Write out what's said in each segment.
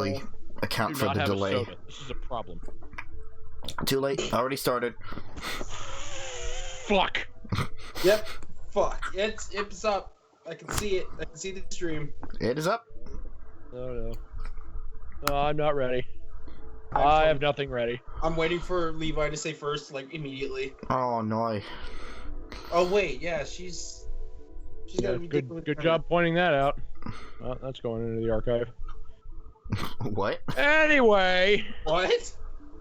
really account for the delay. This is a problem. Too late. Already started. Fuck. Yep. Fuck. It's up. I can see it. I can see the stream. It is up. No, I'm not ready. I have nothing ready. I'm waiting for Levi to say first, like, immediately. Oh, no. Oh, wait. Yeah, she's Yeah, gotta be good job pointing that out. Well, that's going into the archive. What? Anyway. What?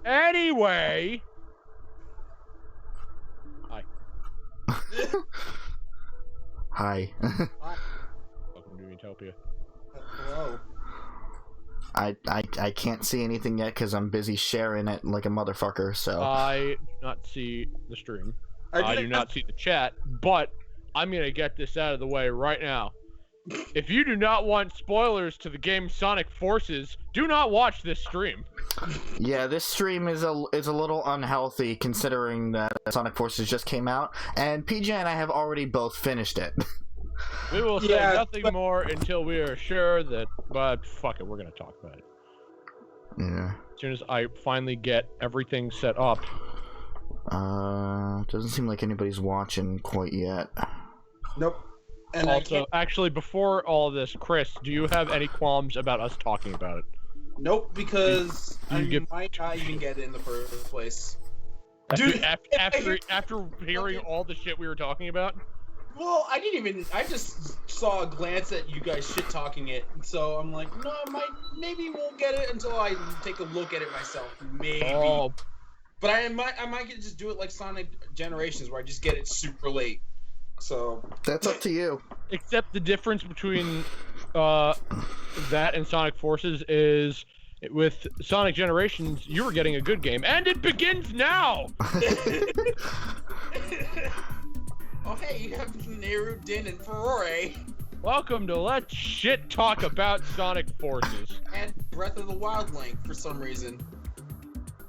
Anyway. Hi. Hi. Welcome to Miitopia. Hello. I can't see anything yet because I'm busy sharing it like a motherfucker, so... I do not see the stream. I do not see the chat, but I'm going to get this out of the way right now. If you do not want spoilers to the game Sonic Forces, do not watch this stream. Yeah, this stream is a little unhealthy considering that Sonic Forces just came out, and PJ and I have already both finished it. We will say nothing more until we are sure that, but fuck it, we're going to talk about it. Yeah. As soon as I finally get everything set up. Doesn't seem like anybody's watching quite yet. Nope. And also, actually, before all of this, Chris, do you have any qualms about us talking about it? Nope, because I get might not even get it in the first place. Dude, after hearing all the shit we were talking about? Well, I just saw a glance at you guys shit-talking it, so I'm like, no, maybe we'll get it until I take a look at it myself. Maybe. Oh. But I might just do it like Sonic Generations, where I just get it super late. So that's up to you. Except the difference between that and Sonic Forces is with Sonic Generations, you were getting a good game, and it begins now. Oh hey, you have Nehru, Din, and Ferrore. Welcome to Let's Shit Talk About Sonic Forces. And Breath of the Wild Link for some reason.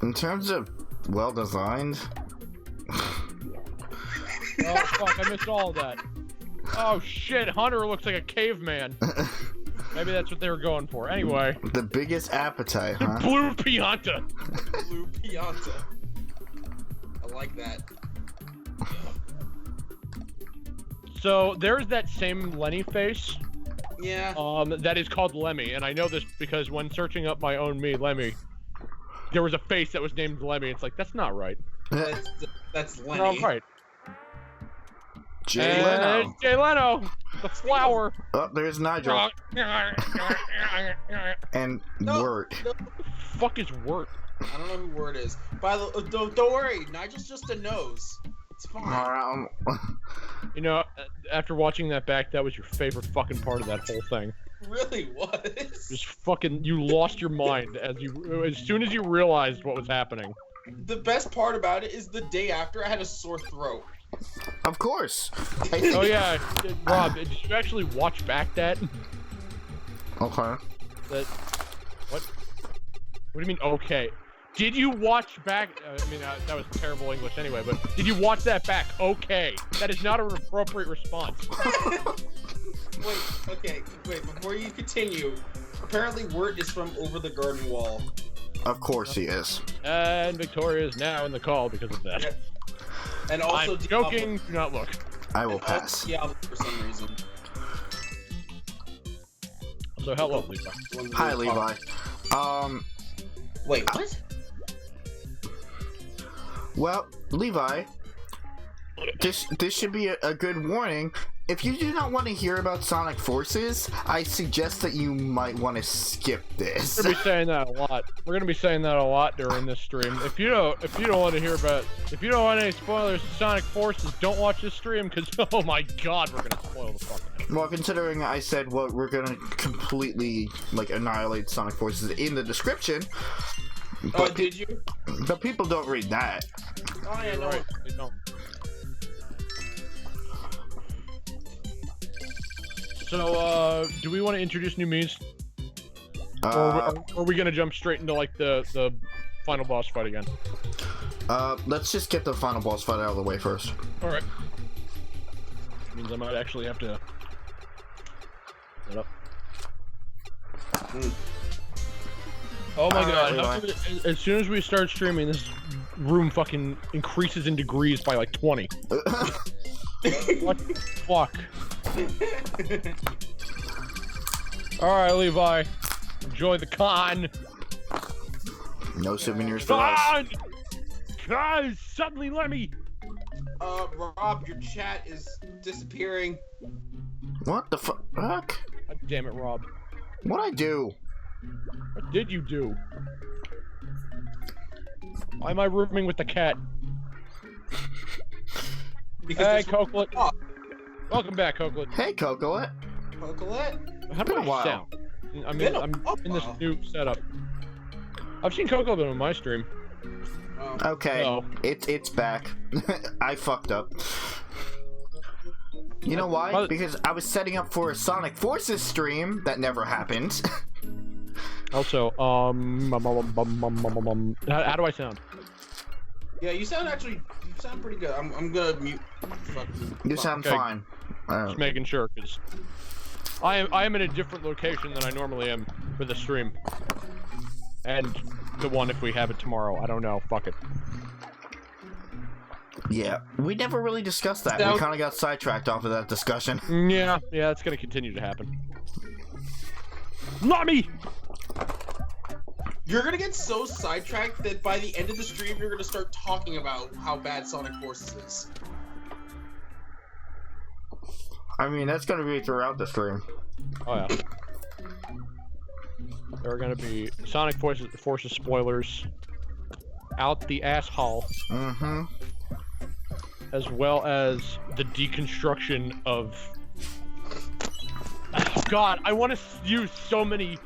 In terms of well designed. Oh fuck, I missed all of that. Oh shit, Hunter looks like a caveman. Maybe that's what they were going for. Anyway. The biggest appetite, huh? Blue Pianta. Blue Pianta. I like that. So there's that same Lenny face. Yeah. That is called Lemmy, and I know this because when searching up my own Lemmy, there was a face that was named Lemmy. It's like, that's not right. That's Lenny. No, right. Jay Leno. Jay Leno, the flower. Oh, there's Nigel. And Wirt. No. Fuck is Wirt? I don't know who Wirt is. By the don't worry, Nigel's just a nose. It's fine. You know, after watching that back, that was your favorite fucking part of that whole thing. Really was. Just fucking, you lost your mind as soon as you realized what was happening. The best part about it is the day after I had a sore throat. Of course. Oh yeah, Rob, did you actually watch back that? Okay. What? What do you mean, okay? Did you watch back? I mean, that was terrible English anyway, but did you watch that back? Okay. That is not an appropriate response. Wait, before you continue, apparently Wirt is from over the garden wall. Of course he is. And Victoria is now in the call because of that. Yep. And also I'm joking, do not look. I will pass. Yeah, for some reason. So hello, Levi. Hi, Levi. Wait, what? Well, Levi, this should be a good warning. If you do not want to hear about Sonic Forces, I suggest that you might want to skip this. We're gonna be saying that a lot. We're gonna be saying that a lot during this stream. If you don't want to hear about, if you don't want any spoilers to Sonic Forces, don't watch this stream because oh my god, we're gonna spoil the fucking. Well, considering I said we're gonna completely annihilate Sonic Forces in the description. Oh, did you? But people don't read that. Oh yeah, no. Right, they don't. So, do we want to introduce new memes? Or are we gonna jump straight into the final boss fight again? Let's just get the final boss fight out of the way first. All right. Means I might actually have to. Set up. Oh my Alright, god, as soon as we start streaming, this room fucking increases in degrees by like 20. What the fuck? Alright, Levi. Enjoy the con. No souvenirs for us. Con! Guys, suddenly let me. Rob, your chat is disappearing. What the fuck? God damn it, Rob. What'd I do? What did you do? Why am I rooming with the cat? Because Hey, Coquelet. Oh, Welcome back, Coquelet. Hey, Cocolet. Coquelet? How do Been a I while. sound? I'm Been a in this while. new setup. I've seen Coquelet on my stream. Oh. Okay, No. it's back. I fucked up. You know why? Well- Because I was setting up for a Sonic Forces stream that never happened. Also, how do I sound? Yeah, you sound pretty good. I'm gonna mute. You sound Okay. fine. Just making sure, because I am in a different location than I normally am for the stream. And the one if we have it tomorrow. I don't know. Fuck it. Yeah, we never really discussed that. We Sound- kind of got sidetracked off of that discussion. Yeah, it's gonna continue to happen. Not me! You're gonna get so sidetracked that by the end of the stream, you're gonna start talking about how bad Sonic Forces is. I mean, that's gonna be throughout the stream. Oh yeah. There are gonna be Sonic Forces spoilers out the asshole, Mm-hmm. as well as the deconstruction of. Oh, God, I want to use so many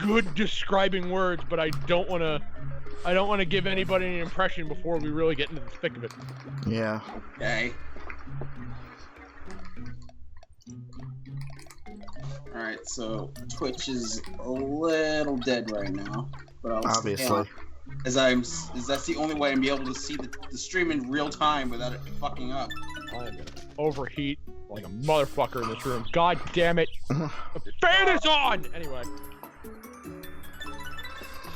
good describing words, but I don't want to give anybody an impression before we really get into the thick of it. Yeah. Okay. Alright, so Twitch is a little dead right now. But I'll Obviously. as that's the only way I'm be able to see the stream in real time without it fucking up. I'm gonna overheat like a motherfucker in this room. God damn it! The fan is on. Anyway,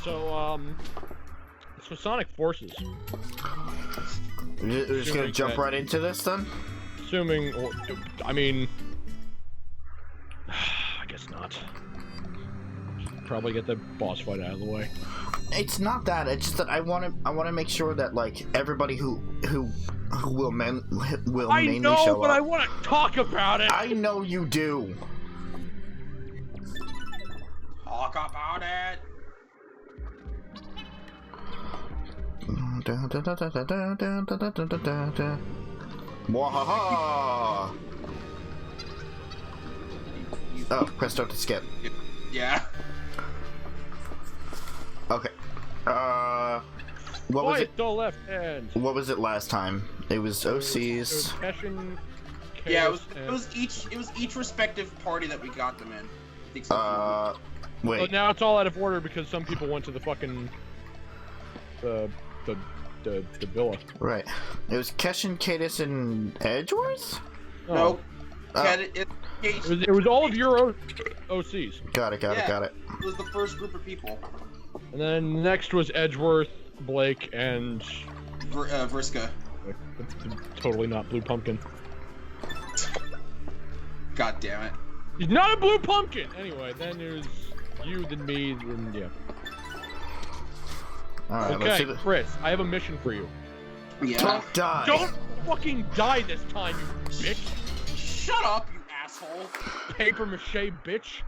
so Sonic Forces. We're just gonna Assuming jump that- right into this then? Assuming, or, I mean, I guess not. Probably get the boss fight out of the way. It's not that. It's just that I want to make sure that like everybody who will I mainly know, show but up. I want to talk about it. I know you do. Talk about it. Wahaha! Oh, press start to skip. Yeah. Okay. What was it? The left hand. What was it last time? It was It was OC's. Keshin, Yeah, Chaos, it was each respective party that we got them in. I think so. But Wait. now it's all out of order because some people went to the fucking the villa. Right. It was Keshin, Cadis, and Edgeworth? Oh. No. Oh. It was all of your OCs. Got it. It was the first group of people. And then next was Edgeworth, Blake, and Vriska. totally not Blue Pumpkin. God damn it. He's not a Blue Pumpkin! Anyway, then there's you, then me, then yeah. Alright, let's see Okay, the... Chris, I have a mission for you. Yeah. Don't die! Don't fucking die this time, you bitch! Shut up, you asshole. Paper mache bitch!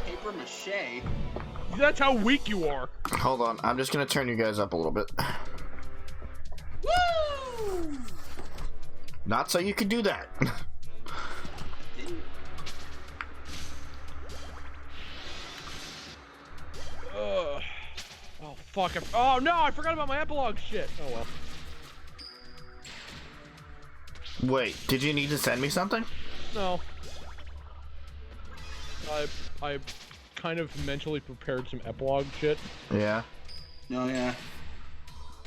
Paper mache. That's how weak you are! Hold on, I'm just gonna turn you guys up a little bit. Woo! Not so you can do that. Oh fuck! Oh no! I forgot about my epilogue shit. Oh well. Wait, did you need to send me something? No. I kind of mentally prepared some epilogue shit. Yeah. No, yeah.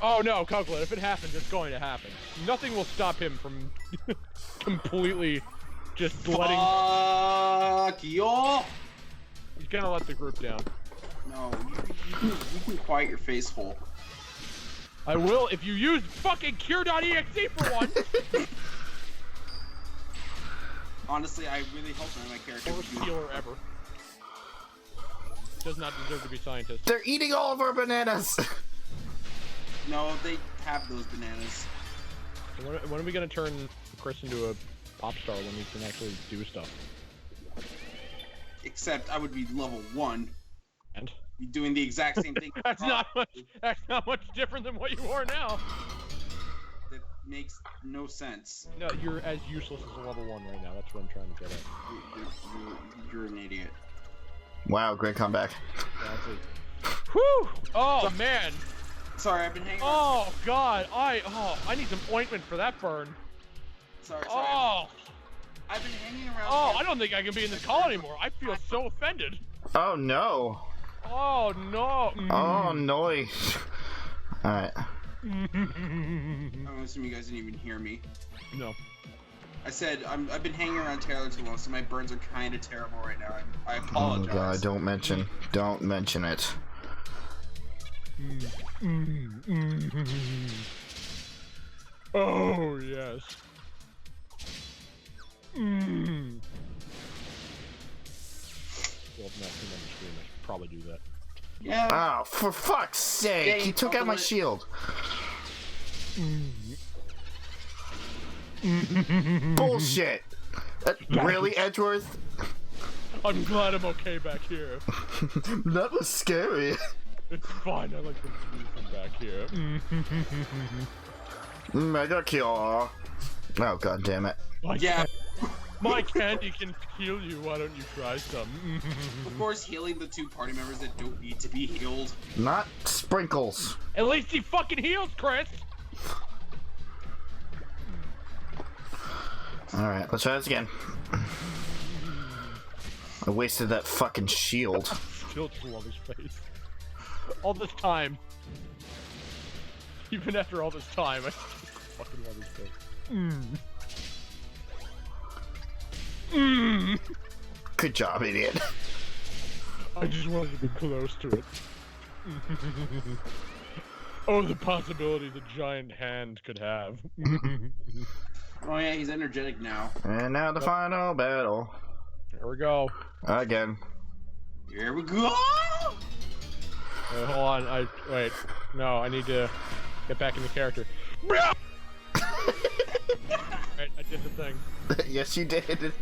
Oh no, Coquelet, if it happens, it's going to happen. Nothing will stop him from completely just letting. Fuck you. He's gonna let the group down. No, you can quiet your face hole. I will if you use fucking cure.exe for one. Honestly, I really hope none of my characters Worst healer ever. Does not deserve to be scientist. They're eating all of our bananas! No, they have those bananas. So when are we gonna turn Chris into a pop star when he can actually do stuff? Except I would be level 1. And? Be doing the exact same thing. That's not much different than what you are now. That makes no sense. No, you're as useless as a level 1 right now. That's what I'm trying to get at. You're an idiot. Wow, great comeback. Whew! Oh man! Sorry, I've been hanging. Oh god! I need some ointment for that burn. Sorry. Oh! I've been hanging around. Oh, I don't think I can be in this call anymore. I feel so offended. Oh no. Oh no. Oh no. Alright. I'm assuming you guys didn't even hear me. No. I said I've been hanging around Taylor too long, so my burns are kind of terrible right now. I apologize. Oh god, don't mention it. Oh yes. Well, not too much screen. I should probably do that. Yeah. Oh, for fuck's sake! He took out my shield. Bullshit! Really, Edgeworth? I'm glad I'm okay back here. That was scary. It's fine. I like the view from back here. Mega kill. Oh god damn it. My candy can heal you. Why don't you try some? Of course, healing the 2 party members that don't need to be healed. Not sprinkles. At least he fucking heals, Chris. Alright, let's try this again. I wasted that fucking shield. Still just love his face. All this time. Even after all this time, I still fucking love his face. Good job, idiot. I just wanted to be close to it. Oh, the possibility the giant hand could have. Oh yeah, he's energetic now. And now the final battle. Here we go. Again. Here we go! Wait, hold on. Wait. No, I need to get back into character. Right, I did the thing. Yes, you did.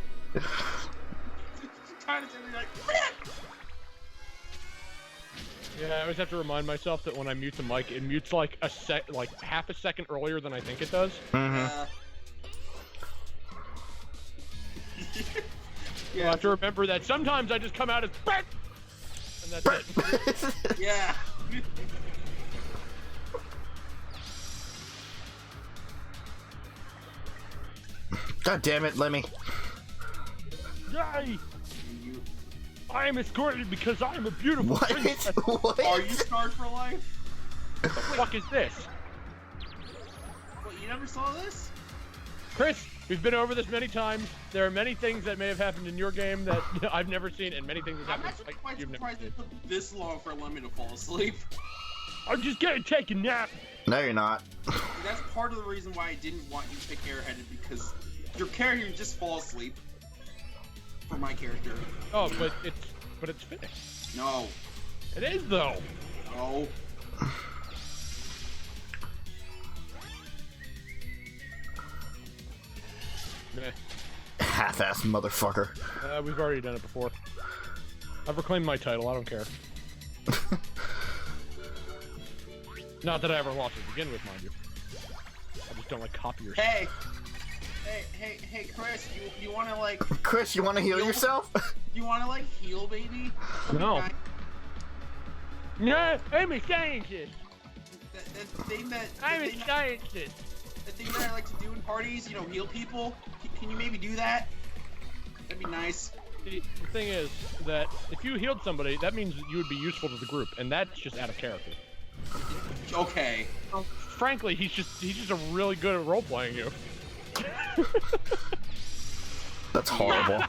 Yeah, I always have to remind myself that when I mute the mic, it mutes like half a second earlier than I think it does. Yeah, I have to remember that sometimes I just come out as BANG! And that's it. Yeah. God damn it, Lemmy. Yay! I am escorted because I am a beautiful princess. What? Are you scarred for life? What the fuck is this? What, you never saw this? Chris, we've been over this many times. There are many things that may have happened in your game that I've never seen, and many things that I'm happened actually quite you've never surprised seen. it took this long for Lemmy to fall asleep. I'm just gonna take a nap. No, you're not. That's part of the reason why I didn't want you to pick Airheaded, because your character just fall asleep. For my character. Oh, but it's finished. No. It is though. No. Meh. Half-ass motherfucker. We've already done it before. I've reclaimed my title. I don't care. Not that I ever lost to begin with, mind you. I just don't like copiers. Hey, Chris, you wanna like... Chris, you wanna heal yourself? You wanna like heal, baby? No. No, I'm a scientist. That thing that... I'm a scientist. The thing that I like to do in parties, you know, heal people. Can you maybe do that? That'd be nice. The thing is that if you healed somebody, that means you would be useful to the group, and that's just out of character. Okay. Well, frankly, he's just a really good at role-playing you. That's horrible.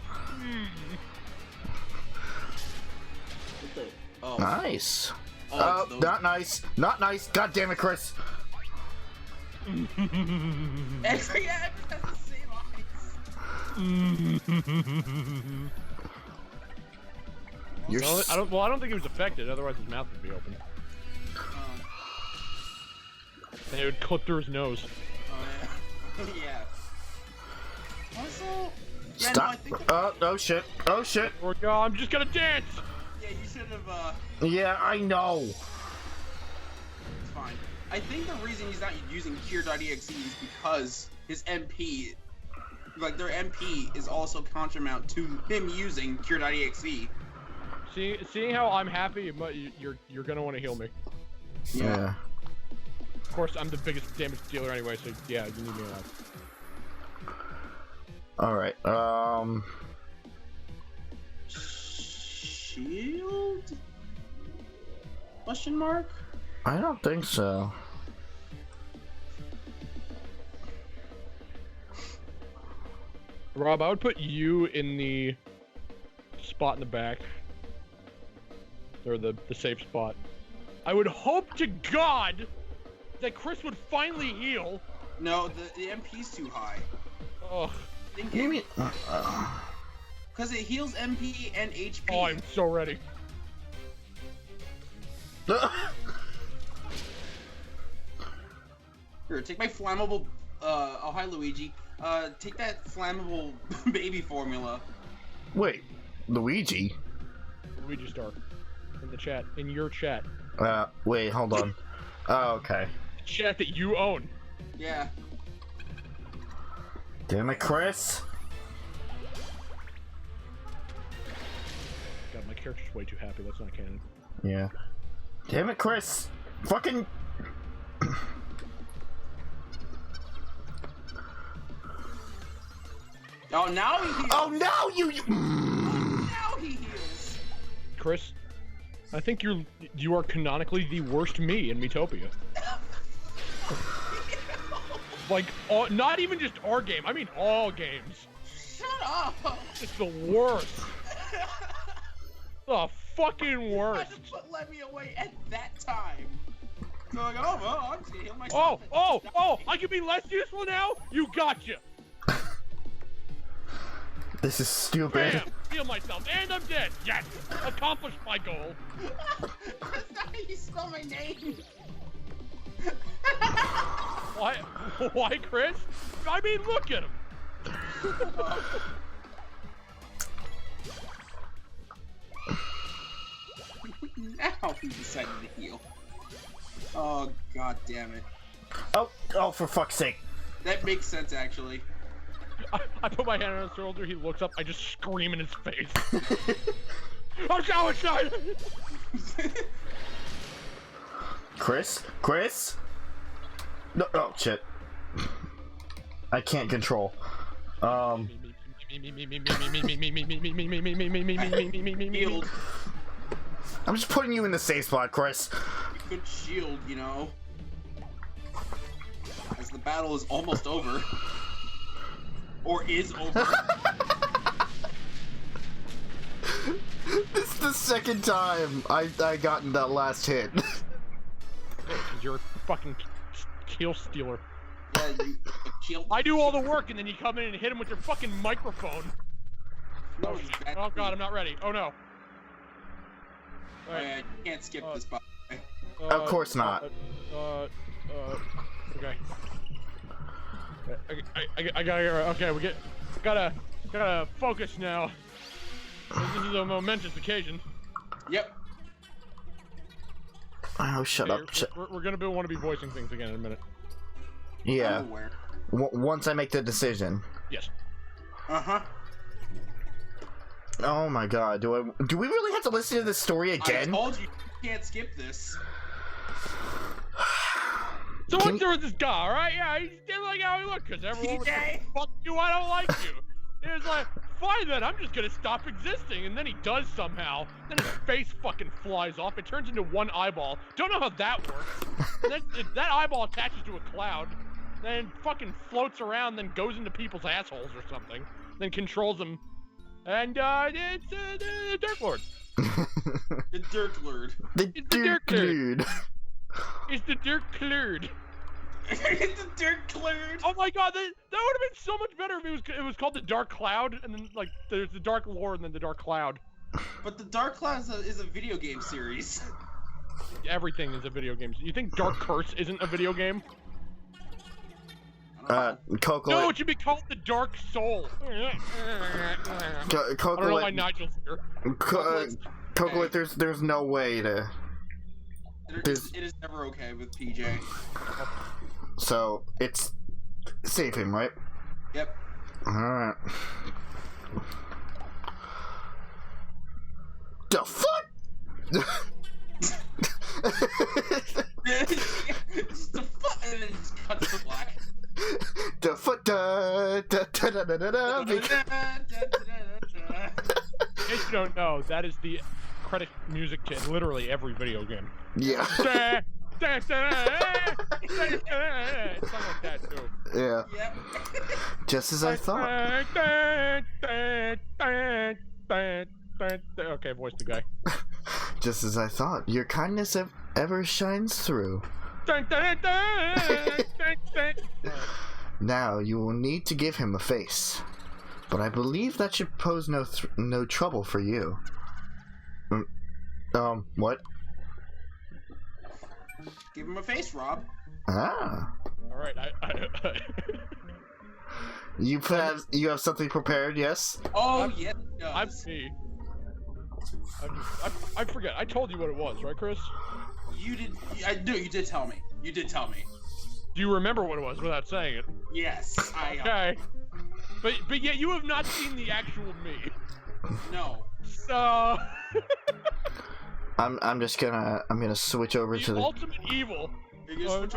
Oh. Nice. Oh, Not nice. Not nice. God damn it, Chris. Actually, yeah, it has the same eyes. I don't think he was affected. Otherwise, his mouth would be open. And it would clip through his nose. Oh yeah. Yeah. Also, yeah, Stop. no, I think Oh shit. Oh shit. Oh God, I'm just gonna dance. yeah, you should have. Yeah, I know. It's fine. I think the reason he's not using Cure.exe is because his MP, like their MP, is also contramount to him using Cure.exe. Seeing how I'm happy, you're gonna want to heal me. Yeah. Of course, I'm the biggest damage dealer anyway, so yeah, you need me alive. Alright, Shield? Question mark? I don't think so. Rob, I would put you in the spot in the back. Or the safe spot. I would hope to God that Chris would finally heal. No, the MP's too high. Ugh. Maybe. Because it heals MP and HP. Oh, I'm so ready. Here, take my flammable. Oh, hi, Luigi. Take that flammable baby formula. Wait, Luigi? Luigi Star. In the chat. In your chat. Wait, hold on. Oh, okay. Chat that you own. Yeah. Damn it, Chris. God, my character's way too happy. That's not canon. Yeah. Damn it, Chris. Fucking. Oh, now he heals. Oh no, you. Now he heals. Chris, I think you are canonically the worst me in Miitopia. Like, not even just our game. I mean all games. Shut up. It's the worst. The fucking worst. You had to put Lemmy away at that time. So like, oh, well, I'm just gonna heal myself. Oh! I can be less useful now? You gotcha! This is stupid. Bam! Heal myself, and I'm dead! Yes! Accomplished my goal! That's not how you spell my name! Why? Why, Chris? I mean, look at him! Now he decided to heal. Oh, god damn it. Oh, for fuck's sake. That makes sense, actually. I put my hand on his shoulder, he looks up, I just scream in his face. I'm so excited! Chris? No, oh, shit. I can't control. Healed. I'm just putting you in the safe spot, Chris. You could shield, you know. As the battle is almost over. Or is over. This is the second time I gotten that last hit. You're a fucking kill stealer. Yeah, you shield. I do all the work and then you come in and hit him with your fucking microphone. No, Oh god, I'm not ready. Oh no. Alright, you can't skip this, by the way. Of course not. Okay. I gotta. Okay, gotta focus now. This is a momentous occasion. Yep. Oh, shut up. We're gonna want to be voicing things again in a minute. Yeah. I'm aware. Once I make the decision. Yes. Uh-huh. Oh my god, do we really have to listen to this story again? I told you can't skip this. So what's there with this guy, alright? Yeah, he didn't like how he looked, because everyone was like, fuck you, I don't like you. He was like, fine then, I'm just gonna stop existing, and then he does somehow. Then his face fucking flies off, it turns into one eyeball. Don't know how that works. And then that eyeball attaches to a cloud, then fucking floats around, then goes into people's assholes or something, then controls them. And, it's the Dark Lord. The Dirk Lord. The Dirk Lord. It's the Dirk Lord. It's the Dirk Lord. Oh my god, that would have been so much better if it was called the Dark Cloud, and then like there's the Dark Lord and then the Dark Cloud. But the Dark Cloud is a video game series. Everything is a video game. You think Dark Curse isn't a video game? Coco. No, it should be called the Dark Soul. I don't know why Nigel's here. Coco, there's no way to. It is never okay with PJ. So it's save him, right? Yep. All right. The fuck? Just the fuck, and then it just cuts to black. The foot da da da da da da. In case you don't know, that is the credit music to literally every video game. Yeah. It's something like that too. Yeah. Yep. Just as I thought. Okay, voice the guy. Just as I thought. Your kindness ever shines through. Now you will need to give him a face, but I believe that should pose no trouble for you. What? Give him a face, Rob. Ah. All right, You have something prepared? Yes. Oh yes. I'm me. I forget. I told you what it was, right, Chris? You did. I knew you did tell me. You did tell me. Do you remember what it was without saying it? Yes. Okay. But yet you have not seen the actual me. No. So. I'm gonna switch over to the ultimate evil. Well,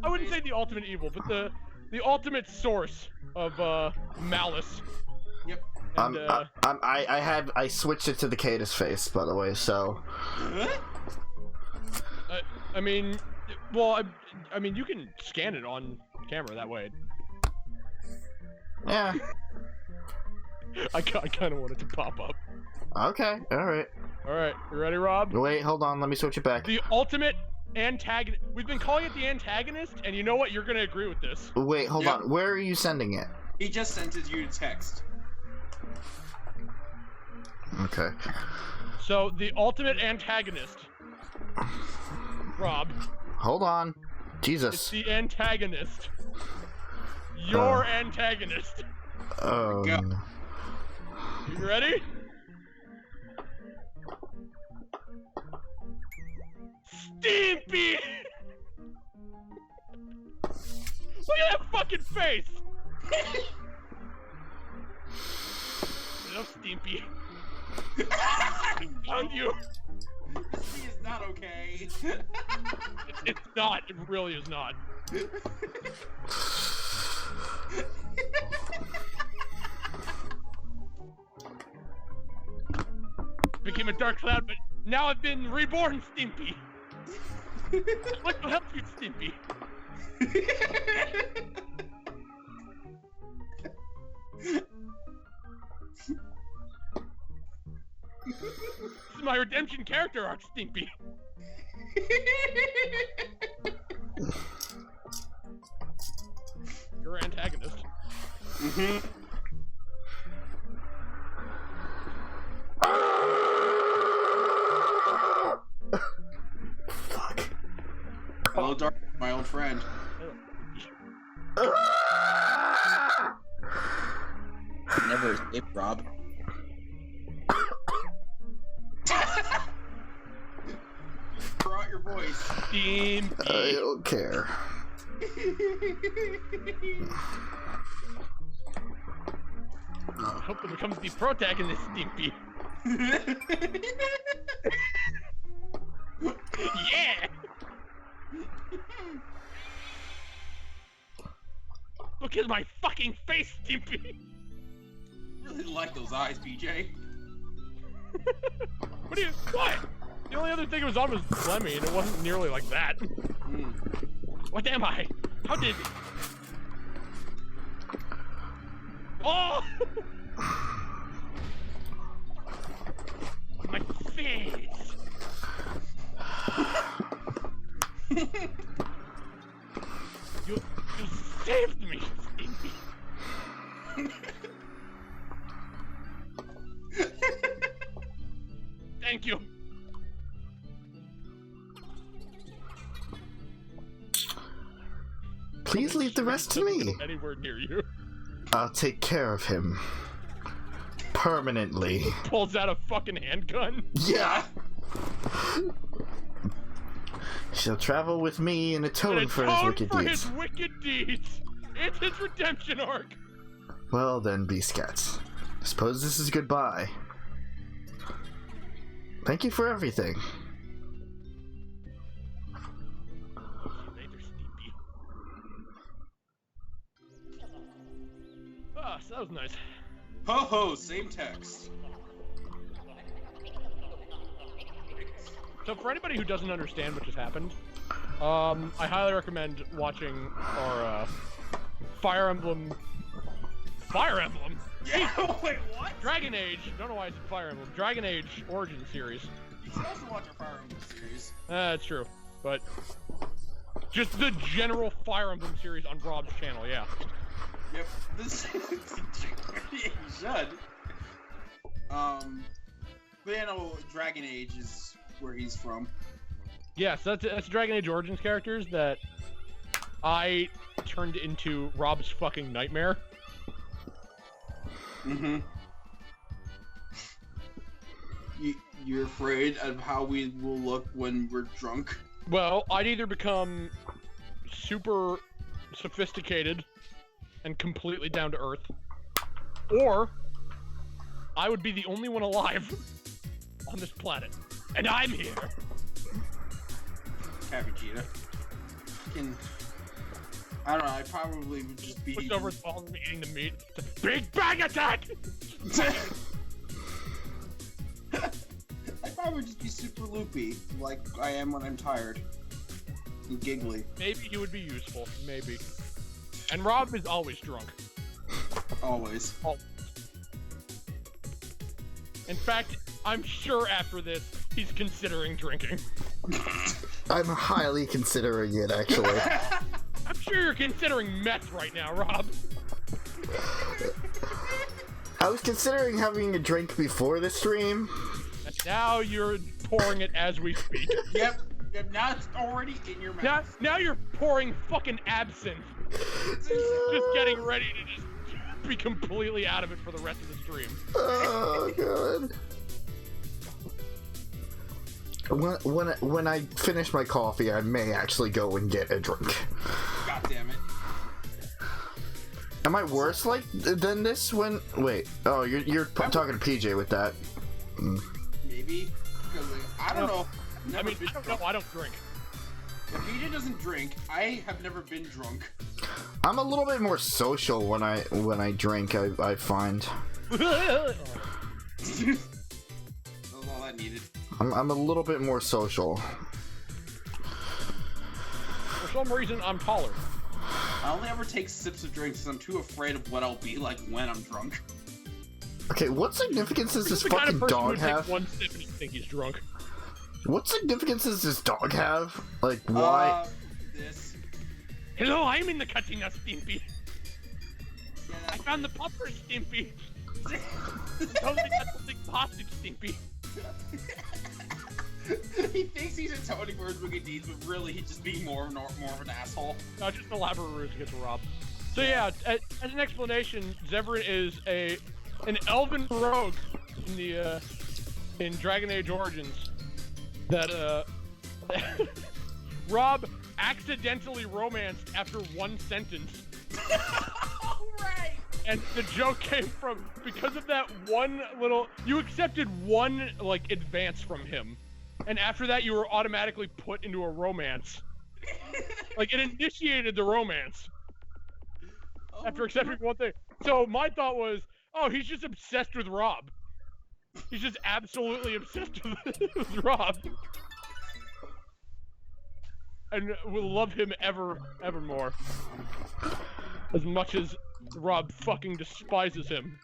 I wouldn't say the ultimate evil, but the ultimate source of malice. Yep. And, I switched it to the Cadus face, by the way. So. I mean, well, I mean, you can scan it on camera that way. Yeah. I kind of want it to pop up. Okay. All right. All right. You ready, Rob? Wait. Hold on. Let me switch it back. The ultimate antagonist. We've been calling it the antagonist, and you know what? You're gonna agree with this. Wait. Hold on. Where are you sending it? He just sent it you to text. Okay. So the ultimate antagonist, Rob. Hold on. Jesus. It's the antagonist. Your antagonist. Oh. Go. No. You ready? Stimpy! Look at that fucking face! Hello, Stimpy. I found you. This is not okay. It's not. It really is not. Became a dark cloud, but now I've been reborn, Stimpy. What will help you, Stimpy? This is my redemption character arc, Stimpy. You're an antagonist. Mm-hmm. Fuck. Hello, Dark, my old friend. Never escape, Rob. Throw out your voice. Stimpy. I don't care. I hope it becomes the protagonist, Stimpy. Yeah! Look at my fucking face, Stimpy! Really like those eyes, BJ. What? The only other thing it was on was Clemmy, and it wasn't nearly like that. What am I? How did... Oh! My You saved me, Stimpy. Thank you. Please leave the rest to me. Anywhere near you. I'll take care of him. Permanently. Pulls out a fucking handgun. Yeah. She'll travel with me and atone for his wicked deeds. His wicked deeds. It's his redemption arc. Well then, Beast Cats. I suppose this is goodbye. Thank you for everything. Ah, so that was nice. Ho ho, same text. So for anybody who doesn't understand what just happened, I highly recommend watching our Fire Emblem. Yeah, wait, what? Dragon Age. Don't know why it's Fire Emblem. Dragon Age Origin series. You should also watch our Fire Emblem series. That's true, but just the general Fire Emblem series on Rob's channel. Yeah. Yep. This you should. But yeah, no, Dragon Age is where he's from. Yes, that's Dragon Age Origins characters that I turned into Rob's fucking nightmare. Mm-hmm. You're afraid of how we will look when we're drunk? Well, I'd either become super sophisticated and completely down to earth, or I would be the only one alive on this planet, and I'm here. Happy Cheetah. I don't know, I probably would just be... Push over his balls and eating the meat. It's a big bang attack! I'd probably just be super loopy, like I am when I'm tired. And giggly. Maybe he would be useful, maybe. And Rob is always drunk. Always. In fact, I'm sure after this, he's considering drinking. I'm highly considering it, actually. I'm sure you're considering meth right now, Rob. I was considering having a drink before the stream. And now you're pouring it as we speak. Yep, now it's already in your mouth. Now you're pouring fucking absinthe. Just getting ready to just be completely out of it for the rest of the stream. Oh god. When I finish my coffee, I may actually go and get a drink. God damn it. Am I worse than this when? Wait. Oh, you're talking to PJ with that. Maybe. Because I don't know. I mean, I don't drink. If PJ doesn't drink, I have never been drunk. I'm a little bit more social when I drink. I find. That's all I needed. I'm a little bit more social. For some reason, I'm taller. I only ever take sips of drinks because I'm too afraid of what I'll be like when I'm drunk. Okay, what significance does this the kind fucking of person dog who would have? take one sip and you think he's drunk. What significance does this dog have? Like, why? This. Hello, I'm in the cantina, Stimpy. Yeah, I found the popper, Stimpy. Totally got something hostage, Stimpy. He thinks he's atoning for his wicked deeds, but really he's just being more of an asshole. No, just an elaborate ruse to get to Rob. So yeah, as an explanation, Zevran is an elven rogue in the in Dragon Age Origins that Rob accidentally romanced after one sentence. Right. And the joke came from because of that one little. You accepted one like advance from him, and after that you were automatically put into a romance. Like it initiated the romance after accepting one thing. So my thought was, oh, he's just obsessed with Rob. He's just absolutely obsessed with Rob, and will love him evermore. As much as Rob fucking despises him.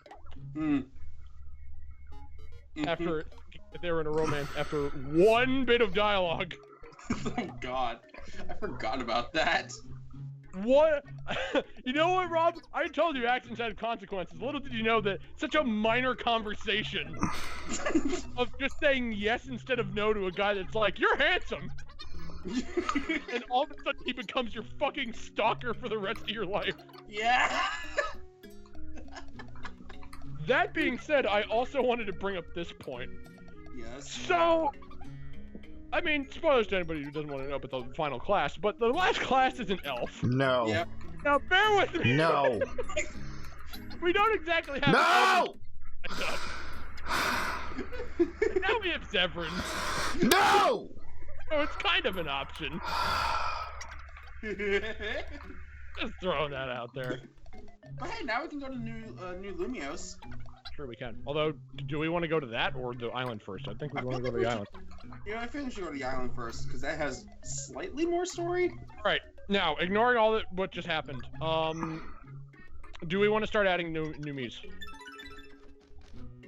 Mm-hmm. After they're in a romance, after one bit of dialogue. Oh god. I forgot about that. What? You know what, Rob? I told you actions had consequences. Little did you know that such a minor conversation of just saying yes instead of no to a guy that's like, you're handsome. And all of a sudden he becomes your fucking stalker for the rest of your life. Yeah. That being said, I also wanted to bring up this point. Yes. So, I mean, spoilers to anybody who doesn't want to know about the final class, but the last class is an elf. No. Yep. Now, bear with me. No. We don't exactly have. No. And now we have Zevran. No. So it's kind of an option. Just throwing that out there. But hey, now we can go to New Lumios. Sure we can. Although, do we want to go to that or the island first? I think we want to go to the island. Yeah, I feel we should go to the island first, because that has slightly more story. Alright, now, ignoring all that what just happened, do we want to start adding new Miis?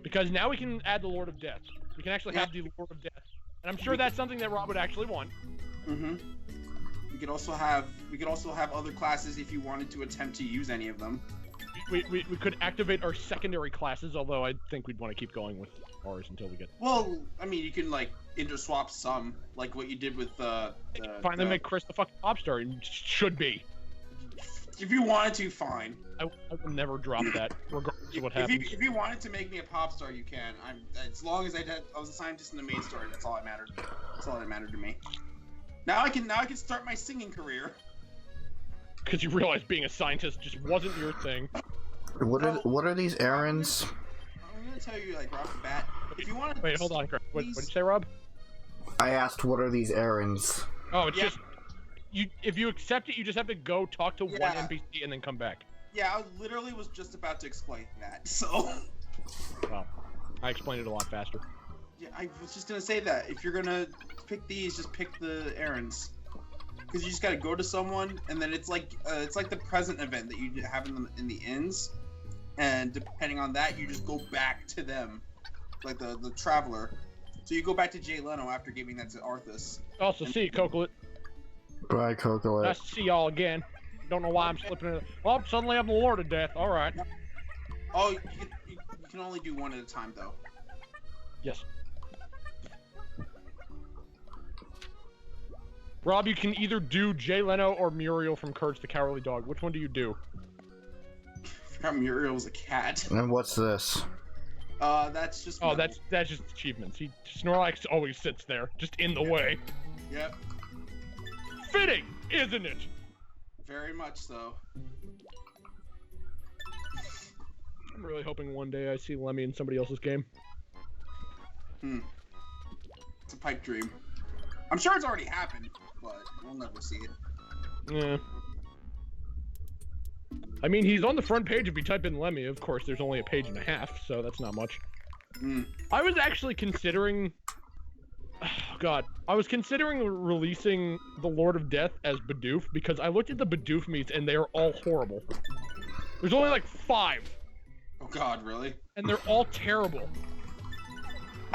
Because now we can add the Lord of Death. We can actually have the Lord of Death. And I'm sure that's something that Rob would actually want. Mm-hmm. We could also have other classes if you wanted to attempt to use any of them. We could activate our secondary classes, although I think we'd want to keep going with ours until we get. Well, I mean, you can like interswap some, like what you did with finally make Chris the fucking pop star. He should be. If you wanted to, fine. I will never drop that, regardless of what happens. If you wanted to make me a pop star, you can. As long as I was a scientist in the main story, that's all that mattered. That's all that mattered to me. Now I can start my singing career. Because you realize being a scientist just wasn't your thing. What are these errands? I'm gonna tell you like right off the bat. If you want to wait, hold on, Chris. What did you say, Rob? I asked, what are these errands? Oh, it's just if you accept it, you just have to go talk to one NPC and then come back. Yeah, I literally was just about to explain that. So. Well, I explained it a lot faster. Yeah, I was just gonna say that if you're gonna pick these, just pick the errands. Because you just gotta go to someone, and then it's like the present event that you have in the inns, and depending on that, you just go back to them, like the traveler. So you go back to Jay Leno after giving that to Arthas. Also, see you, Cocolet. Bye, Cocolet. Nice to see y'all again. Don't know why I'm slipping in. Well, suddenly I'm the Lord of Death. All right. Oh, you can only do one at a time, though. Yes. Rob, you can either do Jay Leno or Muriel from Courage the Cowardly Dog. Which one do you do? I forgot Muriel was a cat. And what's this? That's just. Oh, that's just achievements. Snorlax always sits there, just in the way. Yep. Fitting, isn't it? Very much so. I'm really hoping one day I see Lemmy in somebody else's game. It's a pipe dream. I'm sure it's already happened, but we'll never see it. Yeah. I mean, he's on the front page if you type in Lemmy. Of course, there's only a page and a half, so that's not much. I was actually considering... Oh, God. I was considering releasing the Lord of Death as Bidoof, because I looked at the Bidoof meets, and they are all horrible. There's only like 5. Oh God, really? And they're all terrible.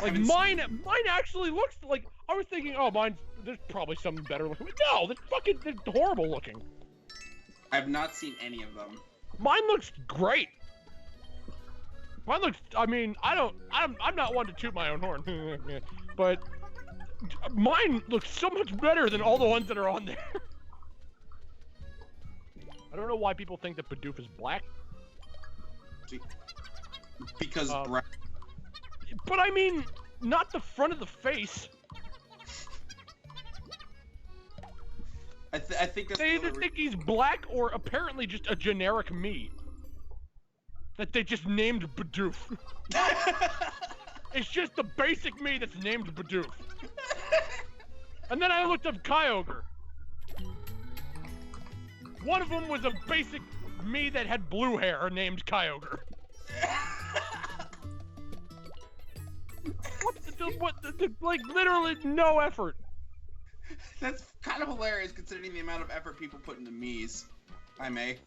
Like, mine actually looks like... I was thinking, oh, there's probably something better looking. No, they're horrible looking. I've not seen any of them. Mine looks great. Mine looks, I mean, I'm not one to toot my own horn, but mine looks so much better than all the ones that are on there. I don't know why people think that Bidoof is black. Because but I mean, not the front of the face. I think that's they either think he's black or apparently just a generic me. That they just named Bidoof. It's just the basic me that's named Bidoof. And then I looked up Kyogre. One of them was a basic me that had blue hair named Kyogre. Like, literally no effort. That's kind of hilarious considering the amount of effort people put into Miis. I may.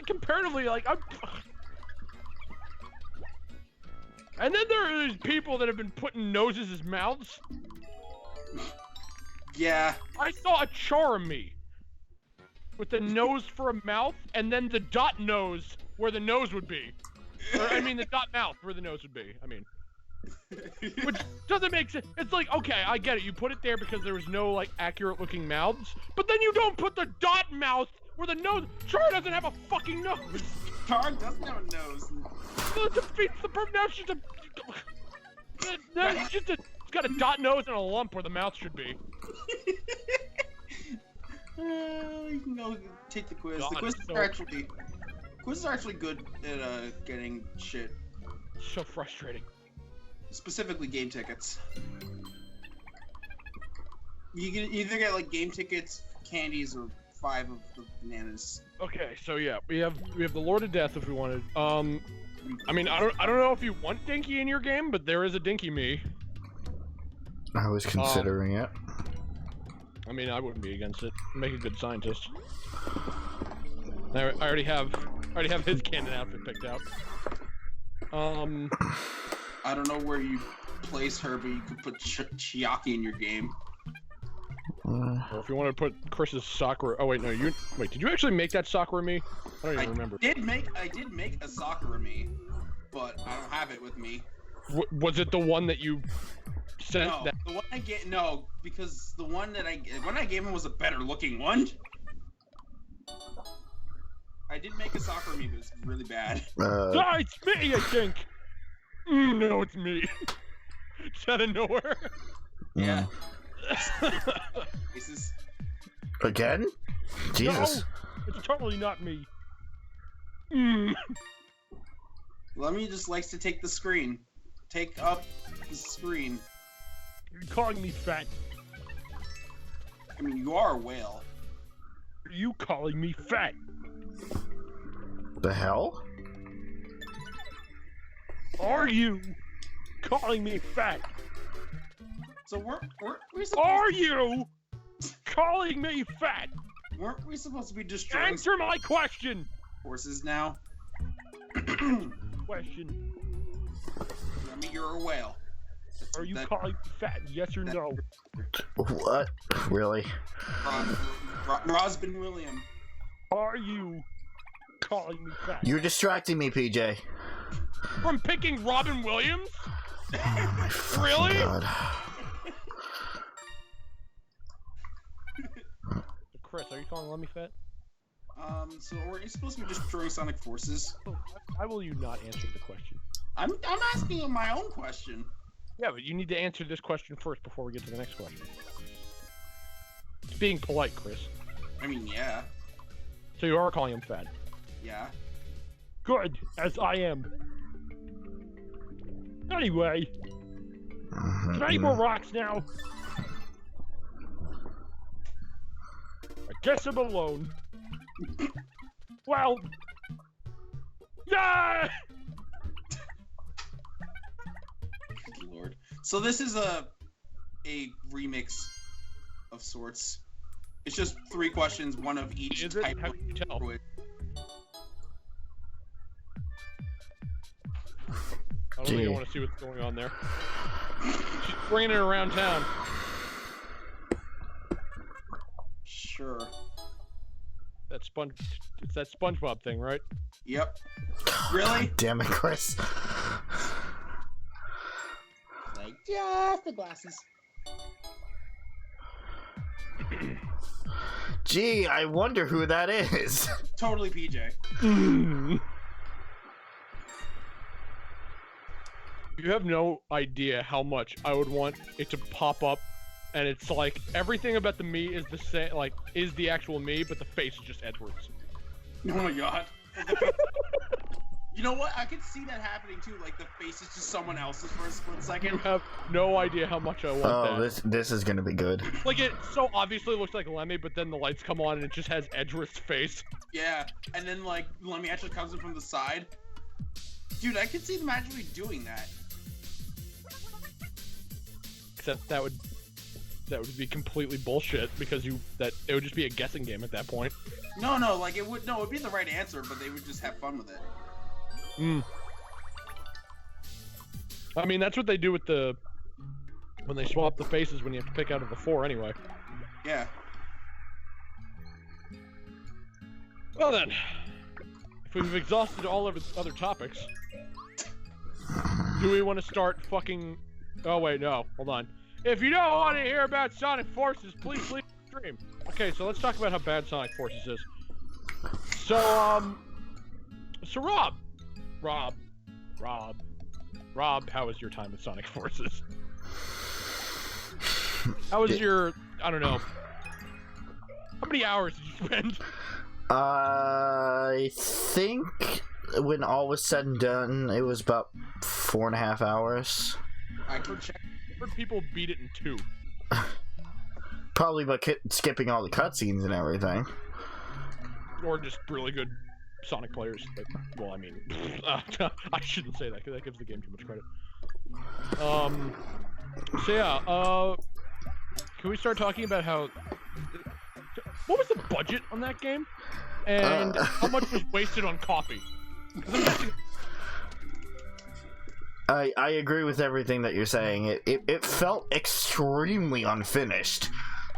Comparatively, like, And then there are these people that have been putting noses as mouths. Yeah. I saw a Charmy with the nose for a mouth, and then the dot nose where the nose would be. Or, I mean, the dot mouth where the nose would be. I mean, which doesn't make sense. It's like, okay, I get it. You put it there because there was no like accurate-looking mouths, but then you don't put the dot mouth where the nose. Char doesn't have a fucking nose. Char doesn't have a nose. That defeats the purpose. Now she's a. Now it's got a dot nose and a lump where the mouth should be. You can go take the quiz. God, The quizzes are actually good at getting shit. So frustrating. Specifically game tickets. You can either get like game tickets, candies, or 5 of the bananas. Okay, so yeah, we have the Lord of Death if we wanted. I mean, I don't know if you want Dinky in your game, but there is a Dinky me. I was considering it. I mean, I wouldn't be against it. Make a good scientist. I already have his canon outfit picked out. I don't know where you place her, but you could put Chiaki in your game. Or if you want to put Chris's Sakura. Oh wait, no, wait. Did you actually make that Sakura me? I don't even remember. I did make a Sakura me, but I don't have it with me. Was it the one that you sent? No, the one I get because the one that I gave him was a better looking one. I did make a Sakura me, but it's really bad. It's me, I think. No, it's me. It's out of nowhere. Yeah. Again? Jesus. No, it's totally not me. Lemmy just likes to take the screen. Take up the screen. You're calling me fat. I mean, you are a whale. Are you calling me fat? The hell? Are you calling me fat? So Are you calling me fat? Weren't we supposed to be destroying Answer my question! horses now? Question. I mean, you're a whale. Are you calling me fat? Yes or no? What? Really? Rosbin William. Are you calling me fat? You're distracting me, PJ. From picking Robin Williams? Oh my fucking Really? God. Chris, are you calling Lemmy fat? So are you supposed to be destroying Sonic Forces? Why will you not answer the question? I'm asking you my own question. Yeah, but you need to answer this question first before we get to the next question. It's being polite, Chris. I mean, yeah. So you are calling him fat? Yeah. Good, as I am. Anyway, can I eat more rocks now? I guess I'm alone. Well, yeah. Lord. So this is a remix of sorts. It's just 3 questions, one of each Is it? type How of can you tell? quiz. I don't really want to see what's going on there. She's bringing it around town. Sure. It's that SpongeBob thing, right? Yep. Really? Damn it, Chris. Like, just the glasses. Gee, I wonder who that is. Totally PJ. You have no idea how much I would want it to pop up, and it's like everything about the me is the same, like is the actual me, but the face is just Edwards. Oh my god. You know what? I could see that happening too. Like the face is just someone else's for a split You second. have no idea how much I want Oh, that. this is gonna be good. Like it so obviously looks like Lemmy, but then the lights come on and it just has Edward's face. Yeah, and then like Lemmy actually comes in from the side. Dude, I could see them actually doing that. Except that would be completely bullshit because it would just be a guessing game at that point. No, like it'd be the right answer, but they would just have fun with it. I mean, that's what they do with when they swap the faces when you have to pick out of the 4 anyway. Yeah. Well then, if we've exhausted all of its other topics, do we want to start fucking... Oh wait, no, hold on. If you don't want to hear about Sonic Forces, please leave the stream. Okay, so let's talk about how bad Sonic Forces is. So Rob, how was your time with Sonic Forces? How was your, I don't know, how many hours did you spend? I think when all was said and done, it was about 4.5 hours. I can check. I've heard people beat it in 2. Probably by skipping all the cutscenes and everything. Or just really good Sonic players. Like, well, I mean, I shouldn't say that because that gives the game too much credit. So yeah, can we start talking about how... What was the budget on that game? And how much was wasted on coffee? I agree with everything that you're saying. It felt extremely unfinished.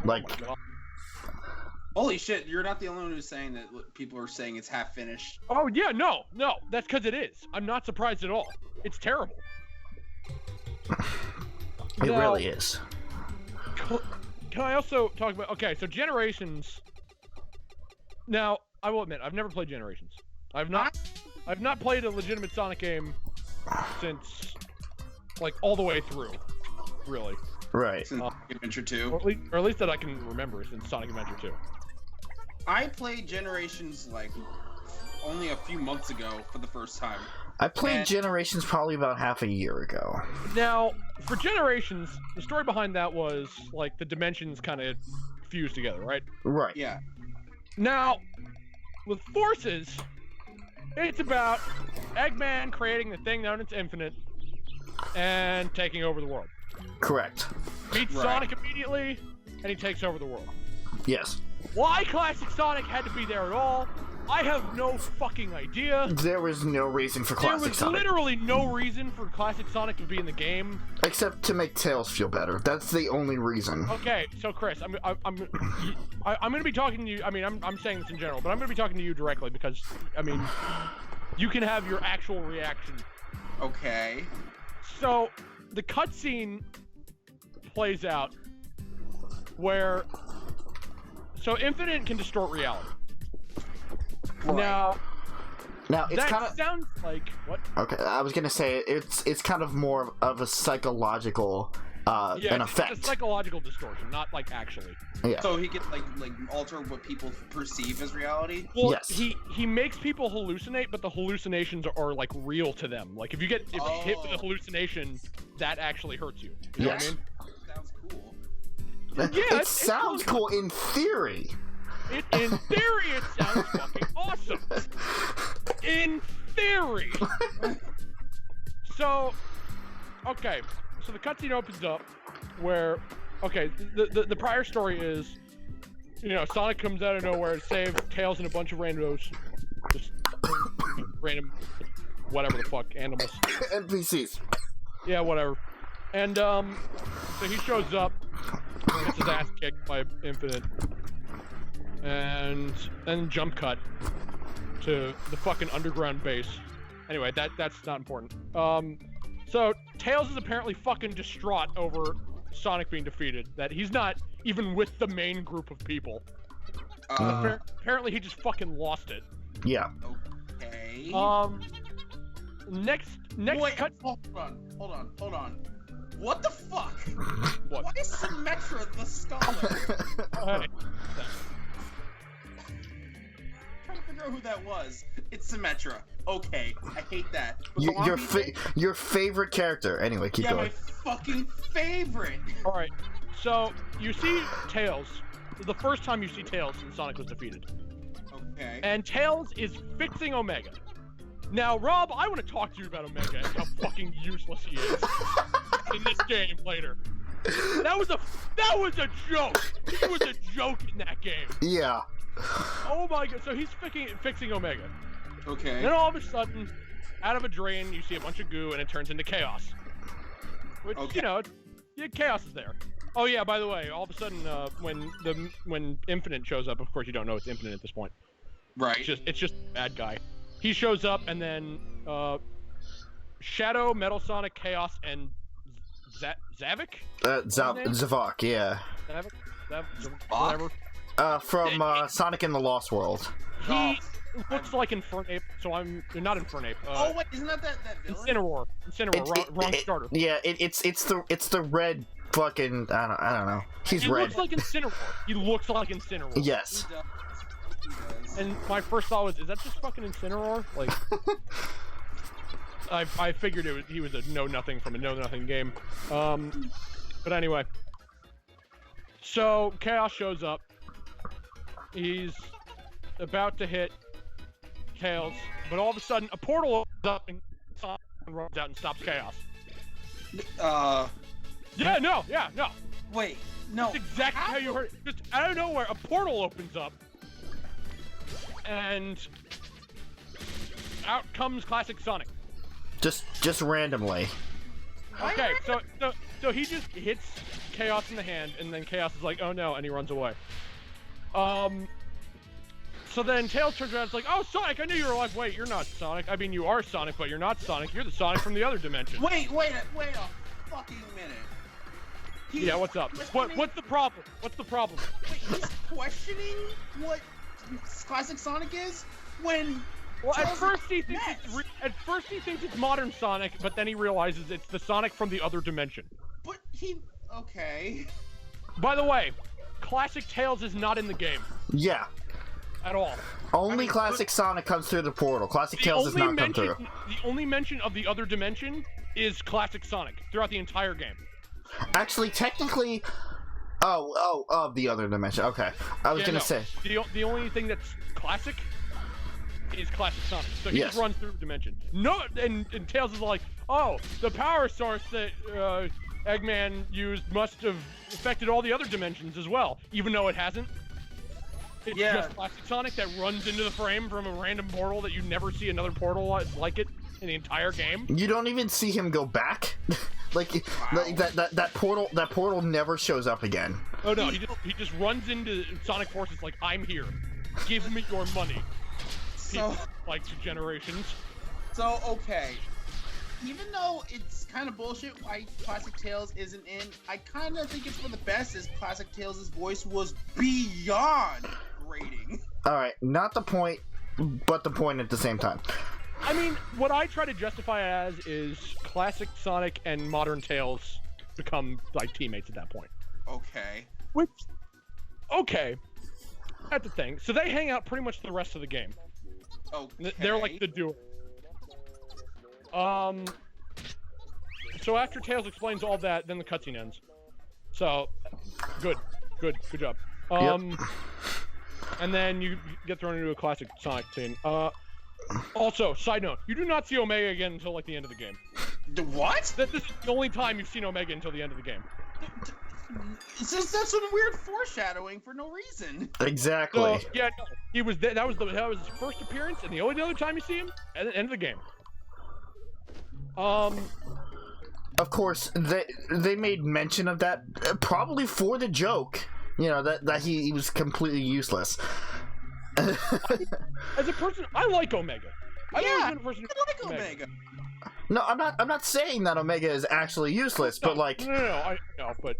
Like... Holy shit, you're not the only one who's saying that people are saying it's half finished. Oh yeah, no, that's because it is. I'm not surprised at all. It's terrible. It really is. Can I also talk about... Okay, so Generations... Now, I will admit, I've never played Generations. I've not played a legitimate Sonic game since, like, all the way through, really. Right. Since Adventure 2. Or at least that I can remember since Sonic Adventure 2. I played Generations, like, only a few months ago for the first time. I played Generations probably about half a year ago. Now, for Generations, the story behind that was, like, the dimensions kind of fused together, right? Right. Yeah. Now, with Forces, it's about Eggman creating the thing known as Infinite and taking over the world. Correct. Beats Sonic immediately, and he takes over the world. Yes. Why Classic Sonic had to be there at all, I have no fucking idea. There was no reason for Classic Sonic. There was literally no reason for Classic Sonic to be in the game. Except to make Tails feel better. That's the only reason. Okay, so Chris, I'm gonna be talking to you. I mean, I'm saying this in general, but I'm gonna be talking to you directly because, I mean, you can have your actual reaction. Okay. So, the cutscene plays out where... So, Infinite can distort reality. Right. Now it's that kind of sounds like... What? Okay, I was gonna say, it's kind of more of a psychological an effect. It's a psychological distortion, not, like, actually. Yeah. So he can, like alter what people perceive as reality? Well, yes. He makes people hallucinate, but the hallucinations are like real to them. Like if you get hit with a hallucination, that actually hurts you. You know what I mean? Sounds cool. Yeah, it sounds cool in theory. In theory, it sounds fucking awesome. In theory. So, okay. So the cutscene opens up where, okay, the prior story is, you know, Sonic comes out of nowhere to save Tails and a bunch of randos. Just random, whatever the fuck, animals. NPCs. Yeah, whatever. And, so he shows up, gets his ass kicked by Infinite, and then jump cut to the fucking underground base. Anyway, that's not important. So Tails is apparently fucking distraught over Sonic being defeated, that he's not even with the main group of people. Apparently he just fucking lost it. Yeah. Okay. Next Wait, cut. hold on. What the fuck? What? Why is Symmetra the scholar? Oh, hey. Trying to figure out who that was. It's Symmetra. Okay, I hate that. But Your favorite character. Anyway, keep going. my fucking favorite. All right. So you see Tails. The first time you see Tails since Sonic was defeated. Okay. And Tails is fixing Omega. Now, Rob, I want to talk to you about Omega and how fucking useless he is in this game later. That was a joke. He was a joke in that game. Yeah. Oh my god. So he's fixing Omega. Okay. Then all of a sudden, out of a drain, you see a bunch of goo and it turns into chaos. Which, you know, chaos is there. Oh yeah, by the way, all of a sudden, when Infinite shows up, of course you don't know it's Infinite at this point. Right. It's just bad guy. He shows up, and then Shadow, Metal Sonic, Chaos, and Zavok? Zavok, yeah. Whatever. From Sonic and the Lost World. He looks like Infernape, so I'm not Infernape. Oh wait, isn't that villain? Incineroar, wrong starter. Yeah, it's the red fucking I don't know. He looks like Incineroar. He looks like Incineroar. Yes. He does. And my first thought was, is that just fucking Incineroar? Like, I figured he was a know-nothing from a know-nothing game. But anyway. So, Chaos shows up. He's about to hit Tails, but all of a sudden, a portal opens up and Sonic runs out and stops Chaos. Yeah, no. Wait, no. That's exactly how you heard it. Just out of nowhere, a portal opens up, and out comes classic Sonic. Just randomly. Okay, so he just hits Chaos in the hand, and then Chaos is like, oh no, and he runs away. So then Tails turns around and is like, oh, Sonic, I knew you were alive. Wait, you're not Sonic. I mean, you are Sonic, but you're not Sonic. You're the Sonic from the other dimension. Wait a fucking minute. Yeah, what's up? What's the problem? What's the problem? Wait, he's questioning what classic Sonic is when... Well, at first he thinks it's modern Sonic, but then he realizes it's the Sonic from the other dimension. But okay. By the way, classic Tails is not in the game. Yeah. At all. Only classic Sonic comes through the portal. Classic Tails does not come through. The only mention of the other dimension is classic Sonic throughout the entire game. Actually, technically... Oh, the other dimension. Okay. I was gonna say. The only thing that's classic is classic Sonic. So he just runs through the dimension. No, and Tails is like, oh, the power source that Eggman used must have affected all the other dimensions as well, even though it hasn't. It's just classic Sonic that runs into the frame from a random portal that you never see another portal like it in the entire game. You don't even see him go back. that portal never shows up again. Oh no, he just runs into Sonic Forces like, I'm here. Give me your money. People like 2 generations. So okay. Even though it's kind of bullshit why Classic Tails isn't in, I kind of think it's for the best, as Classic Tails' voice was beyond grating. Alright, not the point, but the point at the same time. I mean, what I try to justify as is classic Sonic and modern Tails become, like, teammates at that point. Okay. Okay. That's the thing. So they hang out pretty much the rest of the game. Okay. They're like the duo. So after Tails explains all that, then the cutscene ends. So, good job. And then you get thrown into a classic Sonic scene. Also, side note, you do not see Omega again until like the end of the game. What? This is the only time you've seen Omega until the end of the game. That's some weird foreshadowing for no reason. Exactly. So, yeah, no, he was that was his first appearance, and the only other time you see him at the end of the game. Of course, they made mention of that, probably for the joke. You know, that he was completely useless. As a person, I like Omega. I like Omega. No, I'm not saying that Omega is actually useless, but like... No, I know, but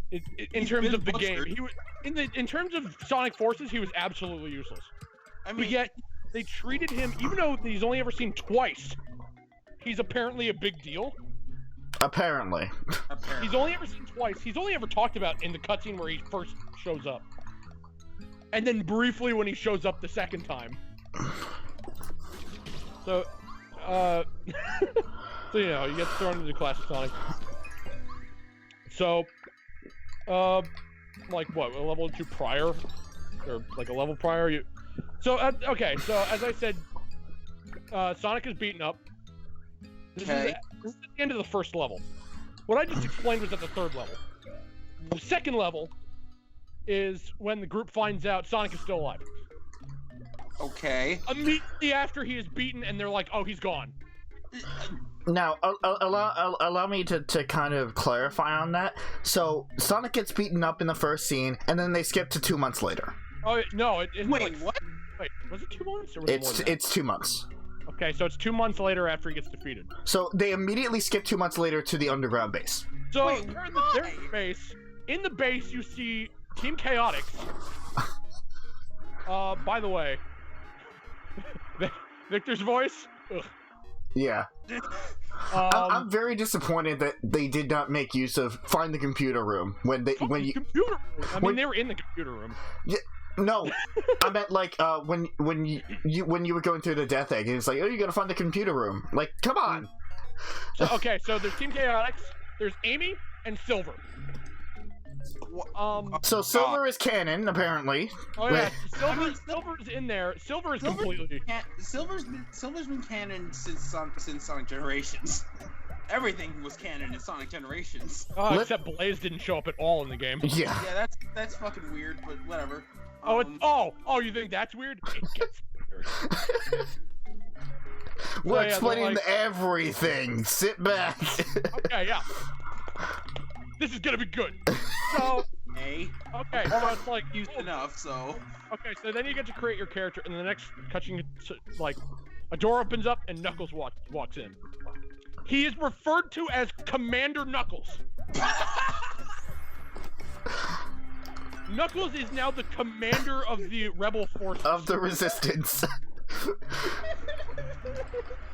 in terms of the game, he was, in terms of Sonic Forces, he was absolutely useless. I mean, but yet, they treated him, even though he's only ever seen twice, he's apparently a big deal. Apparently. He's only ever seen twice. He's only ever talked about in the cutscene where he first shows up. And then briefly when he shows up the second time. So, so, you know, he gets thrown into classic Sonic. So, like what, a level 2 prior? Or like a level prior? Okay, so as I said, Sonic is beaten up. This is at the end of the first level. What I just explained was at the 3rd level. The 2nd level is when the group finds out Sonic is still alive. Okay. Immediately after he is beaten and they're like, oh, he's gone. Now, allow me to kind of clarify on that. So, Sonic gets beaten up in the first scene, and then they skip to 2 months later. Oh, no. Wait, like, what? Wait, was it 2 months? Or was it more than that? It's 2 months. Okay, so it's 2 months later after he gets defeated. So, they immediately skip 2 months later to the underground base. So, Wait, they're in the base. In the base, you see Team Chaotix. By the way, Victor's voice? Ugh. Yeah. I'm very disappointed that they did not make use of find the computer room when you computer room. I mean, they were in the computer room. Yeah, no, I meant like when you were going through the death egg, and it's like, oh, you gotta find the computer room. Like, come on. So, okay, so there's Team Chaotix, there's Amy, and Silver. So Silver is canon, apparently. Oh yeah, Silver's in there. Silver is completely. Silver's been canon since Sonic Generations. Everything was canon in Sonic Generations. Except Blaze didn't show up at all in the game. Yeah. Yeah, that's fucking weird, but whatever. Oh, you think that's weird? It gets weird. We're explaining everything. Sit back. Okay, yeah. This is gonna be good. So, hey. Okay, so it's like used enough. So. Okay, so then you get to create your character, and the next cutscene, like, a door opens up and Knuckles walks in. He is referred to as Commander Knuckles. Knuckles is now the commander of the rebel forces. Of the resistance.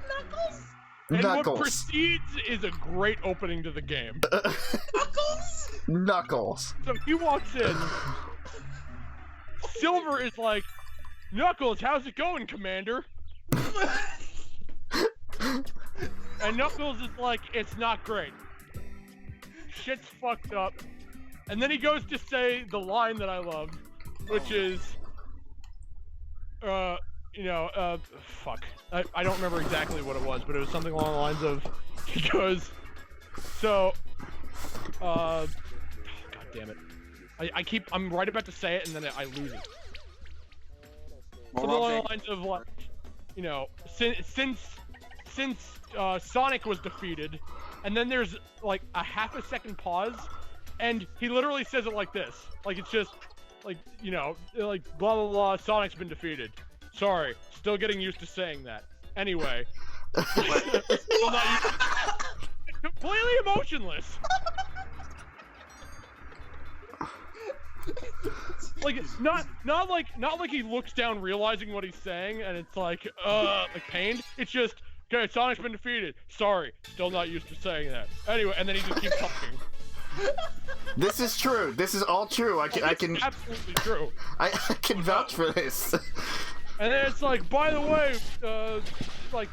Knuckles? And what precedes is a great opening to the game. Knuckles? Knuckles. So he walks in. Silver is like, Knuckles, how's it going, Commander? And Knuckles is like, it's not great. Shit's fucked up. And then he goes to say the line that I love, which is, fuck. I don't remember exactly what it was, but it was something along the lines of, he goes, so, God damn it. I'm right about to say it and then I lose it. Something along the lines of, like, you know, since Sonic was defeated, and then there's, like, a half a second pause, and he literally says it like this. Like, it's just, like, you know, like, blah, blah, blah, Sonic's been defeated. Sorry, still getting used to saying that. Anyway. Still not used to... Completely emotionless. Like, not like he looks down realizing what he's saying, and it's like pained. It's just, okay, Sonic's been defeated. Sorry, still not used to saying that. Anyway, and then he just keeps talking. This is true. This is all true. I can absolutely true. I can vouch for this. And then it's like, by the way, like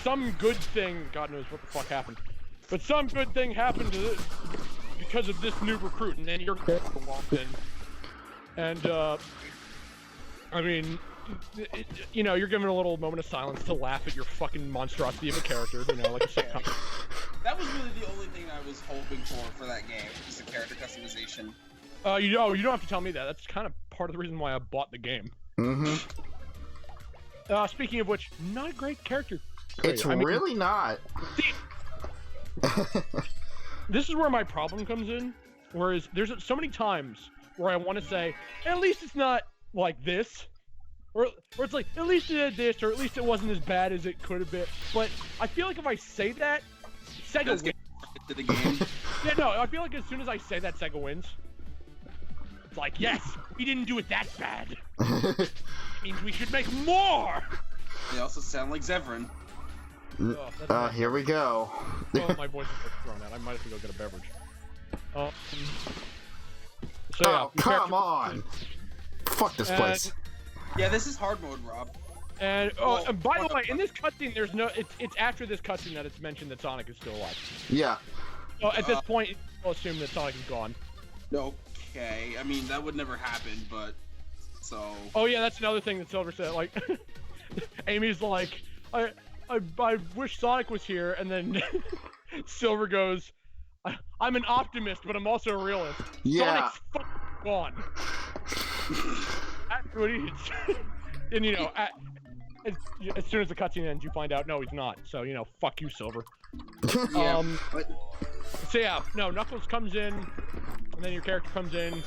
some good thing. God knows what the fuck happened, but some good thing happened to this because of this new recruit. And then your character walked in, and I mean, you're given a little moment of silence to laugh at your fucking monstrosity of a character. You know, like a sitcom. That was really the only thing I was hoping for that game, just the character customization. You don't have to tell me that. That's kind of part of the reason why I bought the game. Mm-hmm. Speaking of which, not a great character. It's really not. See, this is where my problem comes in. Whereas there's so many times where I want to say, at least it's not like this. Or it's like, at least it had this, or at least it wasn't as bad as it could have been. But I feel like if I say that, Sega wins. To the game. Yeah, no, I feel like as soon as I say that, Sega wins. It's like, yes, we didn't do it that bad. It means we should make more! They also sound like Zevran. Here we go. Oh, my voice is thrown out. I might have to go get a beverage. So yeah, come on! Fuck this place. Yeah, this is hard mode, Rob. And and by the way, in this cutscene, there's no. It's after this cutscene that it's mentioned that Sonic is still alive. Yeah. So at this point, we'll assume that Sonic is gone. Okay, I mean that would never happen, but so. Oh yeah, that's another thing that Silver said. Like, Amy's like, I wish Sonic was here, and then Silver goes, I'm an optimist, but I'm also a realist. Yeah. Sonic's fucking gone. That's what he. And as soon as the cutscene ends, you find out no, he's not. So fuck you, Silver. Yeah. So yeah, no, Knuckles comes in, and then your character comes in.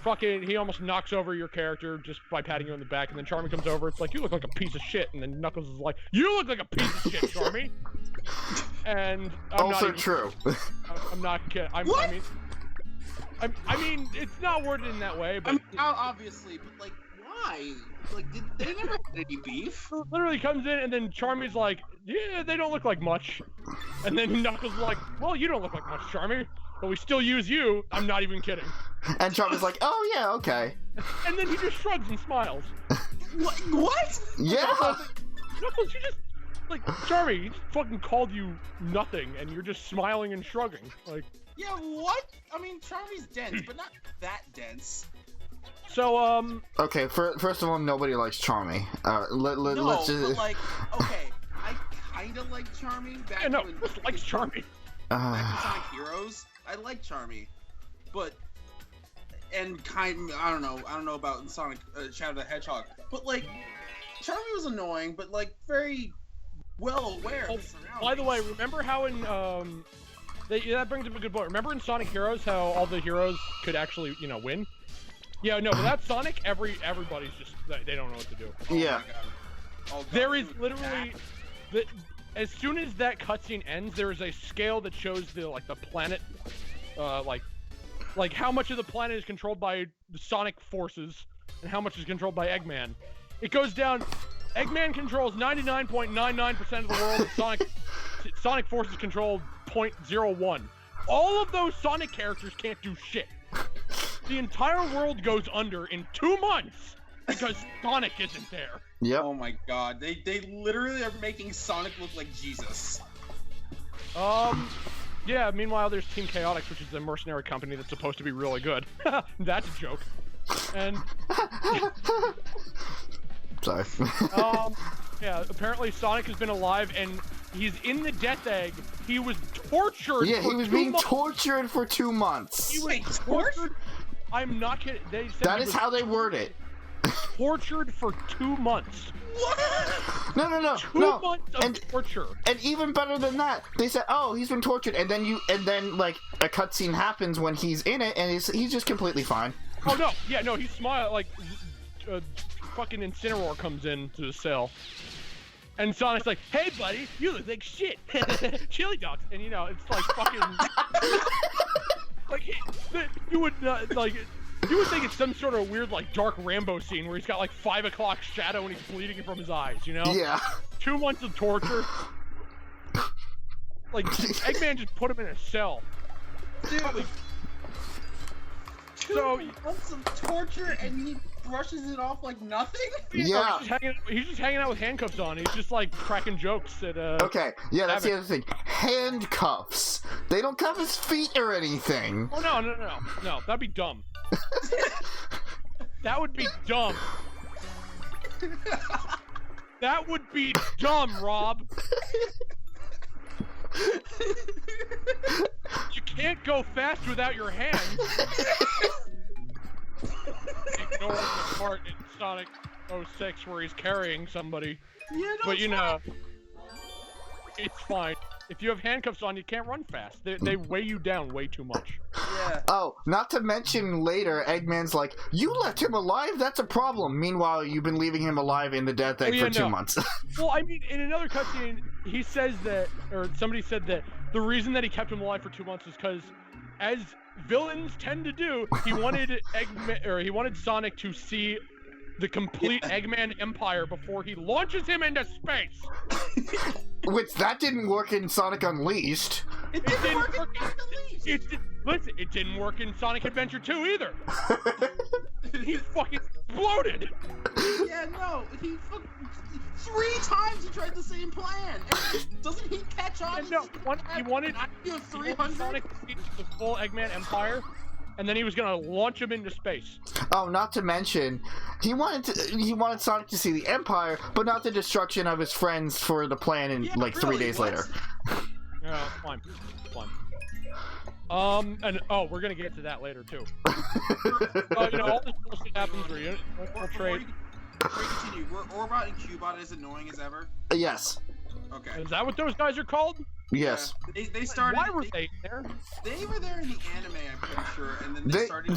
Fucking, he almost knocks over your character just by patting you on the back, and then Charmy comes over. It's like, you look like a piece of shit, and then Knuckles is like, you look like a piece of shit, Charmy. And I'm also not even, true. I'm not kidding. What? I mean, it's not worded in that way, but I mean, obviously, but like, why? Like, did they never had any beef? literally comes in, and then Charmy's like, yeah, they don't look like much. And then Knuckles is like, well, you don't look like much, Charmy, but we still use you. I'm not even kidding. And Charmy's like, oh yeah, okay. And then he just shrugs and smiles. What? Yeah. Knuckles, you just, like, Charmy, he just fucking called you nothing, and you're just smiling and shrugging. Like, Yeah, what? I mean, Charmy's dense, but not that dense. so, Okay, first of all, nobody likes Charmy. Let's just... but like, okay, I kinda like Charmy back yeah, no, when... who likes Charmy? Back in Sonic Heroes, I like Charmy, but... And I don't know about in Sonic Shadow the Hedgehog, but like, Charmy was annoying, but like, very well aware of his surroundings. By the way, remember how in, that brings up a good point. Remember in Sonic Heroes how all the heroes could actually, win? Yeah, no, without Sonic, everybody's just, they don't know what to do. Yeah. Oh, God, There is literally, as soon as that cutscene ends, there is a scale that shows the planet, like how much of the planet is controlled by the Sonic forces and how much is controlled by Eggman. It goes down. Eggman controls 99.99% of the world, and Sonic forces control 0.01. All of those Sonic characters can't do shit. The entire world goes under in 2 months because Sonic isn't there. Yep. Oh my God, they literally are making Sonic look like Jesus. Yeah, meanwhile there's Team Chaotix, which is a mercenary company that's supposed to be really good. That's a joke. And Sorry. yeah, apparently Sonic has been alive and he's in the Death Egg. He was tortured. Yeah, for he was 2 being months. tortured for 2 months. He was tortured. I'm not kidding. They said That he is was how they word it. tortured for 2 months. What? No. 2 months of torture. And even better than that, they said, "Oh, he's been tortured," and then like a cutscene happens when he's in it, and he's just completely fine. Oh no, yeah, no, he smiled like fucking Incineroar comes into the cell, and Sonic's like, "Hey, buddy, you look like shit, chili dogs," and it's like fucking like you would like. You would think it's some sort of weird, like, dark Rambo scene where he's got, like, 5 o'clock shadow and he's bleeding from his eyes, Yeah. 2 months of torture. Like, Eggman just put him in a cell. Dude, Like, 2 months of torture and he brushes it off like nothing? Yeah. He's just hanging out with handcuffs on. He's just, like, cracking jokes at, Okay, yeah, that's the other thing. Handcuffs. They don't cuff his feet or anything. Oh, no, that'd be dumb. That would be dumb. That would be dumb, Rob. You can't go fast without your hands. Ignore the part in Sonic 06 where he's carrying somebody. Yeah, no, But it's fine. If you have handcuffs on, you can't run fast. They weigh you down way too much. Yeah. Oh, not to mention later, Eggman's like, "You left him alive? That's a problem." Meanwhile, you've been leaving him alive in the Death Egg for 2 months. Well, I mean, in another cutscene, he says that, or somebody said that the reason that he kept him alive for 2 months is because, as villains tend to do, he wanted Sonic to see the complete Eggman empire before he launches him into space. Which, that didn't work in Sonic Unleashed. It didn't work in Unleashed. Listen, it didn't work in Sonic Adventure 2 either. He fucking exploded. Yeah, no, he fucking 3 times he tried the same plan. And doesn't he catch on? And no, he wanted Sonic to see the full Eggman empire, and then he was gonna launch him into space. Oh, not to mention, he wanted Sonic to see the Empire, but not the destruction of his friends for the plan in 3 days later. Yeah, fine. And we're gonna get to that later too. All this bullshit happens where you infiltrate. before you continue, were Orbot and Cubot as annoying as ever? Yes. Okay. Is that what those guys are called? Yes. Yeah. They started. Why were they there? They were there in the anime, I'm pretty sure, and then they started.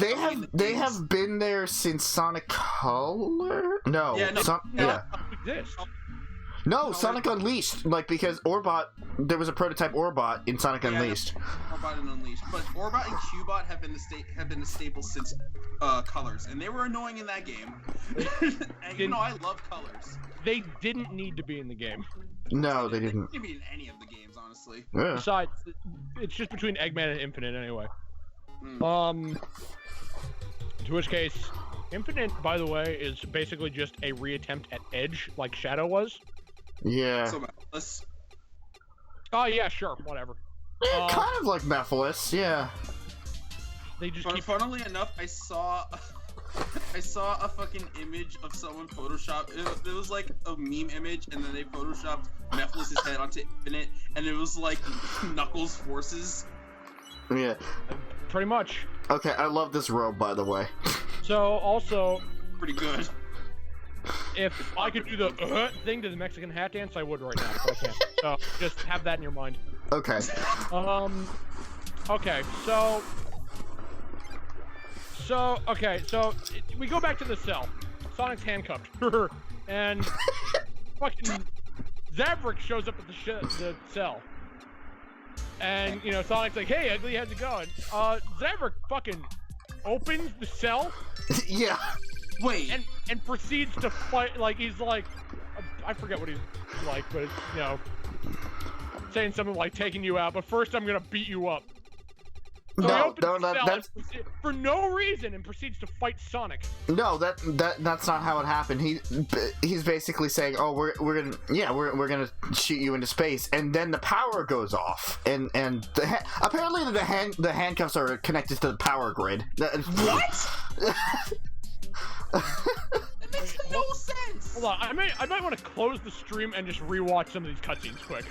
They have been there since Sonic Color. No. Yeah. No, yeah. Exist. No, Sonic Unleashed. Like because Orbot, there was a prototype Orbot in Sonic Unleashed. Orbot and Unleashed, but Orbot and Cubot have been the staple since Colors, and they were annoying in that game. And you know I love Colors. They didn't need to be in the game. No, they didn't. They didn't be in any of the games, honestly. Yeah. Besides, it's just between Eggman and Infinite anyway. To which case, Infinite, by the way, is basically just a reattempt at Edge, like Shadow was. Yeah. So Mephiles. Oh yeah, sure, whatever. Kind of like Mephiles, yeah. They just keep. Funnily enough, I saw a fucking image of someone Photoshop. It was like a meme image, and then they photoshopped Mephiles' head onto Infinite, and it was like Knuckles' forces. Yeah. Pretty much. Okay, I love this robe, by the way. So also, Pretty good. if I could do the thing to the Mexican hat dance, I would right now, but I can't. So just have that in your mind. Okay. Okay, so we go back to the cell. Sonic's handcuffed, and fucking Zaverick shows up at the cell, and you know Sonic's like, "Hey, Ugly, how's it going?" Zaverick fucking opens the cell. Yeah. Wait. And proceeds to fight. Like he's like, I forget what he's like, but it's, you know, saying something like taking you out. But first, I'm gonna beat you up. So that's for no reason, and proceeds to fight Sonic. No, that's not how it happened. He's basically saying, "Oh, we're gonna shoot you into space," and then the power goes off, and apparently the handcuffs are connected to the power grid. What? It makes no sense. Hold on, I might want to close the stream and just rewatch some of these cutscenes quick.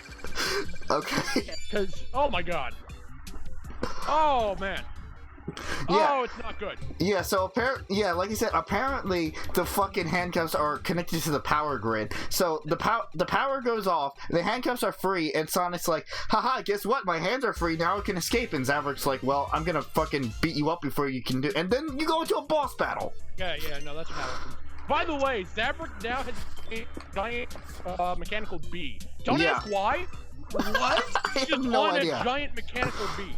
Okay. Because oh my god. Oh man. Yeah. Oh, it's not good. Yeah, so like you said, apparently the fucking handcuffs are connected to the power grid. So the power goes off, the handcuffs are free, and Sonic's like, haha, guess what? My hands are free, now I can escape. And Zaverick's like, well, I'm gonna fucking beat you up before you can do. And then you go into a boss battle. Yeah, no, that's what happens. By the way, Zaverick now has a giant mechanical bee. Don't ask why. What? I have no idea. A giant mechanical bee.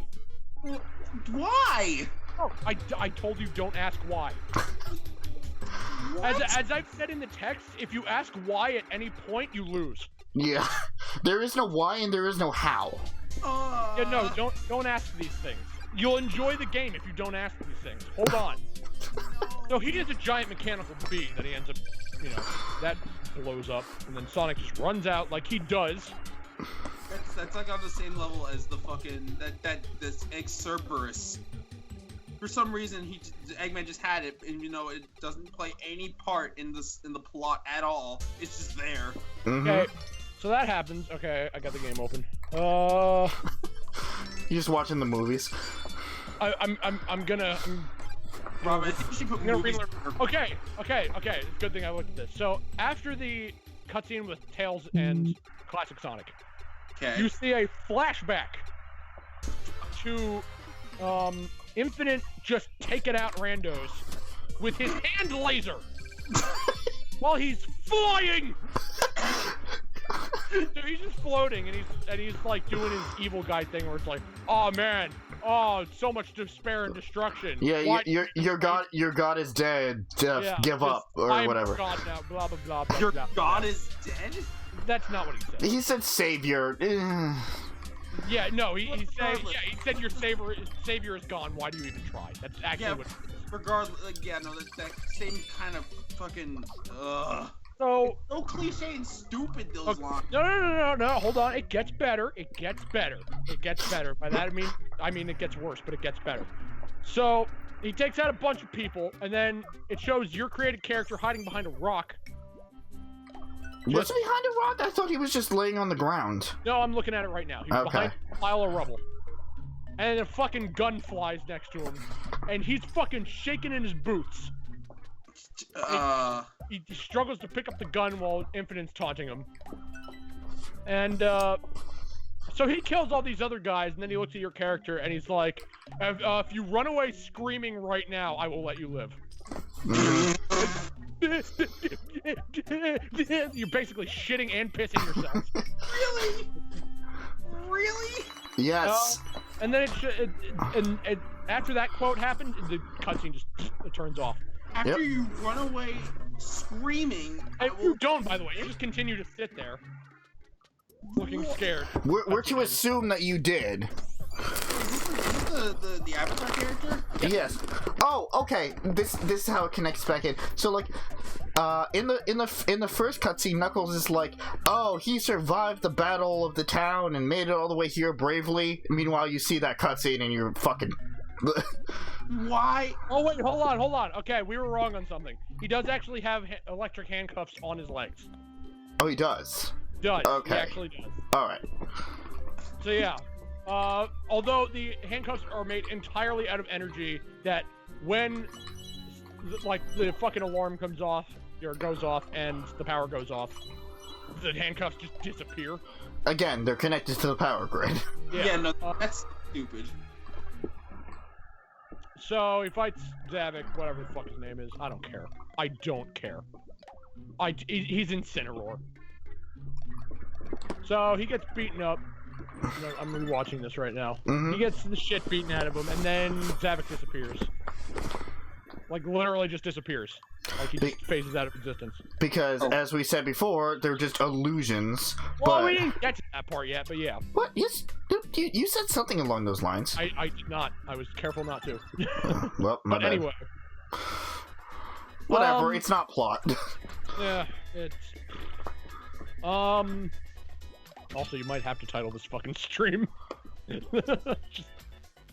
Why? Oh, I told you don't ask why. As I've said in the text, if you ask why at any point, you lose. Yeah. There is no why and there is no how. Yeah, no, don't ask these things. You'll enjoy the game if you don't ask these things. Hold on. So he has a giant mechanical bee that he ends up, you know, that blows up, and then Sonic just runs out like he does. That's like on the same level as the fucking this Cerberus. For some reason, Eggman just had it, and you know it doesn't play any part in the plot at all. It's just there. Mm-hmm. Okay, so that happens. Okay, I got the game open. You're just watching the movies. I'm gonna. Rob, I think you should put movies. Okay. It's a good thing I looked at this. So after the cutscene with Tails and Classic Sonic, you see a flashback to Infinite just taking out randos with his hand laser while he's flying. So he's just floating, and he's like doing his evil guy thing where it's like, oh man, oh so much despair and destruction. Yeah, your god is dead. Give up or I'm whatever. God now, blah blah blah. blah Your blah, god blah. is dead? That's not what he said. He said savior. Yeah, no, he said your savior is gone. Why do you even try? That's actually what. Regardless, that same kind of fucking. So cliche and stupid those lines. No. Hold on. It gets better. By that I mean it gets worse, but it gets better. So he takes out a bunch of people, and then it shows your created character hiding behind a rock. Was he behind a rock? I thought he was just laying on the ground. No, I'm looking at it right now. He's behind a pile of rubble. And a fucking gun flies next to him. And he's fucking shaking in his boots. He struggles to pick up the gun while Infinite's taunting him. And, so he kills all these other guys, and then he looks at your character, and he's like, if you run away screaming right now, I will let you live. You're basically shitting and pissing yourself. Really? Really? Yes. And then and after that quote happened, the cutscene just turns off. After you run away screaming, You don't, by the way. You just continue to sit there, looking scared. We're to assume that you did. Is this the Avatar character? Yes. Oh, okay. This is how it connects back in. So like, in the first cutscene, Knuckles is like, oh, he survived the battle of the town and made it all the way here bravely. Meanwhile, you see that cutscene and you're fucking. Why? Oh wait, hold on. Okay, we were wrong on something. He does actually have electric handcuffs on his legs. Oh, he does. He Okay. actually does. All right. So yeah. Although the handcuffs are made entirely out of energy, that when, like, the fucking alarm comes off, or goes off, and the power goes off, the handcuffs just disappear. Again, they're connected to the power grid. Yeah, no, that's stupid. So he fights Zavik, whatever the fuck his name is. I don't care. I don't care. He's Incineroar. So he gets beaten up. I'm rewatching this right now. Mm-hmm. He gets the shit beaten out of him, and then Zavik disappears. Like, literally just disappears. Like, he just phases out of existence. Because, as we said before, they're just illusions. Well, but... we didn't get to that part yet, but yeah. What? Yes, you said something along those lines. I did not. I was careful not to. Well, my but bad. anyway. Whatever, it's not plot. Yeah, it's... Also, you might have to title this fucking stream. Just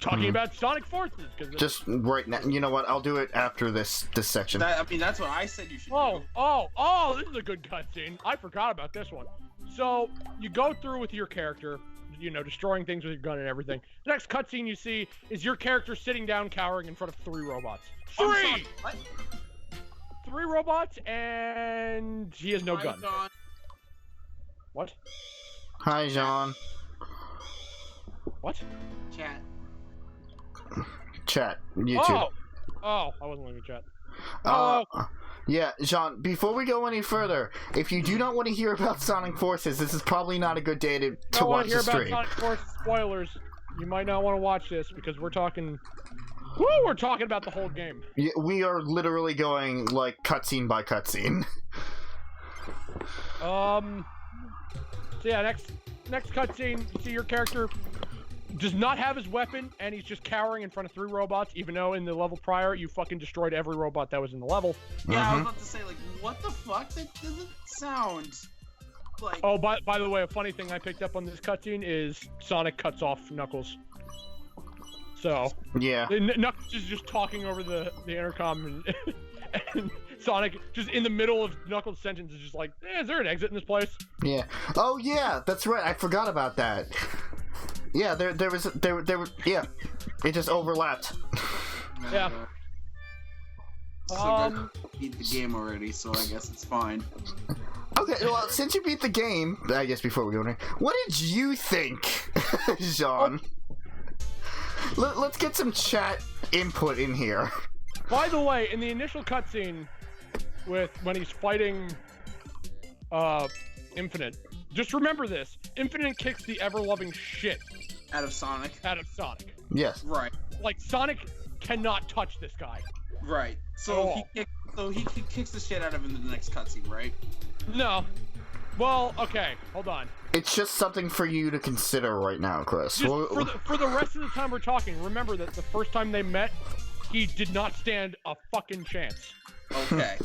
talking about Sonic Forces. Just right now. You know what? I'll do it after this section. I mean, that's what I said you should do. Oh, this is a good cutscene. I forgot about this one. So, you go through with your character, you know, destroying things with your gun and everything. The next cutscene you see is your character sitting down, cowering in front of 3 robots. 3! What? 3 robots, and he has no gun. John. What? Hi, John. What? Chat. YouTube. Oh, I wasn't looking at chat. Yeah, Jean, before we go any further, if you do not want to hear about Sonic Forces, this is probably not a good day to watch the stream. If you want to hear about Sonic Forces spoilers, you might not want to watch this, because we're talking... Woo, we're talking about the whole game. Yeah, we are literally going, like, cutscene by cutscene. So yeah, next cutscene, you see your character does not have his weapon, and he's just cowering in front of 3 robots, even though in the level prior, you fucking destroyed every robot that was in the level. Yeah, I was about to say, like, what the fuck? That doesn't sound like... Oh, by the way, a funny thing I picked up on this cutscene is Sonic cuts off Knuckles. So... Yeah. Knuckles is just talking over the intercom, and Sonic, just in the middle of Knuckles' sentence, is just like, is there an exit in this place? Yeah. Oh, yeah, that's right. I forgot about that. Yeah, there was, yeah. It just overlapped. Yeah. So beat the game already, so I guess it's fine. Okay, well, since you beat the game, I guess before we go in, what did you think, Jean? Let's get some chat input in here. By the way, in the initial cutscene, when he's fighting Infinite, just remember this: Infinite kicks the ever-loving shit out of Sonic. Yes. Right. Like, Sonic cannot touch this guy. Right. So he kicks the shit out of him in the next cutscene, right? No. Well, okay, hold on. It's just something for you to consider right now, Chris. For the rest of the time we're talking, remember that the first time they met, he did not stand a fucking chance. Okay.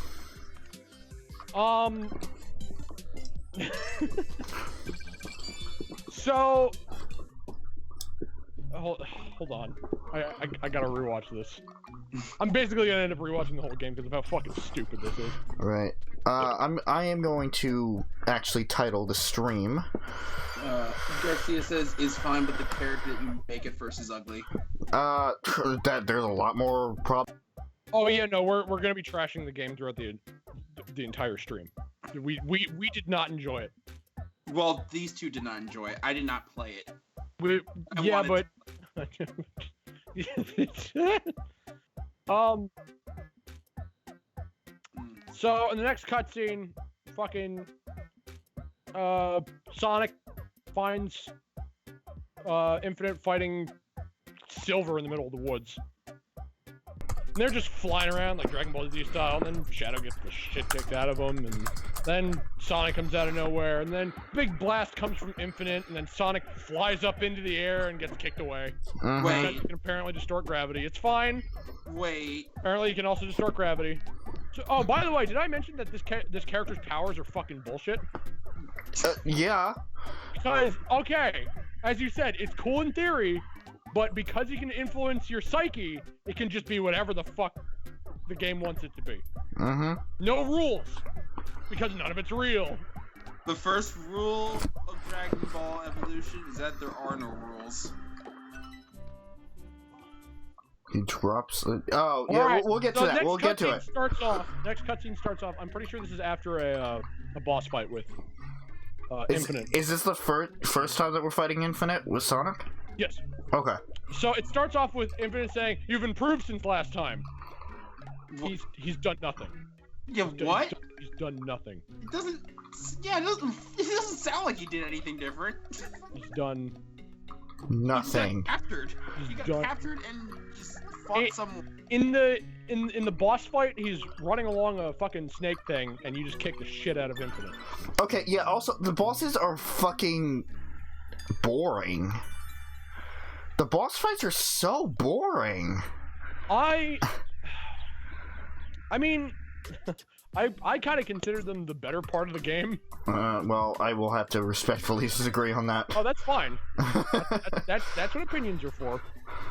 So, hold on. I gotta rewatch this. I'm basically gonna end up rewatching the whole game because of how fucking stupid this is. Right. I am going to actually title the stream. Garcia says is fine, but the character that you make it first is ugly. That there's a lot more Oh yeah, no, we're gonna be trashing the game throughout the entire stream. We did not enjoy it. Well, these two did not enjoy it. I did not play it. So in the next cutscene, fucking Sonic finds Infinite fighting Silver in the middle of the woods. And they're just flying around like Dragon Ball Z style, and then Shadow gets the shit kicked out of him, and then Sonic comes out of nowhere, and then big blast comes from Infinite, and then Sonic flies up into the air and gets kicked away. Wait. You can apparently distort gravity. It's fine. Wait. Apparently you can also distort gravity. So, oh, by the way, did I mention that this character's powers are fucking bullshit? Yeah. Because, okay, as you said, it's cool in theory, but because you can influence your psyche, it can just be whatever the fuck the game wants it to be. No rules, because none of it's real. The first rule of Dragon Ball Evolution is that there are no rules. He drops it. Oh, yeah, right, we'll get to that. We'll get to it. Next cutscene starts off. I'm pretty sure this is after a boss fight with Infinite. Is this the first time that we're fighting Infinite with Sonic? Yes. Okay. So it starts off with Infinite saying, "You've improved since last time." He's done nothing. Yeah, what? He's done nothing. It doesn't. Yeah, it doesn't sound like he did anything different. He's done nothing. He got captured. He got captured and just fought someone. In the boss fight, he's running along a fucking snake thing, and you just kick the shit out of Infinite. Okay, yeah. Also, the bosses are fucking boring. The boss fights are so boring. I mean, I kind of consider them the better part of the game. Well, I will have to respectfully disagree on that. Oh, that's fine. That's what opinions are for.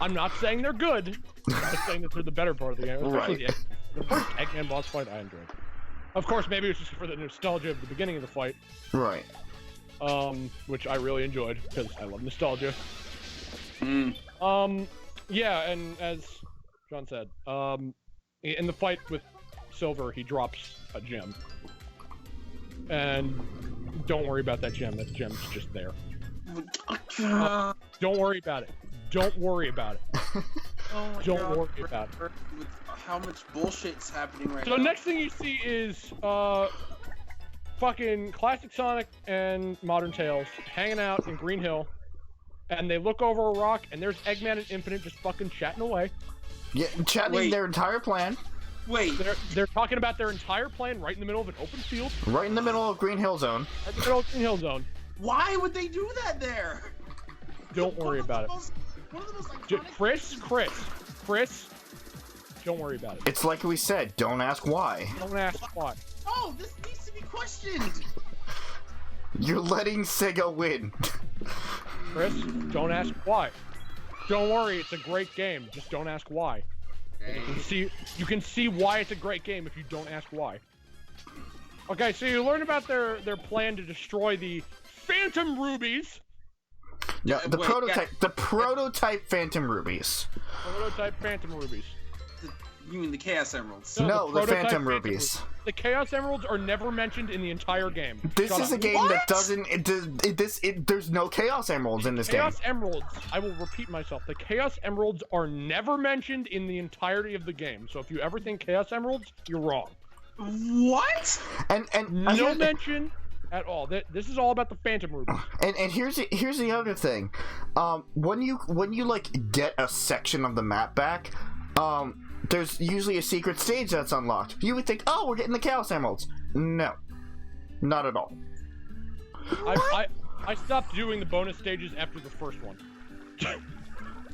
I'm not saying they're good. I'm just saying that they're the better part of the game. Right. The first Eggman boss fight I enjoyed. Of course, maybe it was just for the nostalgia of the beginning of the fight. Right. Which I really enjoyed, because I love nostalgia. Yeah, and as John said, in the fight with Silver, he drops a gem. And don't worry about that gem. That gem's just there. Don't worry about it. Don't worry about it. Oh my don't God, worry about it. With how much bullshit's happening right now. So now. next thing you see is fucking Classic Sonic and Modern Tails hanging out in Green Hill, and they look over a rock, and there's Eggman and Infinite just fucking chatting away. Yeah, chatting their entire plan. Wait. They're talking about their entire plan right in the middle of an open field. Right in the middle of Green Hill Zone. Right in the middle of Green Hill Zone. Why would they do that there? Don't worry about it. One of the most iconic Chris, don't worry about it. It's like we said, don't ask why. Don't ask why. No, this needs to be questioned. You're letting Sega win. Chris, don't ask why. Don't worry, it's a great game. Just don't ask why. You can see why it's a great game if you don't ask why. Okay, so you learn about their plan to destroy the Phantom Rubies. Yeah, the prototype Phantom Rubies. Prototype Phantom Rubies. You mean the Chaos Emeralds? No, the Phantom Rubies. The Chaos Emeralds are never mentioned in the entire game. This is a game that doesn't. There's no Chaos Emeralds in this game. Chaos Emeralds. I will repeat myself. The Chaos Emeralds are never mentioned in the entirety of the game. So if you ever think Chaos Emeralds, you're wrong. What? And no mention at all. This is all about the Phantom Rubies. And here's the other thing. When you like get a section of the map back, there's usually a secret stage that's unlocked. You would think, oh, we're getting the Chaos Emeralds. No, not at all. I stopped doing the bonus stages after the first one.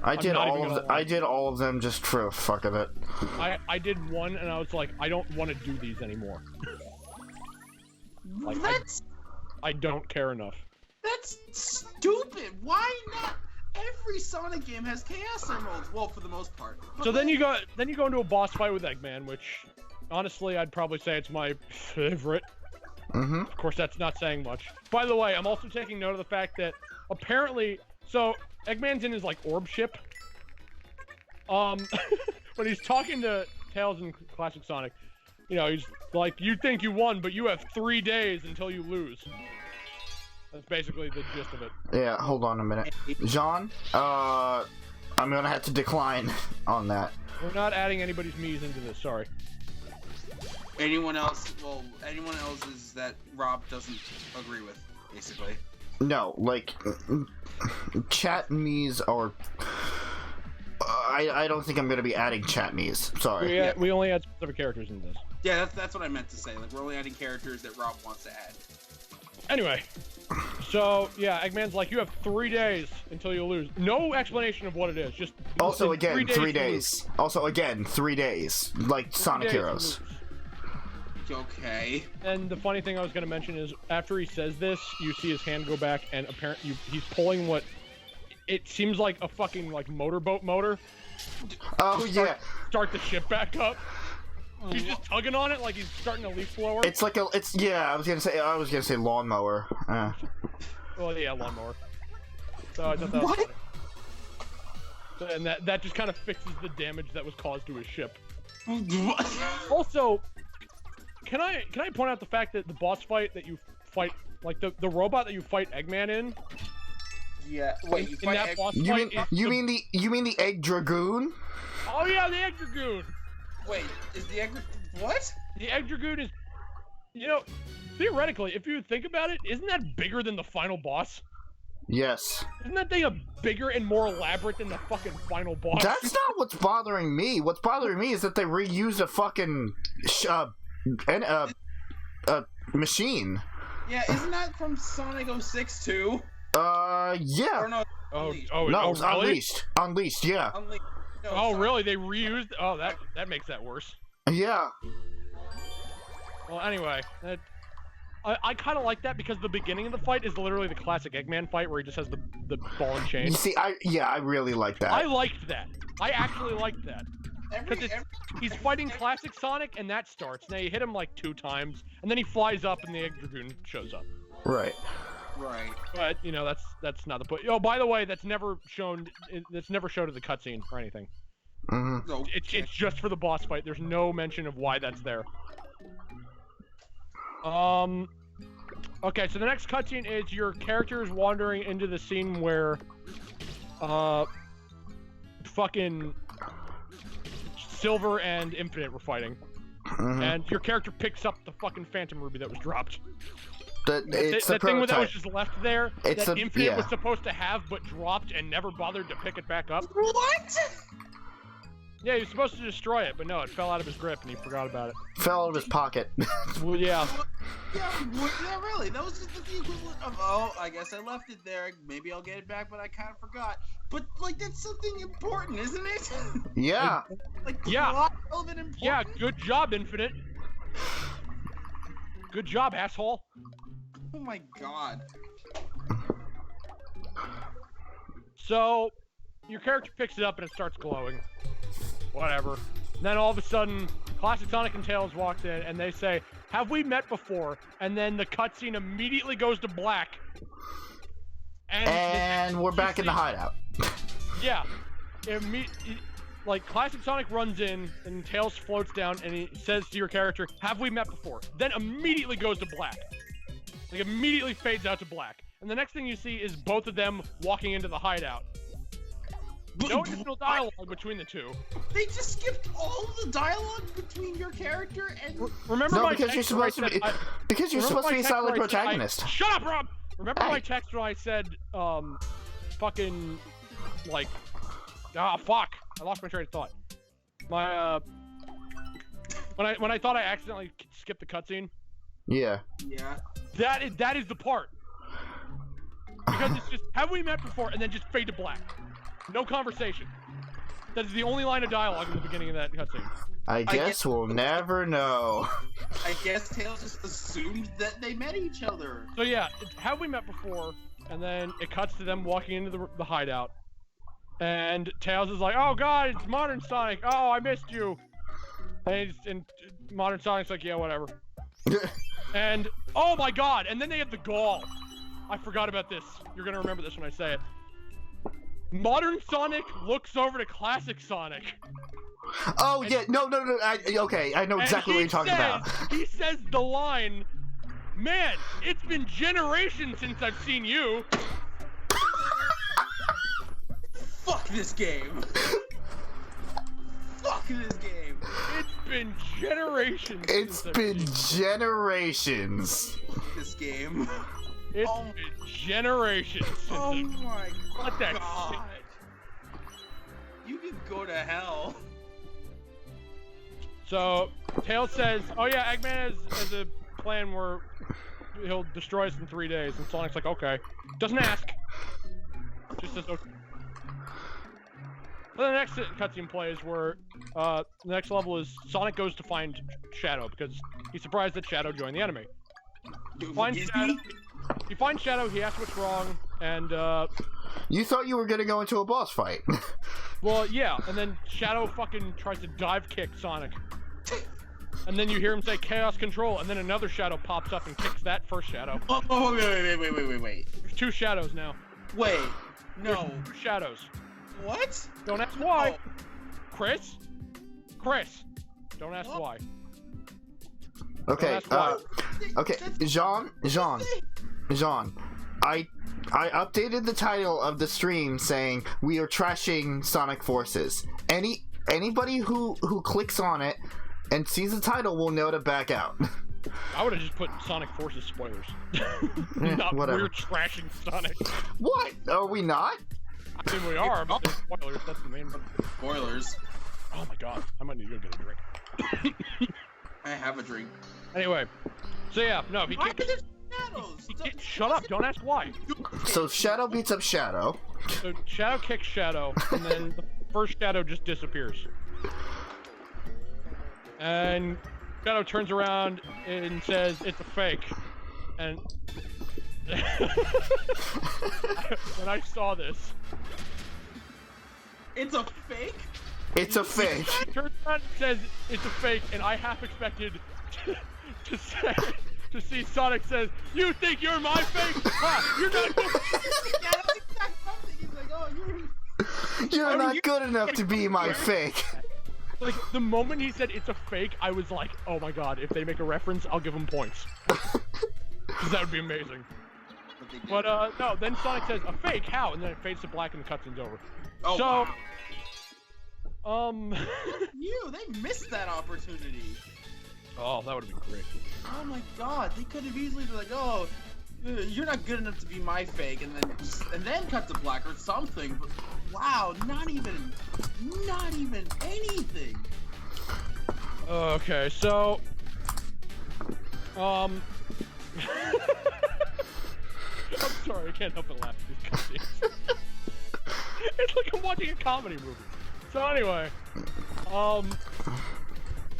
I did all of them just for the fuck of it. I did one, and I was like, I don't want to do these anymore. Like, I don't care enough. That's stupid. Why not? Every Sonic game has Chaos Emeralds. Well, for the most part. But so then you go into a boss fight with Eggman, which honestly I'd probably say it's my favorite. Of course, that's not saying much. By the way, I'm also taking note of the fact that apparently, so Eggman's in his like orb ship. When he's talking to Tails in Classic Sonic, you know, he's like, you think you won, but you have 3 days until you lose. That's basically the gist of it. Yeah, hold on a minute. Jean, I'm gonna have to decline on that. We're not adding anybody's Mii's into this, sorry. Anyone else? Well, anyone else is that Rob doesn't agree with, basically. No, like, chat Mii's are... I don't think I'm gonna be adding chat Mii's. Sorry. We only add specific characters in this. Yeah, that's what I meant to say. Like, we're only adding characters that Rob wants to add. Anyway, so yeah, Eggman's like, you have 3 days until you lose. No explanation of what it is. Just also again 3 days. 3 days. Also again 3 days, like Sonic Heroes. Okay. And the funny thing I was gonna mention is after he says this, you see his hand go back, and apparently he's pulling what it seems like a fucking like motorboat motor. Oh yeah. Start the ship back up. He's just tugging on it like he's starting a leaf blower. It's like I was gonna say lawnmower. Well, yeah, lawnmower. So I thought that was funny. So, and that just kind of fixes the damage that was caused to his ship. Also, can I point out the fact that the boss fight that you fight, like the robot that you fight Eggman in? Yeah. Wait, you fight that boss You fight mean the Egg Dragoon? Oh yeah, the Egg Dragoon. Wait, is the Egg... What? The Egg Dragoon is, you know, theoretically, if you think about it, isn't that bigger than the final boss? Yes. Isn't that thing bigger and more elaborate than the fucking final boss? That's not what's bothering me. What's bothering me is that they reused a fucking machine. Yeah, isn't that from Sonic 06 too? Yeah. Or no, no, it's really? Unleashed, yeah. No, oh, really? They reused? Oh, that makes that worse. Yeah. Well, anyway, I kind of like that because the beginning of the fight is literally the classic Eggman fight where he just has the ball and chain. You see, I really like that. I liked that. I actually liked that. Because he's fighting classic Sonic and that starts. Now you hit him like 2 times, and then he flies up and the Egg Dragoon shows up. Right. Right. But you know that's not the point. Oh, by the way, that's never shown. That's never showed in the cutscene or anything. Mm-hmm. No. It's just for the boss fight. There's no mention of why that's there. Okay, so the next cutscene is your character is wandering into the scene where, fucking Silver and Infinite were fighting, and your character picks up the fucking Phantom Ruby that was dropped. That thing that was just left there that Infinite was yeah. supposed to have but dropped and never bothered to pick it back up. What? Yeah, he was supposed to destroy it, but no, it fell out of his grip and he forgot about it. Fell out of his pocket. Well, yeah. Yeah, really. That was just the equivalent of, oh, I guess I left it there. Maybe I'll get it back, but I kind of forgot. But, like, that's something important, isn't it? Yeah. Like, yeah. Relevant important. Yeah, good job, Infinite. Good job, asshole. Oh my god. So, your character picks it up and it starts glowing. Whatever. And then all of a sudden, Classic Sonic and Tails walks in and they say, "Have we met before?" And then the cutscene immediately goes to black. And we're back in the hideout. Yeah. Like, Classic Sonic runs in and Tails floats down and he says to your character, "Have we met before?" Then immediately goes to black. Like, immediately fades out to black. And the next thing you see is both of them walking into the hideout. No additional dialogue between the two. They just skipped all of the dialogue between your character and... Remember my because text you're supposed to be... Because you're supposed to be a silent protagonist. Shut up, Rob! Remember my text when I said, fucking, like... fuck! I lost my train of thought. My, when I thought I accidentally skipped the cutscene. Yeah. Yeah. That is the part. Because it's just, have we met before? And then just fade to black. No conversation. That is the only line of dialogue in the beginning of that cutscene. I guess we'll never know. I guess Tails just assumed that they met each other. So yeah, have we met before? And then it cuts to them walking into the hideout. And Tails is like, "Oh god, it's Modern Sonic. Oh, I missed you." And Modern Sonic's like, "Yeah, whatever." And, oh my god, and then they have the gall. I forgot about this. You're gonna remember this when I say it. Modern Sonic looks over to classic Sonic. Oh yeah, no. Okay, I know exactly what you're talking about. He says the line, "Man, it's been generations since I've seen you." Fuck this game. Fuck this game. It's been generations. It's been generations. Fuck this game. It's been generations since Oh my What that god. shit? You can go to hell. So, Tails says, oh yeah, Eggman has a plan where he'll destroy us in 3 days. And Sonic's like, okay. Doesn't ask. Just says, okay. Then the next cutscene plays where the next level is Sonic goes to find Shadow because he's surprised that Shadow joined the enemy. He finds Shadow, he asks what's wrong, and You thought you were gonna go into a boss fight. well, yeah, and then Shadow fucking tries to dive kick Sonic. And then you hear him say Chaos Control, and then another Shadow pops up and kicks that first Shadow. Oh, wait. There's 2 Shadows now. Wait, no. There's 2 Shadows. What? Don't ask why. Oh. Chris? Don't ask What? why. Okay, okay, Jean, I updated the title of the stream saying we are trashing Sonic Forces. Anybody who clicks on it and sees the title will know to back out. I would have just put Sonic Forces spoilers. Not whatever. we're trashing Sonic. What? Are we not? I mean, we are, but there's spoilers. That's the main. Spoilers. Oh my god, I might need to go get a drink. I have a drink. Anyway, so yeah, no, he Why kicked. are there shadows? Shut up! Don't ask why. So Shadow beats up Shadow. So Shadow kicks Shadow, and then the first Shadow just disappears. And Shadow turns around and says, "It's a fake." And when I saw this, It's a fake? It's a fake. he turns around and says, "It's a fake," and I half expected to see Sonic says, "You think you're my fake? Ha! You're not." Yeah, that's exactly what I'm thinking. He's like, oh, You're not good enough to be my fake. Like, the moment he said it's a fake, I was like, oh my god, if they make a reference, I'll give them points. Because that would be amazing. But, no, then Sonic says, a fake? How? And then it fades to black and the cutscene's over. Oh, So, wow. They missed that opportunity. Oh, that would have been great. Oh my god, they could have easily been like, oh, you're not good enough to be my fake, and then cut to black or something. But wow, not even anything. Okay, so, I'm sorry, I can't help but laugh at these cutscenes. It's like I'm watching a comedy movie. So anyway,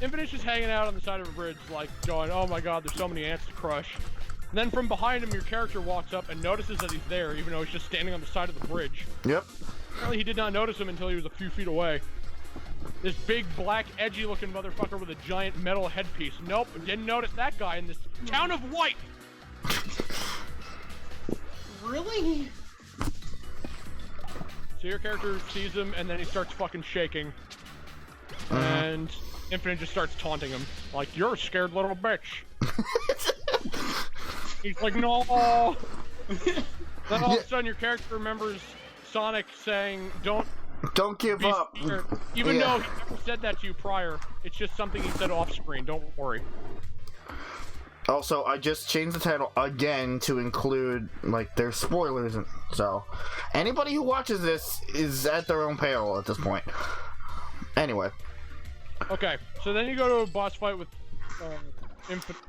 Infinite's just hanging out on the side of a bridge, like, going, oh my god, there's so many ants to crush. And then from behind him, your character walks up and notices that he's there, even though he's just standing on the side of the bridge. Yep. Apparently he did not notice him until he was a few feet away. This big, black, edgy-looking motherfucker with a giant metal headpiece. Nope, didn't notice that guy in this town of white! Really? So your character sees him, and then he starts fucking shaking. And Infinite just starts taunting him. Like, you're a scared little bitch. He's like, no! Then all of a sudden your character remembers Sonic saying, don't give be up. scared. Even though he never said that to you prior, it's just something he said off screen, don't worry. Also, I just changed the title again to include, like, there's spoilers, and so anybody who watches this is at their own peril at this point. Anyway. Okay, so then you go to a boss fight with Infinite.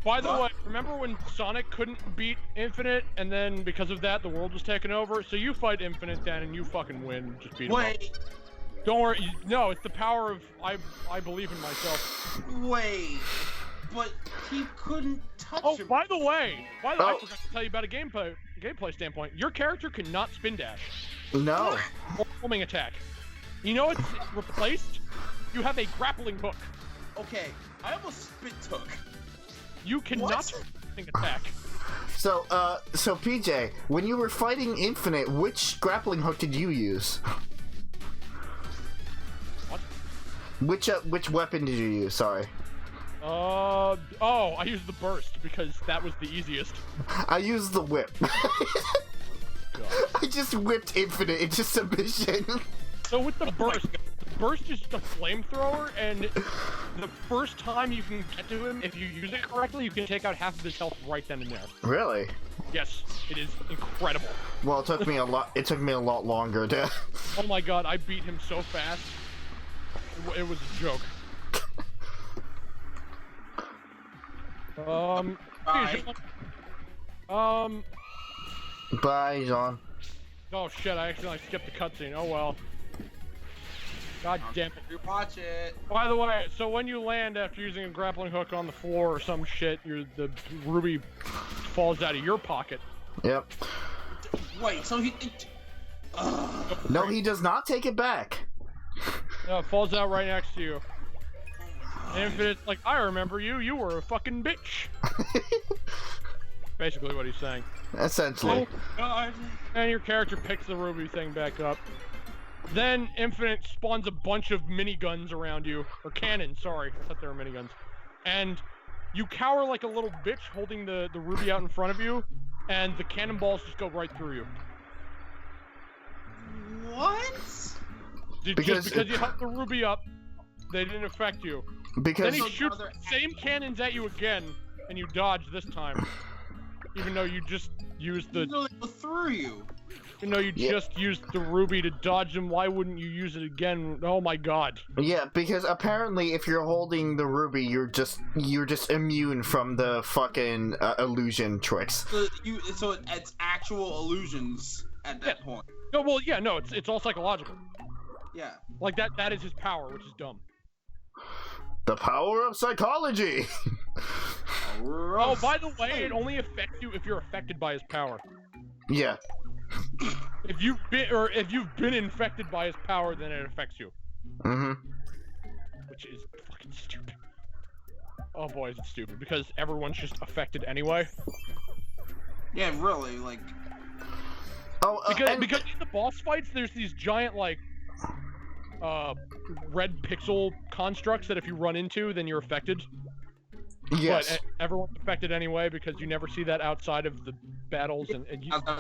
By the way, remember when Sonic couldn't beat Infinite, and then because of that, the world was taken over? So you fight Infinite then, and you fucking win. Just beat him up. Wait. Don't worry. No, it's the power of I believe in myself. Wait. But he couldn't touch him. By the way, I forgot to tell you about a gameplay standpoint. Your character cannot spin dash. No. Or homing attack. You know it's replaced? You have a grappling hook. Okay, I almost spit took. You cannot homing attack. So PJ, when you were fighting Infinite, which grappling hook did you use? What? Which weapon did you use? Sorry. I used the burst because that was the easiest. I used the whip. I just whipped Infinite into submission. So with the burst is just a flamethrower, and the first time you can get to him, if you use it correctly, you can take out half of his health right then and there. Really? Yes, it is incredible. Well, it took me a lot. It took me a lot longer to. Oh my god, I beat him so fast. It was a joke. Bye. Bye, Jean. Oh shit, I accidentally skipped the cutscene. Oh well. God damn it. Watch it. By the way, so when you land after using a grappling hook on the floor or some shit, the ruby falls out of your pocket. Yep. Wait, so he... No, he does not take it back. No, it falls out right next to you. And Infinite's like, I remember you. You were a fucking bitch. Basically what he's saying. Essentially. Oh, God. And your character picks the ruby thing back up. Then Infinite spawns a bunch of miniguns around you. Or cannons, sorry. I thought they were miniguns. And you cower like a little bitch holding the ruby out in front of you. And the cannonballs just go right through you. What? Because you held the ruby up, they didn't affect you. Because Then he shoots the same cannons at you again, and you dodge this time. Even though you just used the... No, they go through you. Even though you just used the ruby to dodge them, why wouldn't you use it again? Oh my god. Yeah, because apparently if you're holding the ruby, you're just immune from the fucking illusion tricks. So it's actual illusions at that point. No, well, yeah, no, it's all psychological. Yeah. Like that is his power, which is dumb. The power of psychology. Oh, by the way, it only affects you if you're affected by his power. Yeah. If you've been infected by his power, then it affects you. Mm-hmm. Which is fucking stupid. Oh boy, is it stupid, because everyone's just affected anyway. Yeah, really, like... Oh, because in the boss fights, there's these giant, like, red pixel constructs that if you run into, then you're affected. Yes. But everyone's affected anyway, because you never see that outside of the battles and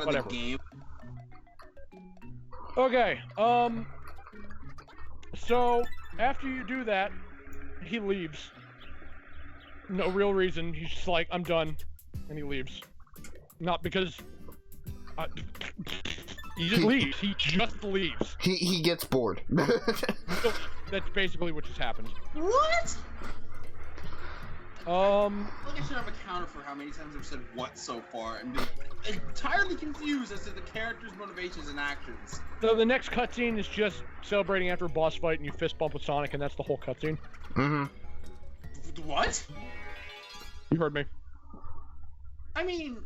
whatever. The game. Okay, so, after you do that, he leaves. No real reason, he's just like, I'm done, and he leaves. Not because... he just leaves. He just leaves. He gets bored. That's basically what just happened. What? I I should have a counter for how many times I've said what so far and been entirely confused as to the character's motivations and actions. So the next cutscene is just celebrating after a boss fight and you fist bump with Sonic, and that's the whole cutscene. Mm-hmm. What? You heard me. I mean,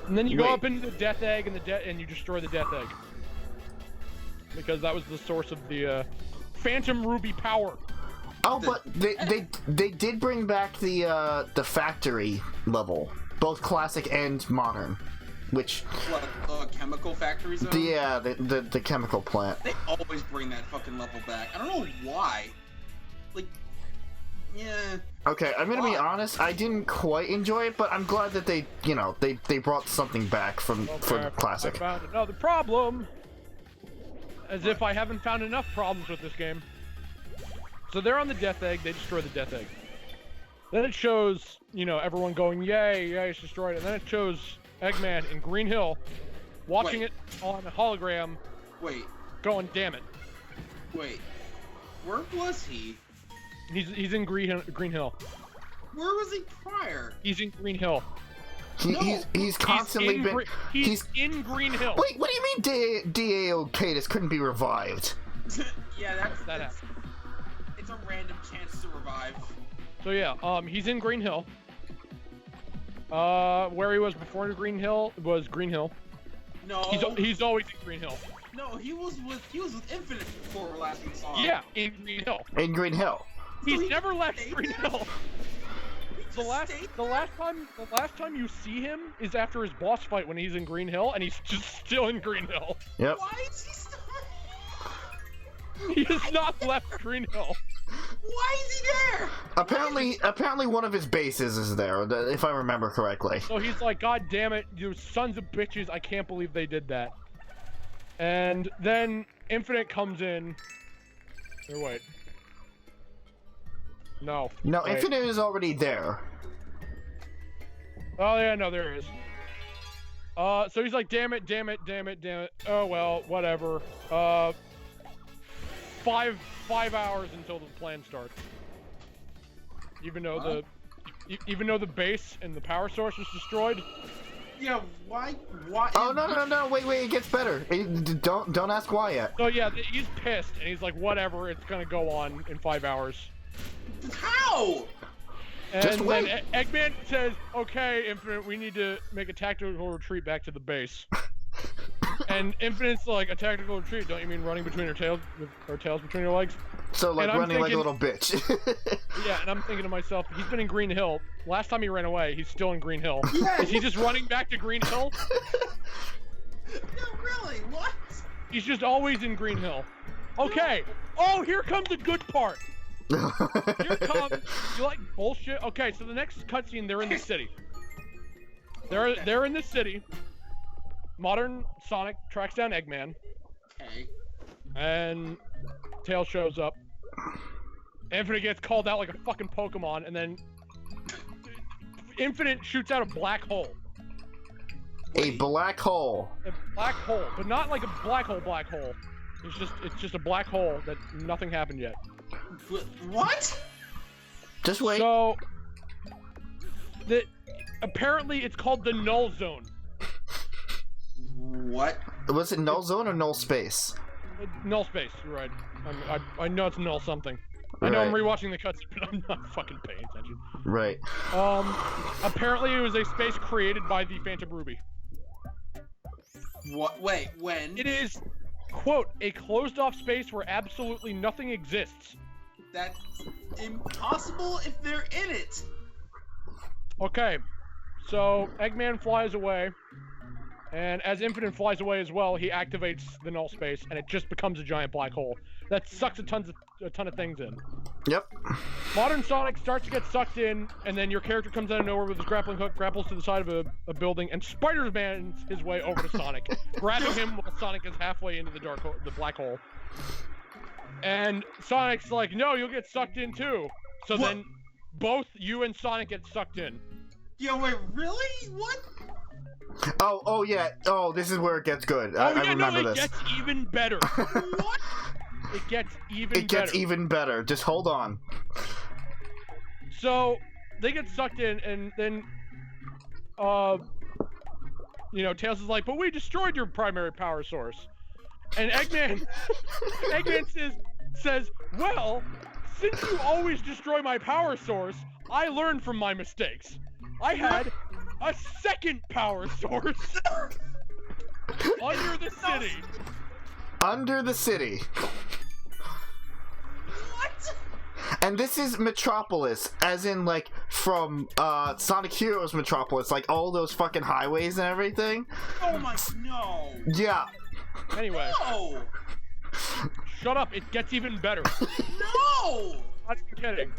And then you go up into the Death Egg and you destroy the Death Egg. Because that was the source of the Phantom Ruby power. Oh, but they did bring back the factory level, both classic and modern, which what, chemical factory zone? Yeah, the chemical plant. They always bring that fucking level back. I don't know why. Like, yeah. Okay, I'm gonna be honest. I didn't quite enjoy it, but I'm glad that they brought something back for classic. I found another problem. As if I haven't found enough problems with this game. So they're on the Death Egg, they destroy the Death Egg. Then it shows, everyone going, yay, it's destroyed. And then it shows Eggman in Green Hill, watching it on a hologram, going, damn it. Wait, where was he? He's in Green Hill. Where was he prior? He's in Green Hill. He's constantly He's in Green Hill. Wait, what do you mean D.A.O. Cadus couldn't be revived? Yeah, that happened. It's a random chance to revive. So yeah, he's in Green Hill. Where he was before Green Hill was Green Hill. No. He's always in Green Hill. No, he was with Infinite before last we saw him. Yeah, in Green Hill. In Green Hill. He's never left Green Hill. the last time you see him is after his boss fight when he's in Green Hill, and he's just still in Green Hill. Yep. Why is he still? He has not left Green Hill. Why is he there? Apparently one of his bases is there, if I remember correctly. So he's like, God damn it, you sons of bitches, I can't believe they did that. And then Infinite comes in. Or wait. No. No, wait. Infinite is already there. Oh yeah, no, there is. So he's like, damn it. Oh well, whatever. 5 hours until the plan starts. Even though the base and the power source was destroyed. Yeah, why? Oh no! Wait! It gets better. Don't ask why yet. So yeah, he's pissed and he's like, whatever, it's gonna go on in 5 hours. How? And Just wait. then Eggman says, okay, Infinite, we need to make a tactical retreat back to the base. And Infinite's like, a tactical retreat? Don't you mean running between her tails between her legs? So like running like a little bitch. Yeah, and I'm thinking to myself, he's been in Green Hill. Last time he ran away, he's still in Green Hill. Yeah. Is he just running back to Green Hill? No, really? What? He's just always in Green Hill. Okay. Oh, here comes the good part. Here comes. You like bullshit? Okay, so the next cutscene, they're in the city. They're in the city. Modern Sonic tracks down Eggman. Okay. And Tails shows up. Infinite gets called out like a fucking Pokemon, and then Infinite shoots out a black hole. A black hole. A black hole, but not like a black hole. It's just a black hole that nothing happened yet. What? Just wait. So, apparently it's called the Null Zone. What? Was it null zone or null space? Null space, you're right. I know it's null something. I know I'm Right. rewatching the cutscene, but I'm not fucking paying attention. Right. Apparently it was a space created by the Phantom Ruby. What? Wait, when? It is, quote, a closed-off space where absolutely nothing exists. That's impossible if they're in it. Okay, so Eggman flies away, and as Infinite flies away as well, he activates the null space, and it just becomes a giant black hole that sucks a ton of things in. Yep. Modern Sonic starts to get sucked in, and then your character comes out of nowhere with his grappling hook, grapples to the side of a building, and Spider-Man's his way over to Sonic, grabbing him while Sonic is halfway into the black hole. And Sonic's like, no, you'll get sucked in too. So What? then both you and Sonic get sucked in. Yo, wait, really? What? Oh yeah. Oh, this is where it gets good. I remember it this. gets even better. What? It gets even better. It gets even better. Just hold on. So they get sucked in, and then, Tails is like, but we destroyed your primary power source. And Eggman says, well, since you always destroy my power source, I learned from my mistakes. I had a second power source under the city. Under the city. What? And this is Metropolis, as in like from Sonic Heroes Metropolis, like all those fucking highways and everything. Oh my, no. Yeah. Anyway, No. shut up. It gets even better. No. Not even kidding.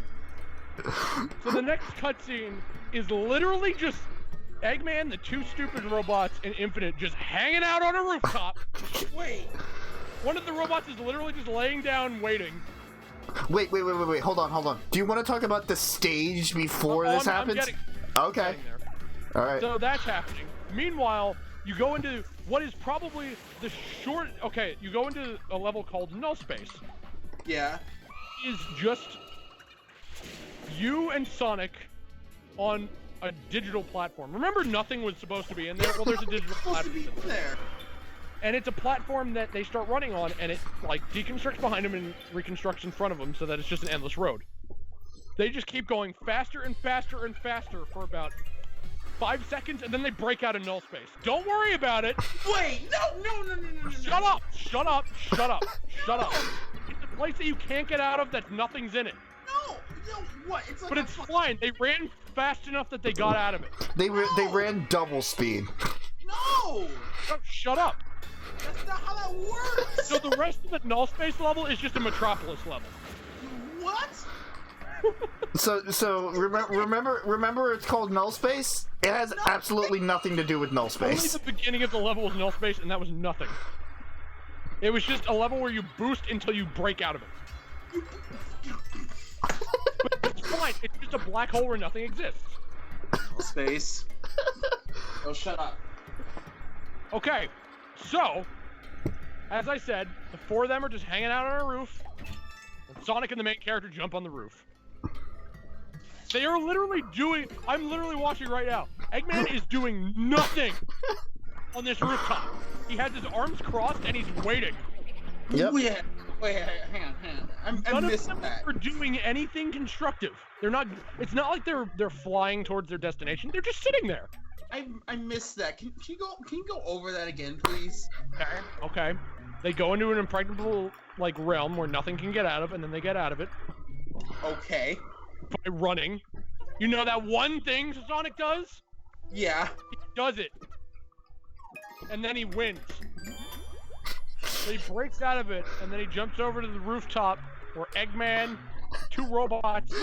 So the next cutscene is literally just Eggman, the two stupid robots, and Infinite just hanging out on a rooftop. Wait. One of the robots is literally just laying down waiting. Wait. Hold on. Do you want to talk about the stage before this happens? Okay. Getting there. All right. So that's happening. Meanwhile, you go into what is probably the short... Okay, you go into a level called Null Space. Yeah. It is just you and Sonic on a digital platform. Remember, nothing was supposed to be in there? Well, there's a digital Supposed to platform. be there. And it's a platform that they start running on, and it, like, deconstructs behind them and reconstructs in front of them so that it's just an endless road. They just keep going faster and faster and faster for about 5 seconds, and then they break out of null space. Don't worry about it. Wait, no. Shut up. It's a place that you can't get out of that nothing's in it. No, know what? It's like But it's fine. They ran fast enough that they got out of it. They ran double speed. No! Oh, shut up. That's not how that works! So the rest of the null space level is just a Metropolis level. What? So remember it's called null space? It has absolutely nothing to do with null Only space. the beginning of the level was null space, and that was nothing. It was just a level where you boost until you break out of it. But it's fine. It's just a black hole where nothing exists. No space. Oh, shut up. Okay, so, as I said, the four of them are just hanging out on a roof, and Sonic and the main character jump on the roof. They are literally doing... I'm literally watching right now. Eggman is doing nothing on this rooftop. He has his arms crossed, and he's waiting. Yep. Wait, hang on. I None missed of them that. are doing anything constructive. They're not... It's not like they're flying towards their destination. They're just sitting there. I missed that. Can you go over that again, please? Okay. They go into an impregnable, like, realm where nothing can get out of, and then they get out of it. Okay. By running. You know that one thing Sonic does? Yeah. He does it. And then he wins. So he breaks out of it, and then he jumps over to the rooftop where Eggman, two robots,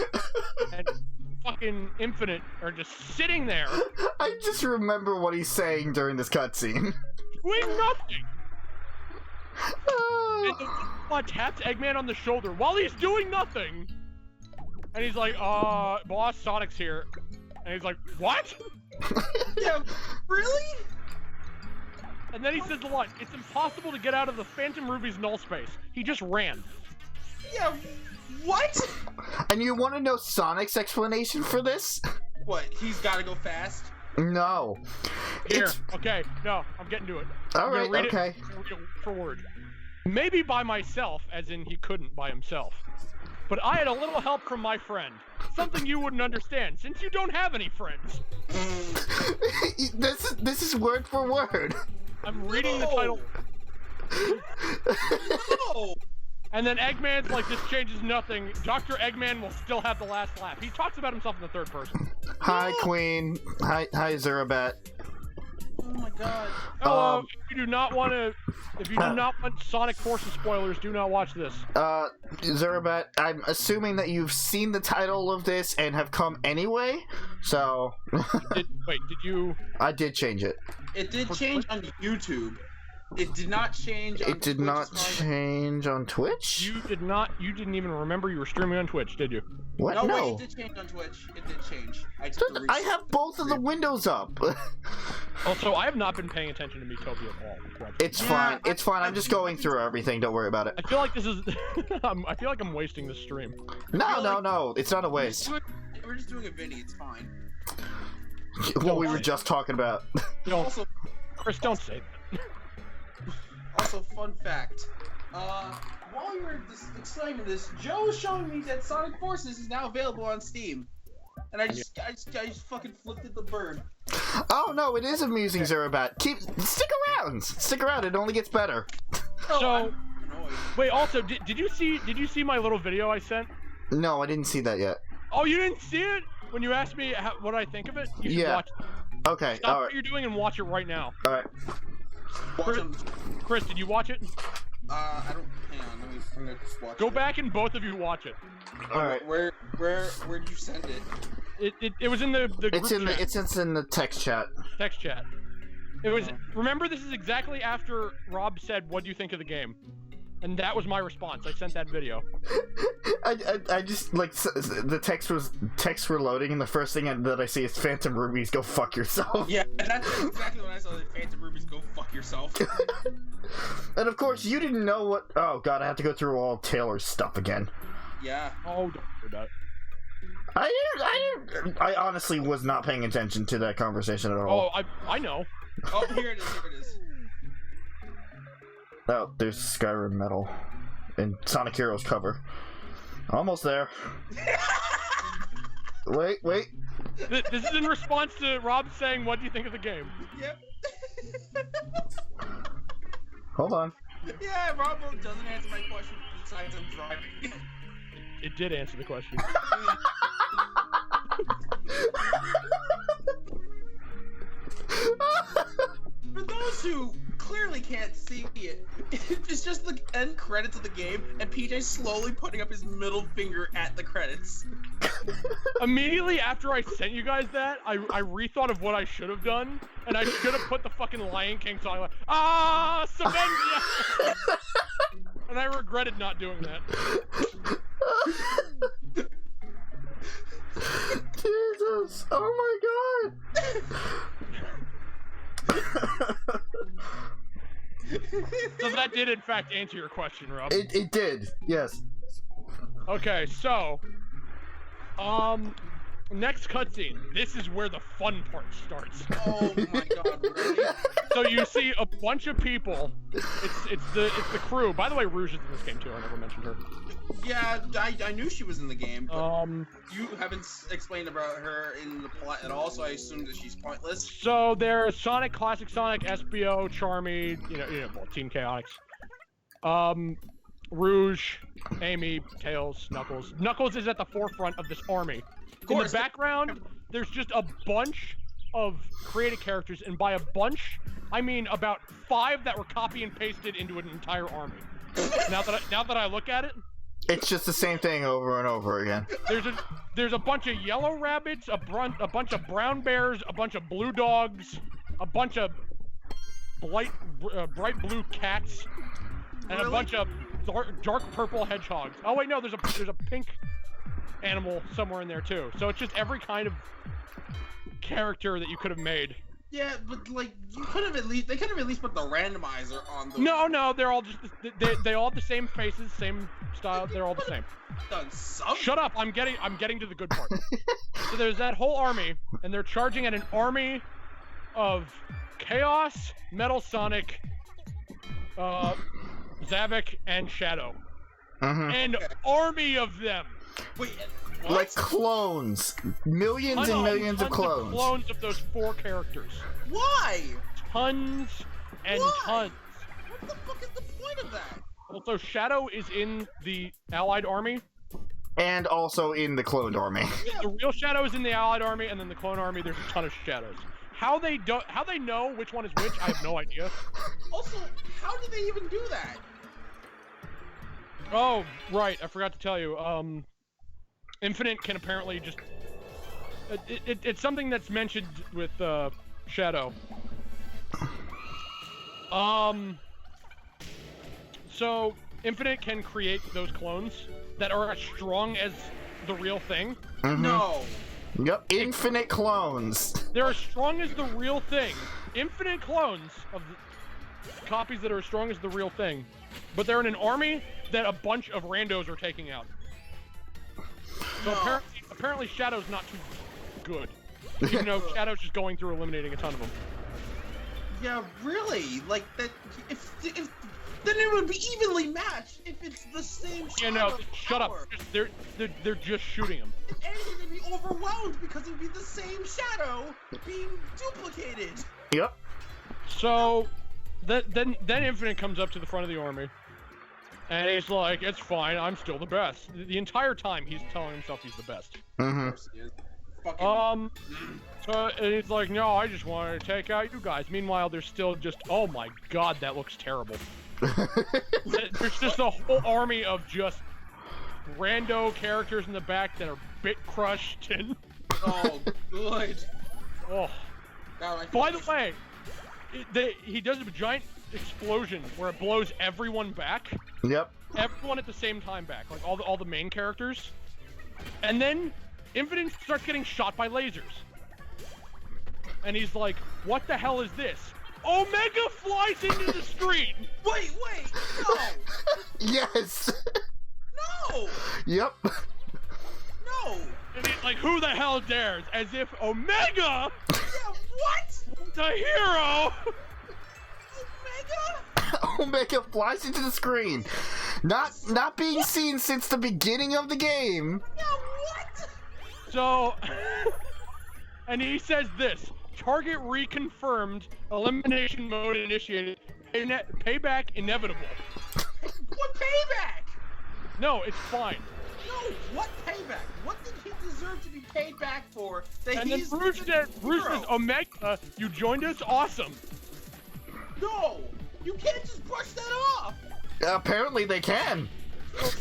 and fucking Infinite are just sitting there. I just remember what he's saying during this cutscene. Doing nothing. And the robot taps Eggman on the shoulder while he's doing nothing. And he's like, boss, Sonic's here. And he's like, what? Yeah, really? And then he says the line, it's impossible to get out of the Phantom Ruby's null space. He just ran. Yeah, what? And you want to know Sonic's explanation for this? What, he's gotta go fast? No. Here, It's... okay, no, I'm getting to it. Alright, read okay. It, read it word for word. Maybe by myself, as in he couldn't by himself. But I had a little help from my friend. Something you wouldn't understand, since you don't have any friends. This is word for word. I'm reading the title. No! And then Eggman's like, this changes nothing. Dr. Eggman will still have the last laugh. He talks about himself in the third person. Hi, Queen. Hi, Zerabat. Oh my god. Hello, if you do not want Sonic Forces spoilers, do not watch this. Zerabat, I'm assuming that you've seen the title of this and have come anyway, so... Did you... I did change it. It did change on YouTube. It did not change on It did Twitch not as far as change on Twitch? You didn't even remember you were streaming on Twitch, did you? What? No, No. wait, it did change on Twitch. It did change. I just Dude, I have both of the windows up. Also, I have not been paying attention to Miitopia at all. It's fine. It's fine. I'm just going through everything. Don't worry about it. I feel like this is... I feel like I'm wasting this stream. No. It's not a waste. We're just doing a Vinny. It's fine. What we were just talking about. Also, Chris, don't say that. Also, fun fact. While you were explaining this, Joe was showing me that Sonic Forces is now available on Steam, and I just fucking flipped at the bird. Oh no, it is amusing, Zerabat. Stick around. It only gets better. So, wait. Also, did you see my little video I sent? No, I didn't see that yet. Oh, you didn't see it? When you asked me what I think of it, you should watch it. Okay. Stop all right. what you're doing and watch it right now. All right. Chris, did you watch it? I don't. Hang on. I'm gonna just watch it. Go back and both of you watch it. All right. Where'd you send it? It was in the group chat. It's in the text chat. Text chat. It was. Remember, this is exactly after Rob said, "What do you think of the game?" And that was my response. I sent that video. I just like the text were loading, and the first thing that I see is Phantom Rubies. Go fuck yourself. Yeah, that's exactly what I saw. That Phantom Rubies, go fuck yourself. And of course, you didn't know what. Oh god, I have to go through all Taylor's stuff again. Yeah. Oh, don't worry about it. I honestly was not paying attention to that conversation at all. Oh, I know. Oh, here it is. Oh, there's Skyrim Metal and Sonic Heroes cover. Almost there. Wait. This is in response to Rob saying, "What do you think of the game?" Yep. Hold on. Yeah, Rob doesn't answer my question besides I'm driving. it did answer the question. For those who clearly can't see it, it's just the end credits of the game, and PJ slowly putting up his middle finger at the credits. Immediately after I sent you guys that, I rethought of what I should have done, and I should have put the fucking Lion King song like, Savendia! And I regretted not doing that. Jesus! Oh my god! So that did in fact answer your question, Rob. It did, yes. Okay, so next cutscene. This is where the fun part starts. Oh my god, really? So you see a bunch of people. It's the crew. By the way, Rouge is in this game too. I never mentioned her. Yeah, I knew she was in the game. But you haven't explained about her in the plot at all, so I assumed that she's pointless. So there's Sonic, Classic Sonic, SBO, Charmy, well, Team Chaotix. Rouge, Amy, Tails, Knuckles. Knuckles is at the forefront of this army. In the background, there's just a bunch of created characters, and by a bunch, I mean about 5 that were copy and pasted into an entire army. Now that I look at it, it's just the same thing over and over again. There's a bunch of yellow rabbits, a bunch of brown bears, a bunch of blue dogs, a bunch of bright blue cats, and a bunch of dark purple hedgehogs. Oh wait, no, there's a pink animal somewhere in there too. So it's just every kind of character that you could have made. Yeah, but like they could have at least put the randomizer on the. No, they're all just they all have the same faces, same style. They're all the same. Done something. Shut up! I'm getting to the good part. So there's that whole army, and they're charging at an army of Chaos, Metal Sonic, Zavik, and Shadow. An army of them. Wait. What? Like clones. Millions and millions of clones. Of clones of those 4 characters. Why? Tons and tons. What the fuck is the point of that? Also, Shadow is in the Allied army. And also in the cloned army. The real Shadow is in the Allied army, and then the clone army, there's a ton of Shadows. How they know which one is which, I have no idea. Also, how did they even do that? Oh, right, I forgot to tell you. Infinite can apparently just... It's something that's mentioned with Shadow. So, Infinite can create those clones that are as strong as the real thing. No. Yep, infinite clones. They're as strong as the real thing. Infinite clones of copies that are as strong as the real thing. But they're in an army that a bunch of randos are taking out. So apparently Shadow's not too good. Even though Shadow's just going through eliminating a ton of them. Yeah, really? Like that? If then it would be evenly matched if it's the same. Yeah, no, shut up. They're just shooting him. If anything, they'd be overwhelmed because it'd be the same Shadow being duplicated. Yep. So then Infinite comes up to the front of the army. And he's like, it's fine, I'm still the best. The entire time he's telling himself he's the best. So and he's like, no, I just wanted to take out you guys. Meanwhile, there's still just, oh my god, that looks terrible. There's just a whole army of just rando characters in the back that are bit crushed and... Oh, good. Oh. By the way, he does a giant explosion where it blows everyone back. Yep. Everyone at the same time back, like all the main characters. And then Infinite starts getting shot by lasers. And he's like, what the hell is this? Omega flies into the screen! Wait, no! Yes! No! Yep. No! And he's like, who the hell dares? As if Omega! Yeah, what? The hero! Omega? Omega flies into the screen. Not being seen since the beginning of the game. Yeah, what? So, and he says this, target reconfirmed, elimination mode initiated, payback inevitable. What payback? No, it's fine. No, what payback? What did he deserve to be paid back for? That And then Bruce says, Omega, you joined us, awesome. No! You can't just brush that off! Apparently they can.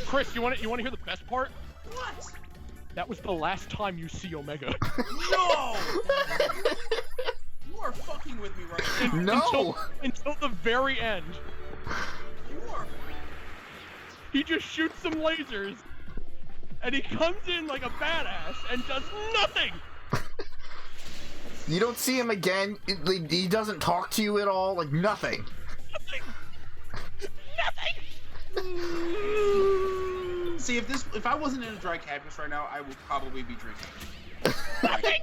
Chris, you want to hear the best part? What? That was the last time you see Omega. No! You are fucking with me right now. No! Until the very end. You are. He just shoots some lasers, and he comes in like a badass and does nothing! You don't see him again. He doesn't talk to you at all. Like, nothing. Nothing! See, if I wasn't in a dry campus right now, I would probably be drinking. Nothing!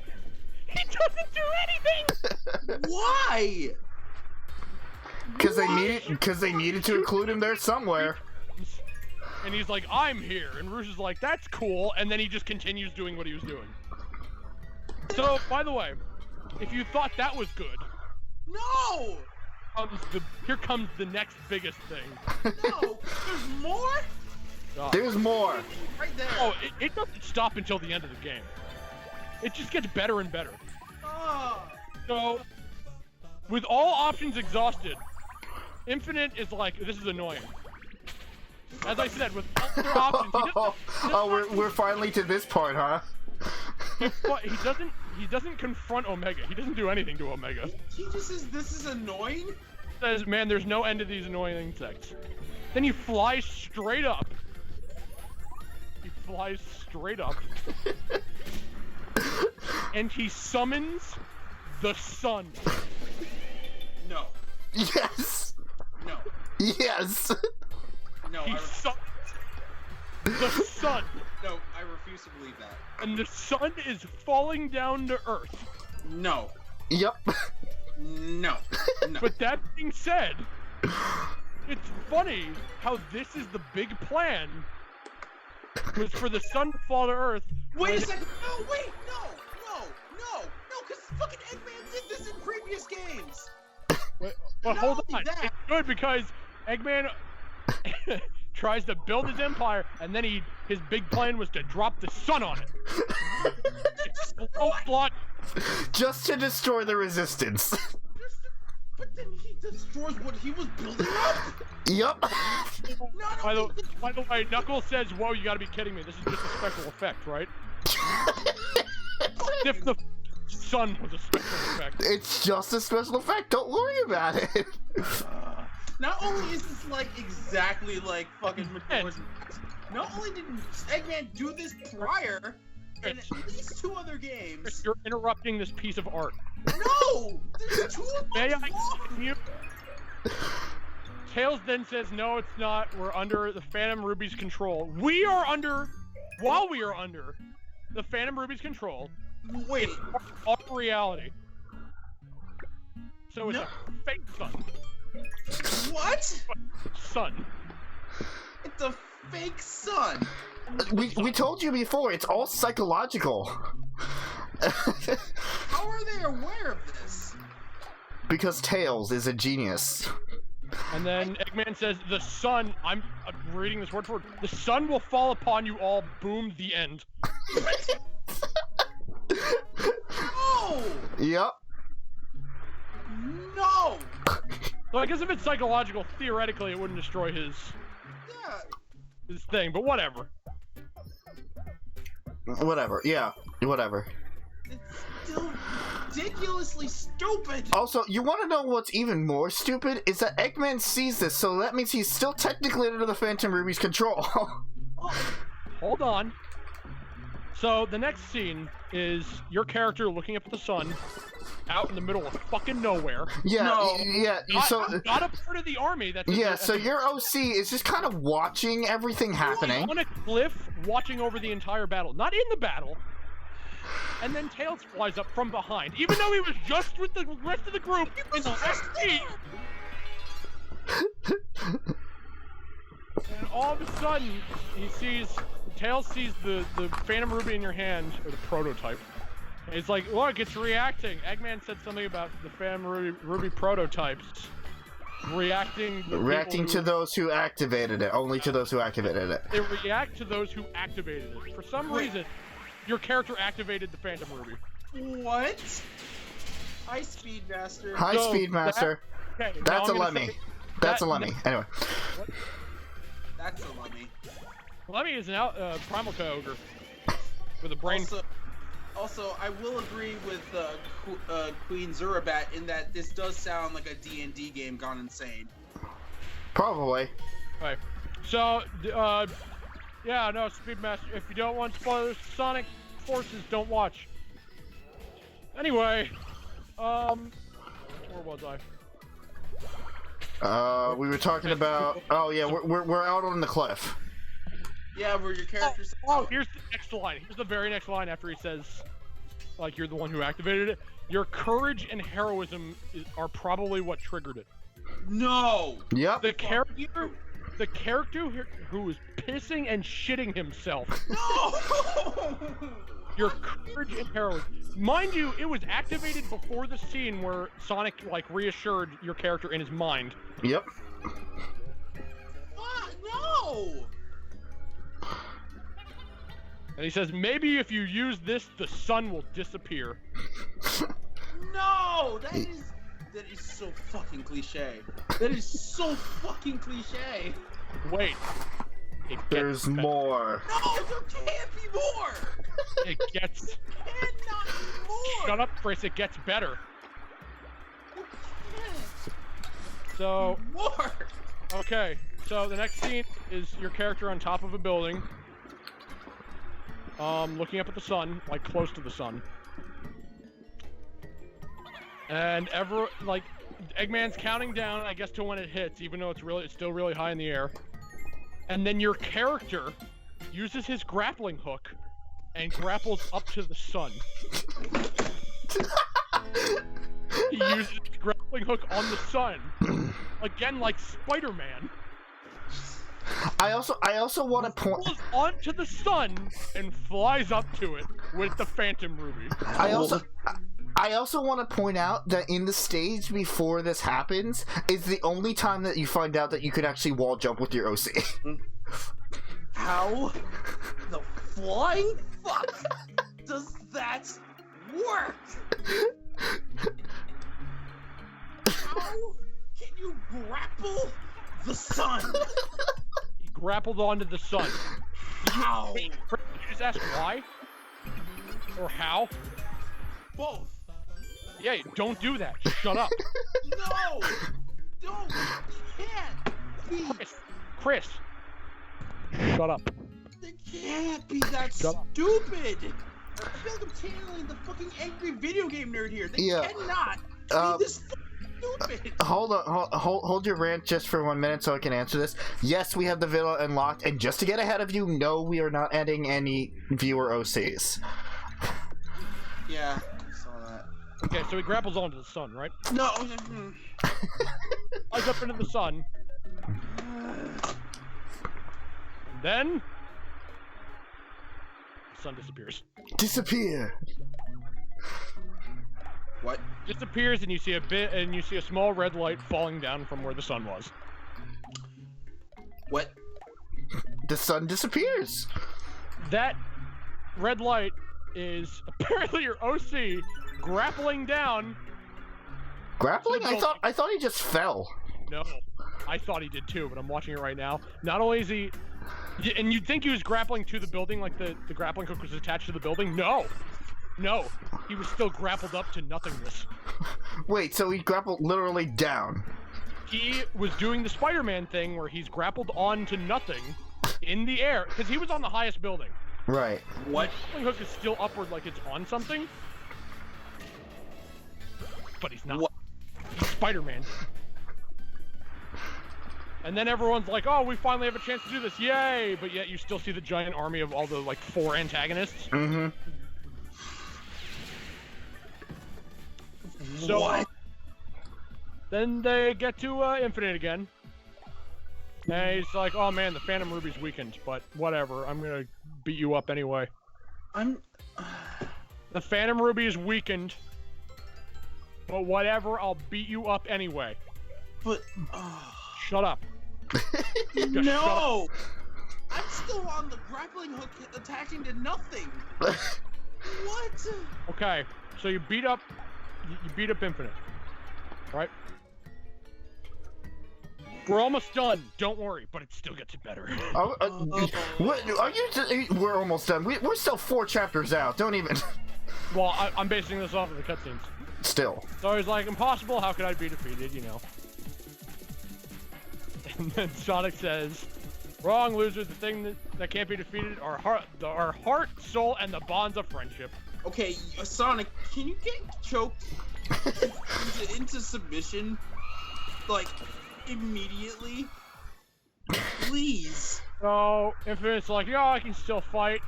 He doesn't do anything! Why? Because they needed to include him there somewhere. And he's like, I'm here. And Rouge is like, that's cool. And then he just continues doing what he was doing. So, by the way, if you thought that was good, No! here comes the next biggest thing. No! There's more? There's more. Right there. Oh, it doesn't stop until the end of the game. It just gets better and better. So, with all options exhausted, Infinite is like, this is annoying. As I said, with all other options, we're finally to this part, huh? He doesn't confront Omega. He doesn't do anything to Omega. He just says, this is annoying? He says, man, there's no end to these annoying insects. Then he flies straight up. And he summons the sun. No. Yes. No. Yes. No. He summons the sun. No, I refuse to believe that. And the sun is falling down to Earth. No. Yep. No. No. But that being said, it's funny how this is the big plan. Was for the sun to fall to Earth. Wait a second. No, wait. No, because fucking Eggman did this in previous games. But hold on. That. It's good because Eggman tries to build his empire, and then his big plan was to drop the sun on it. Just to destroy the resistance. But then he destroys what he was building up? Yep. No, By the way, Knuckles says, whoa, you gotta be kidding me. This is just a special effect, right? If the sun was a special effect. It's just a special effect. Don't worry about it. Not only is this like exactly like fucking Majora's Mask, not only did Eggman do this prior in at least 2 other games. You're interrupting this piece of art. No! There's 2 of them. May I continue? Tails then says, no, it's not. We're under the Phantom Ruby's control. While we are under the Phantom Ruby's control, Wait. Our reality. So it's No. a fake sun. What? Sun. It's a fake sun. We told you before, it's all psychological. How are they aware of this? Because Tails is a genius. And then Eggman says, the sun, I'm reading this word for word, the sun will fall upon you all, boom, the end. No! Yep. No! So I guess if it's psychological, theoretically it wouldn't destroy his thing, but whatever. Whatever, yeah, whatever. It's still ridiculously stupid! Also, you want to know what's even more stupid? Is that Eggman sees this, so that means he's still technically under the Phantom Ruby's control. Hold on. So the next scene is your character looking up at the sun, out in the middle of fucking nowhere. Yeah, No. yeah. So not a part of the army. That's yeah. So your OC is just kind of watching everything happening. on a cliff, watching over the entire battle, not in the battle. And then Tails flies up from behind, even though he was just with the rest of the group in the last scene. And all of a sudden, Tails sees the Phantom Ruby in your hand, or the prototype. And he's like, look, it's reacting. Eggman said something about the Phantom Ruby prototypes. reacting to those who activated it. Only to those who activated it. They react to those who activated it. For some reason, your character activated the Phantom Ruby. What? High Speed Master. High Speed Master. That's a Lemmy. That's a Lemmy. Anyway. What? That's a Lemmy. Lemmy is an Primal Ogre with a brain. Also, I will agree with Queen Zurabat in that this does sound like a D&D game gone insane. Probably. Right. So, yeah, no, Speedmaster. If you don't want spoilers, Sonic Forces, don't watch. Anyway, where was I? We were talking about. Oh yeah, we're out on the cliff. Yeah, where your character's. Oh, here's the next line. Here's the very next line after he says, like, you're the one who activated it. Your courage and heroism are probably what triggered it. No. Yep. The character who is pissing and shitting himself. No. Your courage and heroism. Mind you, it was activated before the scene where Sonic, like, reassured your character in his mind. Yep. No. And he says, maybe if you use this, the sun will disappear. No, that is so fucking cliche. That is so fucking cliche. Wait. There's more. No, there can't be more. It gets. Cannot be more. Shut up, Chris. It gets better. You can't. So. More. Okay. So the next scene is your character on top of a building, looking up at the sun, like close to the sun, and Eggman's counting down, I guess, to when it hits, even though it's still really high in the air. And then your character uses his grappling hook and grapples up to the sun. He uses his grappling hook on the sun, again, like Spider-Man. I also want to point. He goes onto the sun and flies up to it with the Phantom Ruby. I also want to point out that in the stage before this happens is the only time that you find out that you could actually wall jump with your OC. How the flying fuck does that work? How can you grapple the sun? He grappled onto the sun. How? Did you just ask why? Or how? Both. Yeah, don't do that. Shut up. No! Don't! It can't be! Chris. Shut up. It can't be that stupid! I feel like I'm channeling the fucking angry video game nerd here. They cannot be this stupid! Hold your rant just for 1 minute so I can answer this. Yes, we have the villa unlocked, and just to get ahead of you, no, we are not adding any viewer OCs. Yeah, I saw that. Okay, so he grapples onto the sun, right? No! Flies up into the sun. Then... the sun disappears. Disappear! What? Disappears, and you see a small red light falling down from where the sun was. What? The sun disappears! That red light is apparently your OC grappling down. Grappling? I thought he just fell. No, I thought he did too, but I'm watching it right now. Not only is he, and you'd think he was grappling to the building, like the grappling hook was attached to the building. No, he was still grappled up to nothingness. Wait, so he grappled literally down? He was doing the Spider-Man thing where he's grappled onto nothing in the air, because he was on the highest building. Right. What? The grappling hook is still upward like it's on something. But he's not. What? He's Spider-Man. And then everyone's like, oh, we finally have a chance to do this, yay! But yet you still see the giant army of all the, like, 4 antagonists. Mm-hmm. So, what? Then they get to Infinite again. And he's like, oh man, the Phantom Ruby's weakened, but whatever, I'm gonna beat you up anyway. The Phantom Ruby is weakened, but whatever, I'll beat you up anyway. But Shut up. Just no, shut up. I'm still on the grappling hook, attaching to nothing. What? Okay, so you beat up Infinite, right? We're almost done. Don't worry, but it still gets better. What are you? We're almost done. We're still 4 chapters out. Don't even. Well, I'm basing this off of the cutscenes. Still. So he's like, impossible. How could I be defeated? You know. And then Sonic says, "Wrong, loser. The thing that can't be defeated are heart, soul, and the bonds of friendship." Okay, Sonic, can you get choked into submission, like, immediately? Please. So Infinite's like, yeah, I can still fight,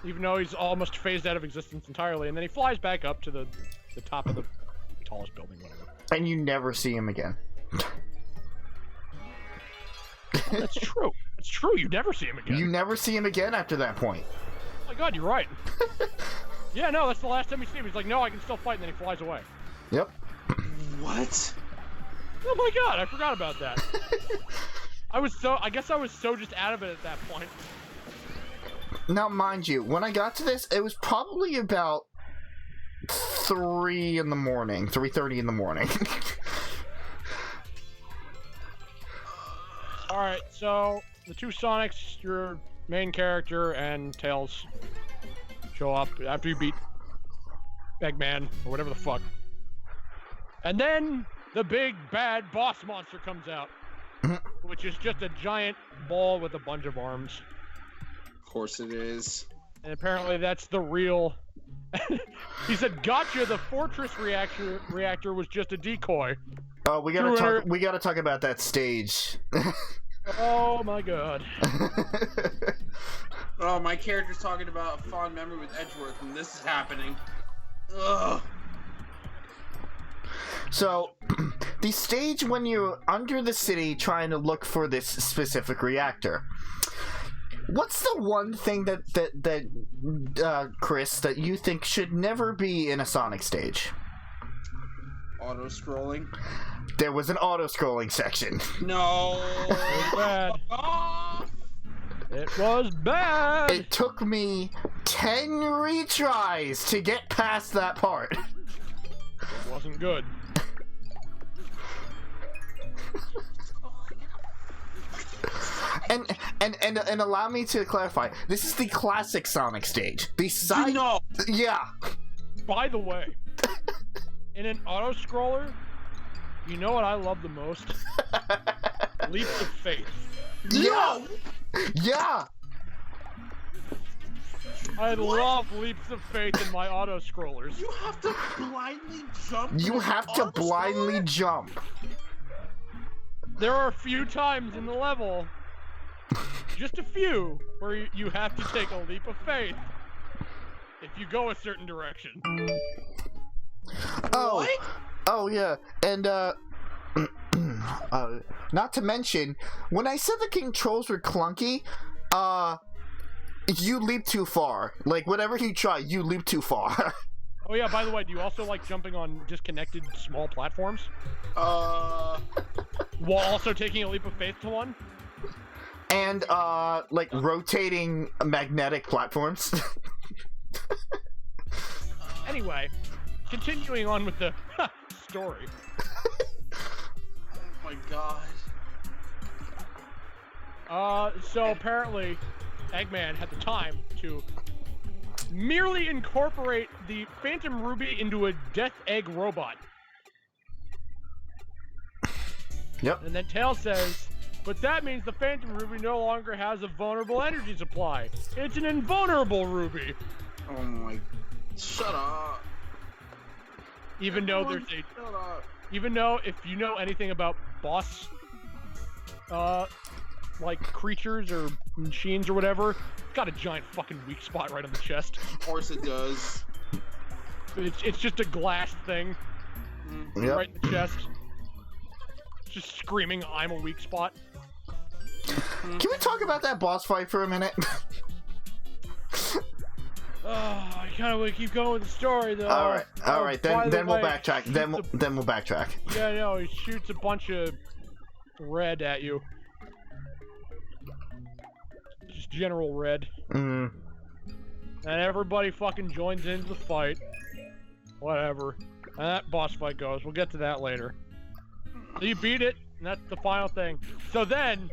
even though he's almost phased out of existence entirely. And then he flies back up to the top of the tallest building, whatever. And you never see him again. That's true. It's true. You never see him again. You never see him again after that point. Oh my god, you're right. Yeah, no, that's the last time we see him. He's like, no, I can still fight, and then he flies away. Yep. What? Oh my god, I forgot about that. I guess I was so just out of it at that point. Now, mind you, when I got to this, it was probably about 3:30 in the morning. Alright, so the two Sonics, your main character and Tails, show up after you beat Eggman, or whatever the fuck. And then the big bad boss monster comes out, which is just a giant ball with a bunch of arms. Of course it is. And apparently that's the real... He said, "Gotcha, the fortress reactor was just a decoy." Oh, we gotta talk about that stage. Oh my god. Oh, my character's talking about a fond memory with Edgeworth, and this is happening. Ugh. So, the stage when you're under the city trying to look for this specific reactor. What's the one thing that Chris, that you think should never be in a Sonic stage? Auto-scrolling? There was an auto-scrolling section. No! It was bad. It was bad! It took me 10 retries to get past that part. It wasn't good. And allow me to clarify, this is the classic Sonic stage. The side... No! Yeah. By the way, in an auto-scroller, you know what I love the most? Leaps of faith. Yeah! Yeah! I love leaps of faith in my auto-scrollers. You have to blindly jump. You have to blindly jump. There are a few times in the level, just a few, where you have to take a leap of faith if you go a certain direction. Oh, What? oh yeah, and not to mention, when I said the controls were clunky, you leap too far. Like, whatever you try, you leap too far. Oh yeah, by the way, do you also like jumping on disconnected small platforms? While also taking a leap of faith to one? And, like, rotating magnetic platforms. Anyway, continuing on with the story. Oh my god. So apparently, Eggman had the time to merely incorporate the Phantom Ruby into a Death Egg robot. Yep. And then Tails says, but that means the Phantom Ruby no longer has a vulnerable energy supply. It's an invulnerable Ruby. Oh my... Shut up. Even though there's a... Shut up. Even though, if you know anything about boss, like, creatures or machines or whatever, it's got a giant fucking weak spot right on the chest. Of course it does. It's just a glass thing Yep. right in the chest. Just screaming, I'm a weak spot. Can we talk about that boss fight for a minute? I kind of want to keep going with the story, though. All right. Then we'll way, backtrack. Then we'll backtrack. Yeah, no, he shoots a bunch of red at you. Just general red. Mm. And everybody fucking joins into the fight. Whatever. And that boss fight goes. We'll get to that later. So you beat it, and that's the final thing. So then,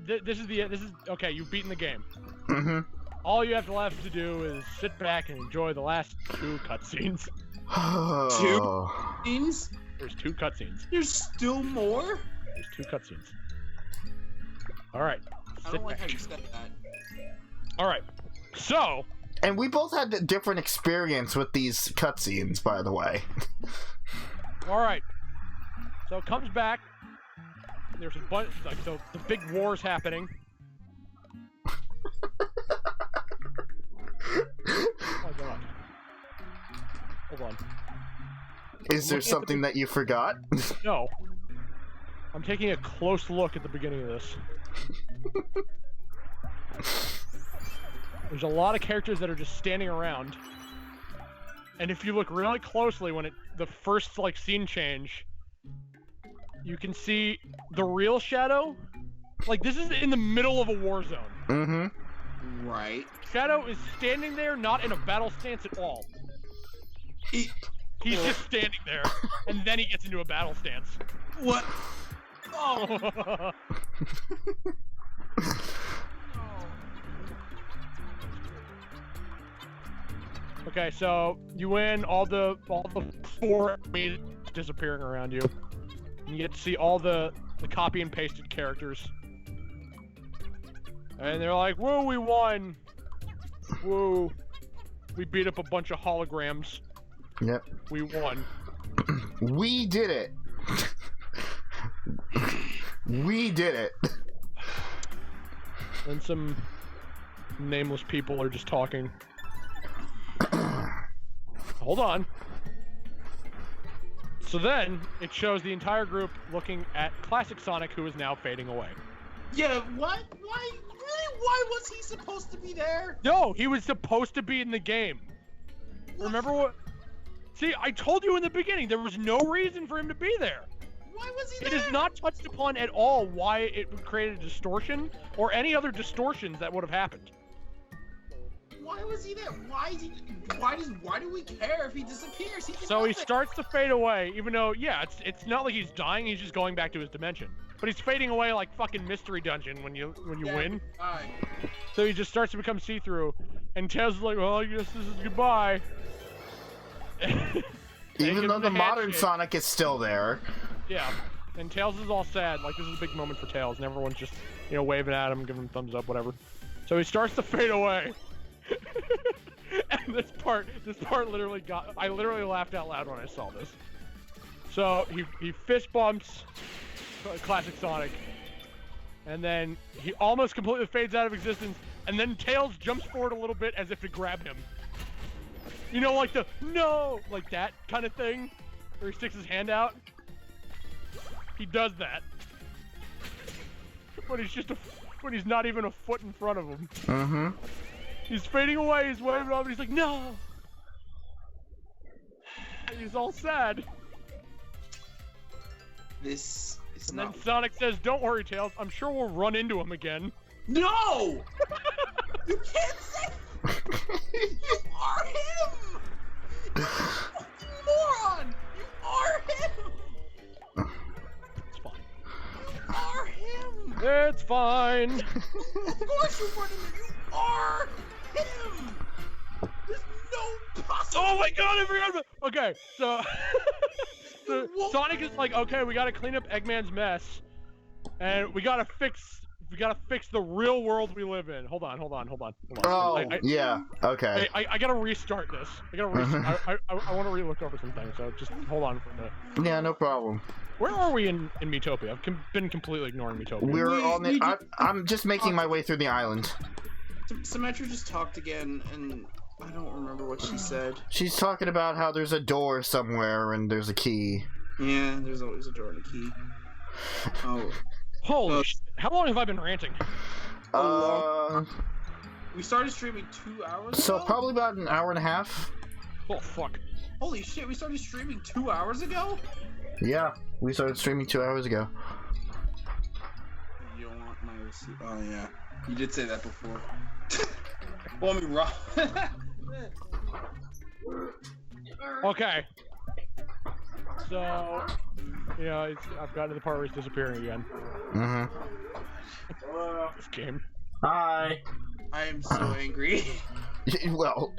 this is okay. You've beaten the game. Mm-hmm. All you have left to do is sit back and enjoy the last 2 cutscenes. 2 scenes? There's 2 cutscenes. There's still more? There's 2 cutscenes. Alright. I don't like how you said that. Alright. So... And we both had a different experience with these cutscenes, by the way. Alright. So it comes back. There's a bunch... Like, so the big war's happening. Oh god. Hold on. Is there something that you forgot? No. I'm taking a close look at the beginning of this. There's a lot of characters that are just standing around. And if you look really closely when the first like scene change, you can see the real Shadow. Like this is in the middle of a war zone. Mm-hmm. Right. Shadow is standing there, not in a battle stance at all. He's just standing there, and then he gets into a battle stance. What? Oh. Okay, so you win all the 4 enemies disappearing around you. You get to see all the copy and pasted characters. And they're like, whoa, we won! Whoa. We beat up a bunch of holograms. Yep. We won. We did it! We did it! And some nameless people are just talking. Hold on. So then, it shows the entire group looking at Classic Sonic, who is now fading away. Yeah, what? Why? Really? Why was he supposed to be there? No, he was supposed to be in the game. What? Remember what? See, I told you in the beginning, there was no reason for him to be there. Why was he It there? is not touched upon at all why it created a distortion or any other distortions that would have happened. Why was he there? Why do we care if he disappears? So he starts to fade away, even though, yeah, it's not like he's dying, he's just going back to his dimension. But he's fading away like fucking Mystery Dungeon when you win. Alright. So he just starts to become see-through, and Tails is like, well, I guess this is goodbye. Even though the modern Sonic is still there. Yeah, and Tails is all sad, like this is a big moment for Tails, and everyone's just, waving at him, giving him thumbs up, whatever. So he starts to fade away. And this part literally I literally laughed out loud when I saw this. So he fist bumps Classic Sonic, and then he almost completely fades out of existence, and then Tails jumps forward a little bit as if to grab him. You know, like the no, like that kind of thing, where he sticks his hand out. He does that, but when he's not even a foot in front of him. Mm-hmm. He's fading away, he's waving off, and he's like, no! And he's all sad. This is and not... then Sonic says, don't worry, Tails, I'm sure we'll run into him again. No! You can't say... You are him! You fucking moron! You are him! It's fine. You are him! It's fine! Of course you run into him! You are him! There's no possible... Oh my god, I forgot about... Okay, so... Sonic is like, okay, we gotta clean up Eggman's mess. And we gotta fix the real world we live in. Hold on. Oh, yeah. Okay. I gotta restart this. I want to re-look over some things, so just hold on for a minute. Yeah, no problem. Where are we in Miitopia? I've been completely ignoring Miitopia. We're on the... I'm just making my way through the island. Symmetra just talked again, and I don't remember what she said. She's talking about how there's a door somewhere and there's a key. Yeah, there's always a door and a key. Oh. Holy shit. How long have I been ranting? We started streaming 2 hours So ago? probably about an hour and a half. Oh fuck. Holy shit, we started streaming 2 hours ago? Yeah, we started streaming 2 hours ago. You don't want my receipt. Oh, yeah. You did say that before. Well, I mean, Rob. Okay. So, I've gotten to the part where he's disappearing again. Mm-hmm. This game. Hi. I am so angry. Well,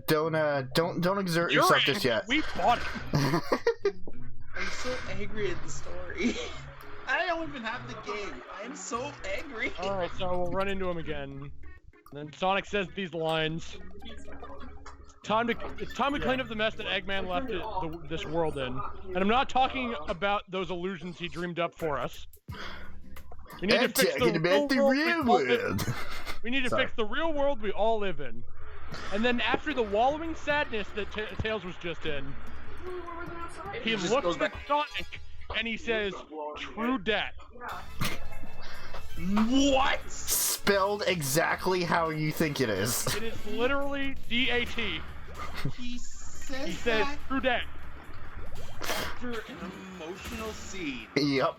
don't exert You're yourself angry. just yet. We bought it. I'm so angry at the story. I don't even have the game. I am so angry. Alright, so we'll run into him again. And then Sonic says these lines. It's time to clean up the mess that Eggman left this world in. And I'm not talking about those illusions he dreamed up for us. We need to fix the real world. We need to fix the real world we all live in. And then after the wallowing sadness that Tails was just in, he looks at Sonic and he says, "True debt." What? Spelled exactly how you think it is. It is literally D-A-T. He says that "True debt." after an emotional scene Yep.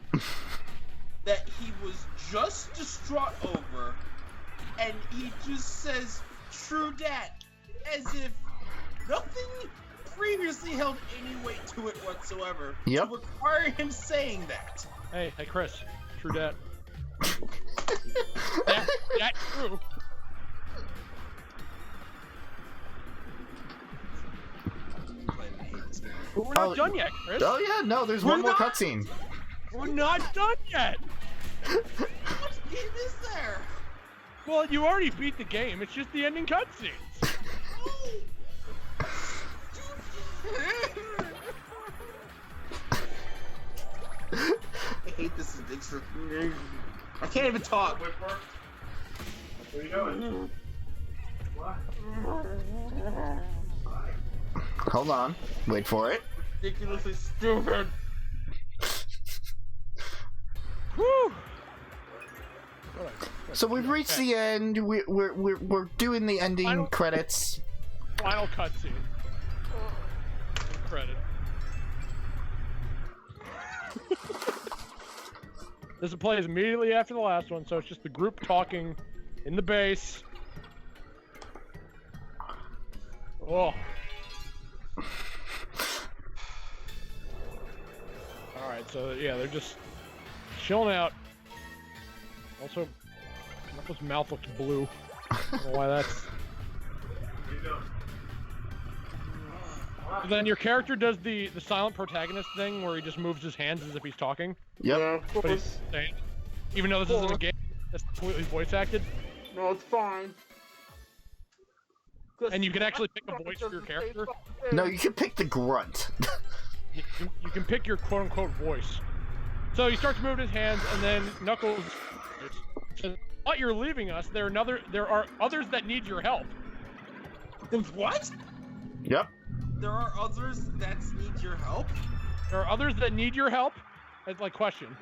that he was just distraught over, and he just says "true debt" as if nothing previously held any weight to it whatsoever. Yep. To require him saying that. Hey, Chris. True debt. That's true. But we're not done yet, Chris. Oh yeah, no, there's one more cutscene. We're not done yet. What game is there? Well, you already beat the game. It's just the ending cutscenes. I hate this addiction. I can't even talk. Where are you going? Hold on. Wait for it. Ridiculously stupid. Whew. So we've reached the end. We're doing the ending credits. Final cutscene. Credit. This plays immediately after the last one, so it's just the group talking in the base. Oh. Alright, so yeah, they're just chilling out. Also, Knuckles' mouth looks blue. I don't know why that's... Then your character does the silent protagonist thing where he just moves his hands as if he's talking. Yep. But he's saying, even though this isn't a game that's completely voice acted. No, it's fine. And you can actually pick a voice for your character. No, you can pick the grunt. You can pick your quote-unquote voice. So he starts moving his hands, and then Knuckles says, "But you're leaving us. There are others that need your help." What? Yep. There are others that need your help? There are others that need your help? It's like question.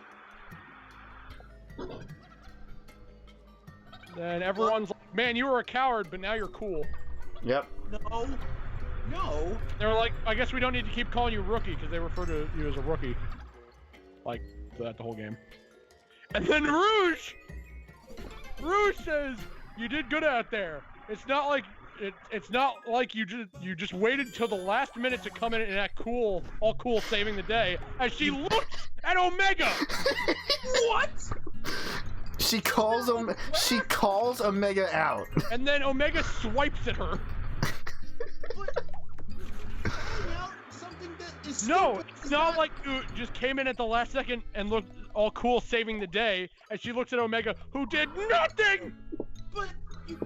Then everyone's like, "Man, you were a coward, but now you're cool." Yep. No. No. They're like, "I guess we don't need to keep calling you rookie," because they refer to you as a rookie. Like, that the whole game. And then Rouge says, "You did good out there. It's not like you just waited till the last minute to come in and act cool, all cool, saving the day." As she looks at Omega. What? She calls Omega out. And then Omega swipes at her. No, it's not like you just came in at the last second and looked all cool, saving the day. And she looks at Omega, who did nothing. But you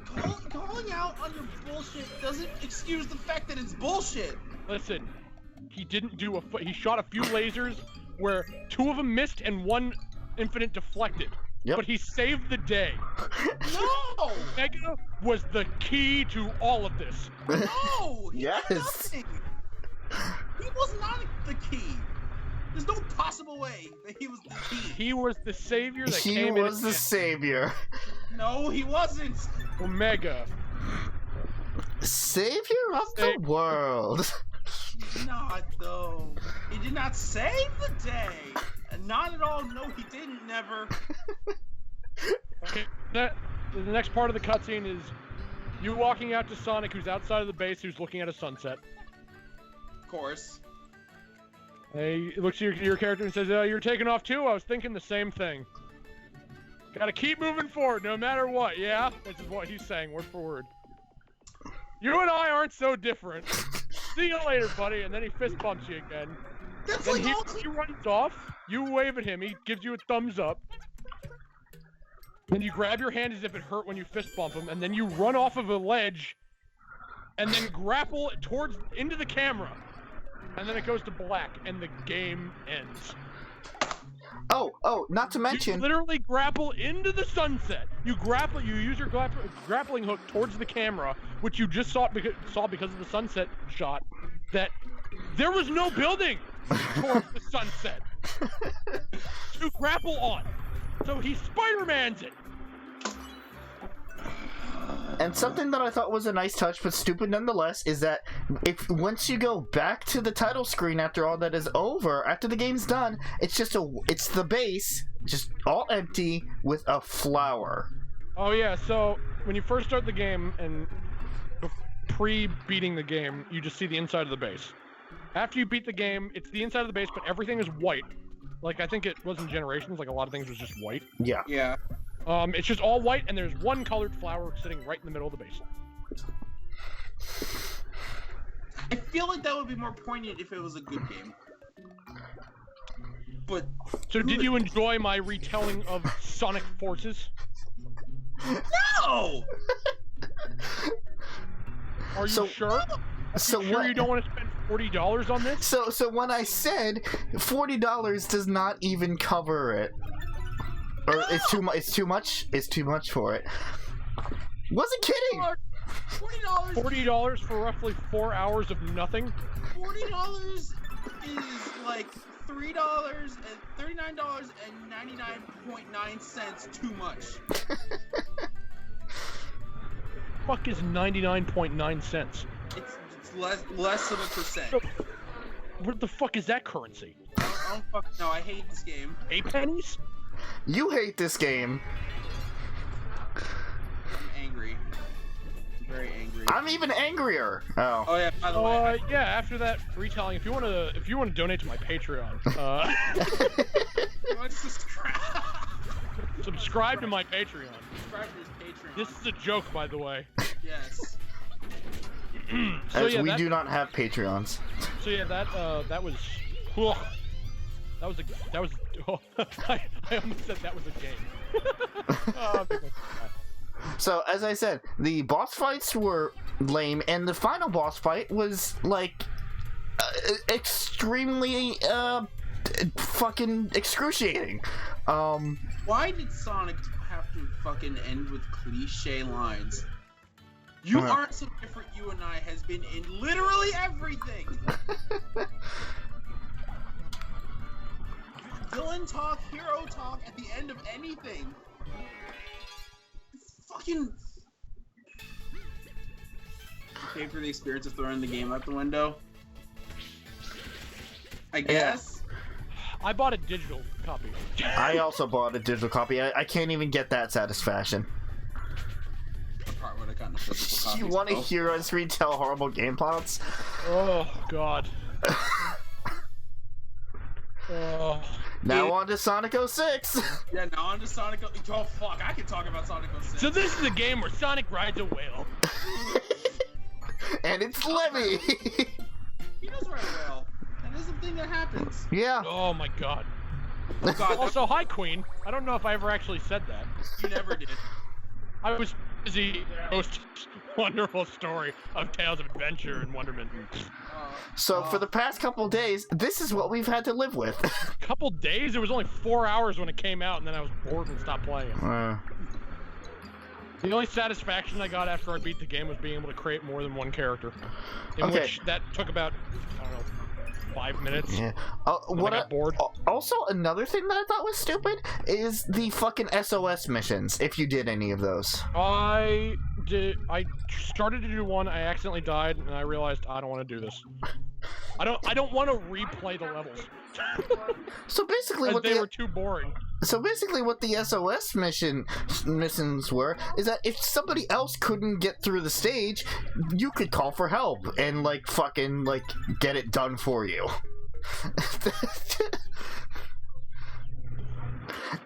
calling out on your bullshit doesn't excuse the fact that it's bullshit. Listen, he didn't he shot a few lasers where 2 of them missed and 1 infinite deflected. Yep. But he saved the day. No! Omega was the key to all of this. No! Yes. He was not the key. There's no possible way that he was the key. He was the savior that He came was in. the savior. No, he wasn't. Omega. Savior of the world. He's not, though. He did not save the day. And not at all. No, he didn't. Never. Okay, the next part of the cutscene is you walking out to Sonic, who's outside of the base, who's looking at a sunset. Of course. He looks at your character and says, "You're taking off too? I was thinking the same thing. Gotta keep moving forward, no matter what, yeah?" This is what he's saying, word for word. "You and I aren't so different. See you later, buddy," and then he fist bumps you again. That's Then like all... he runs off, you wave at him, he gives you a thumbs up. Then you grab your hand as if it hurt when you fist bump him, and then you run off of a ledge, and then grapple into the camera. And then it goes to black, and the game ends. Oh, not to mention... You literally grapple into the sunset. You use your grappling hook towards the camera, which you just saw because of the sunset shot, that there was no building towards the sunset to grapple on. So he Spider-Mans it. And something that I thought was a nice touch, but stupid nonetheless, is that once you go back to the title screen after all that is over, after the game's done, it's the base, just all empty with a flower. Oh yeah, so when you first start the game and pre-beating the game, you just see the inside of the base. After you beat the game, it's the inside of the base, but everything is white. Like, I think it was in Generations, like a lot of things was just white. Yeah. Yeah. It's just all white, and there's one colored flower sitting right in the middle of the base. I feel like that would be more poignant if it was a good game. But... So did you enjoy my retelling of Sonic Forces? No! Are you sure? So sure you don't want to spend $40 on this? So when I said $40 does not even cover it. Or no! It's too much for it. Wasn't kidding. $40 for roughly 4 hours of nothing. $40 is like $3 and $39.99 too much. Fuck is 99.9 cents? It's less of a percent. So, what the fuck is that currency? I don't fucking know. I hate this game. 8 pennies? You hate this game. I'm angry. I'm very angry. I'm even angrier. Oh. Oh yeah. By the way. Yeah. After that retelling, if you want to donate to my Patreon, subscribe to my Patreon. Subscribe to his Patreon. This is a joke, by the way. Yes. So, As we do not have Patreons. So yeah, that was. That was. Oh, I almost said that was a game. So as I said, the boss fights were lame, and the final boss fight was like extremely fucking excruciating. Why did Sonic have to fucking end with cliche lines? You aren't so different. You and I has been in literally everything. Villain talk, hero talk at the end of anything. Fucking pay for the experience of throwing the game out the window. I guess. I bought a digital copy. I also bought a digital copy. I can't even get that satisfaction. Part would have gotten a physical copy. You want to hear us retell horrible game plots? Oh God. Now on to Sonic 06. Yeah, now on to Sonic 06. Oh fuck, I can talk about Sonic 06. So this is a game where Sonic rides a whale. And it's Levy. He does ride a whale. That is a thing that happens. Yeah. Oh my God. Oh God. Also, hi Queen. I don't know if I ever actually said that. You never did. I was busy most wonderful story of Tales of Adventure and Wonderment. So for the past couple of days, this is what we've had to live with. Couple days? It was only 4 hours when it came out, and then I was bored and stopped playing. The only satisfaction I got after I beat the game was being able to create more than one character. In which that took about, I don't know, 5 minutes. Yeah. What I got bored. Also, another thing that I thought was stupid is the fucking SOS missions. If you did any of those, I started to do one. I accidentally died, and I realized I don't want to do this. I don't want to replay the levels. so basically, what they were too boring. So basically, what the SOS missions were is that if somebody else couldn't get through the stage, you could call for help and fucking get it done for you.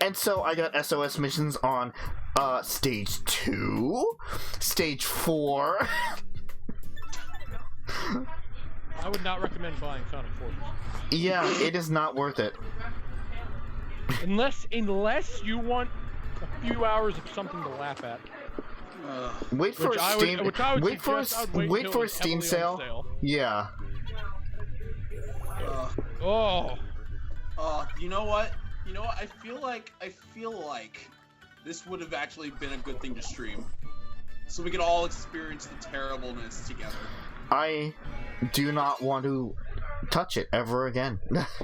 And so I got SOS missions on stage 2, stage 4. I would not recommend buying Sonic Forces. Yeah, it is not worth it. Unless you want a few hours of something to laugh at. Wait for a Steam. Wait for a Steam sale. Yeah. You know what? I feel like this would have actually been a good thing to stream, so we could all experience the terribleness together. I do not want to touch it ever again.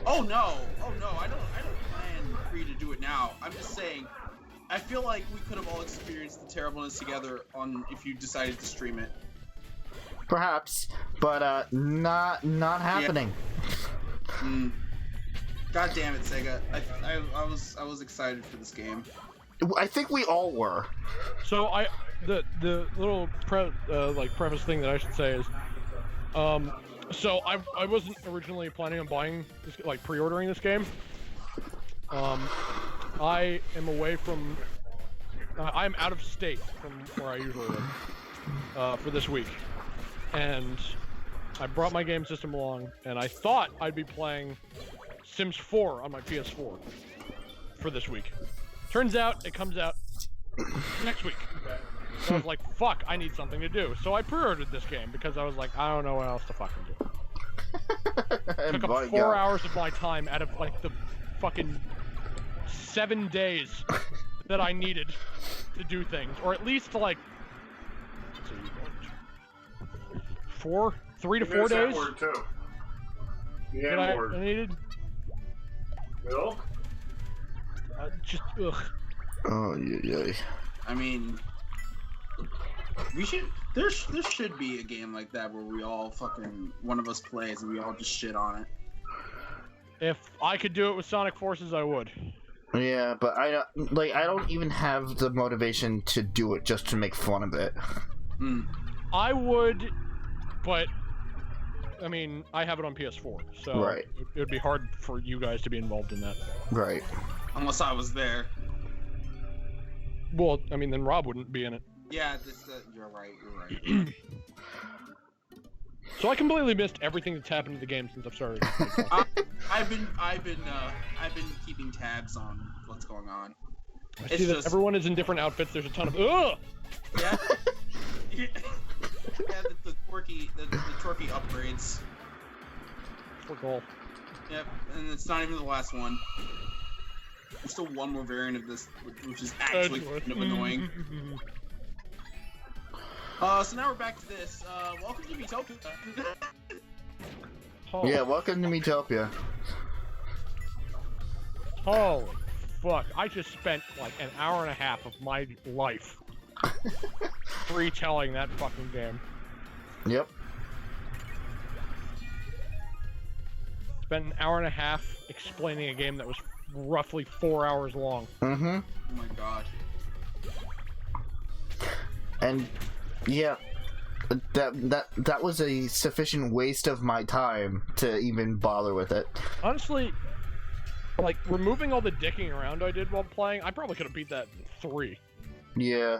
Oh no! I don't plan for you to do it now. I'm just saying, I feel like we could have all experienced the terribleness together if you decided to stream it. Perhaps, but not happening. Yeah. God damn it, Sega! I was excited for this game. I think we all were. So the little preface thing that I should say is, so I wasn't originally planning on buying this, pre-ordering this game. I am away from. I'm out of state from where I usually live for this week, and I brought my game system along, and I thought I'd be playing Sims 4 on my PS4 for this week. Turns out it comes out next week. So I was like, fuck, I need something to do. So I pre-ordered this game because I was like, I don't know what else to fucking do. Took up 4 hours of my time out of the fucking 7 days that I needed to do things. Or at least 3 to 4 days. Word too. Yeah, that I needed. Milk? Just ugh. Oh yeah. I mean, we should. There should be a game like that where we all one of us plays and we all just shit on it. If I could do it with Sonic Forces, I would. Yeah, but I don't even have the motivation to do it just to make fun of it. I would, but I mean, I have it on PS4, so right. It would be hard for you guys to be involved in that. Right. Unless I was there. Well, I mean, then Rob wouldn't be in it. Yeah, you're right. So I completely missed everything that's happened to the game since I've started. I've been keeping tabs on what's going on. I see that everyone is in different outfits. There's a ton of ugh. Yeah. Yeah, the twerky upgrades. For goal. Yep, and it's not even the last one. There's still one more variant of this, which is actually kind of annoying. So now we're back to this. Welcome to Miitopia. Yeah, welcome to Miitopia. Holy fuck! I just spent an hour and a half of my life retelling that fucking game. Yep. Spent an hour and a half explaining a game that was roughly 4 hours long. Mm-hmm. Oh my god. And yeah, that was a sufficient waste of my time to even bother with it. Honestly, removing all the dicking around I did while playing, I probably could have beat that in 3. Yeah.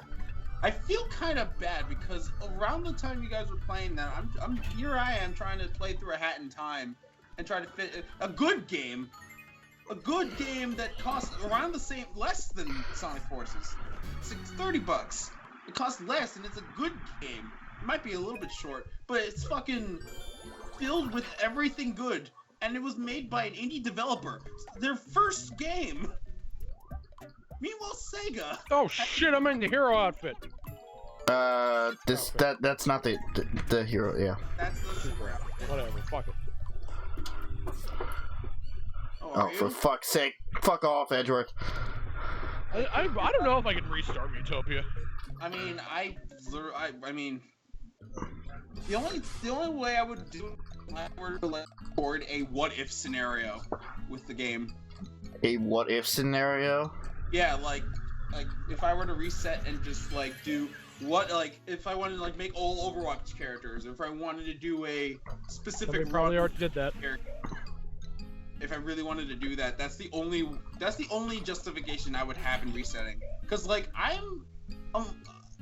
I feel kind of bad because around the time you guys were playing that, here I am trying to play through a Hat in Time and try to fit a good game that costs around the same, less than Sonic Forces. It's $30. It costs less and it's a good game. It might be a little bit short, but it's fucking filled with everything good. And it was made by an indie developer. Their first game. Meanwhile, Sega. Oh shit! I'm in the hero outfit. That's not the hero. Yeah. That's the super outfit. Whatever. Fuck it. Oh, for fuck's sake. Fuck off, Edgeworth. I don't know if I can restart Miitopia. I mean, I mean, the only way I would do it if I were to record a what if scenario with the game. A what if scenario? Yeah, like if I were to reset and just like do what, like if I wanted to like make all Overwatch characters, or if I wanted to do a specific. We probably already did that. If I really wanted to do that, that's the only justification I would have in resetting. Cause like I'm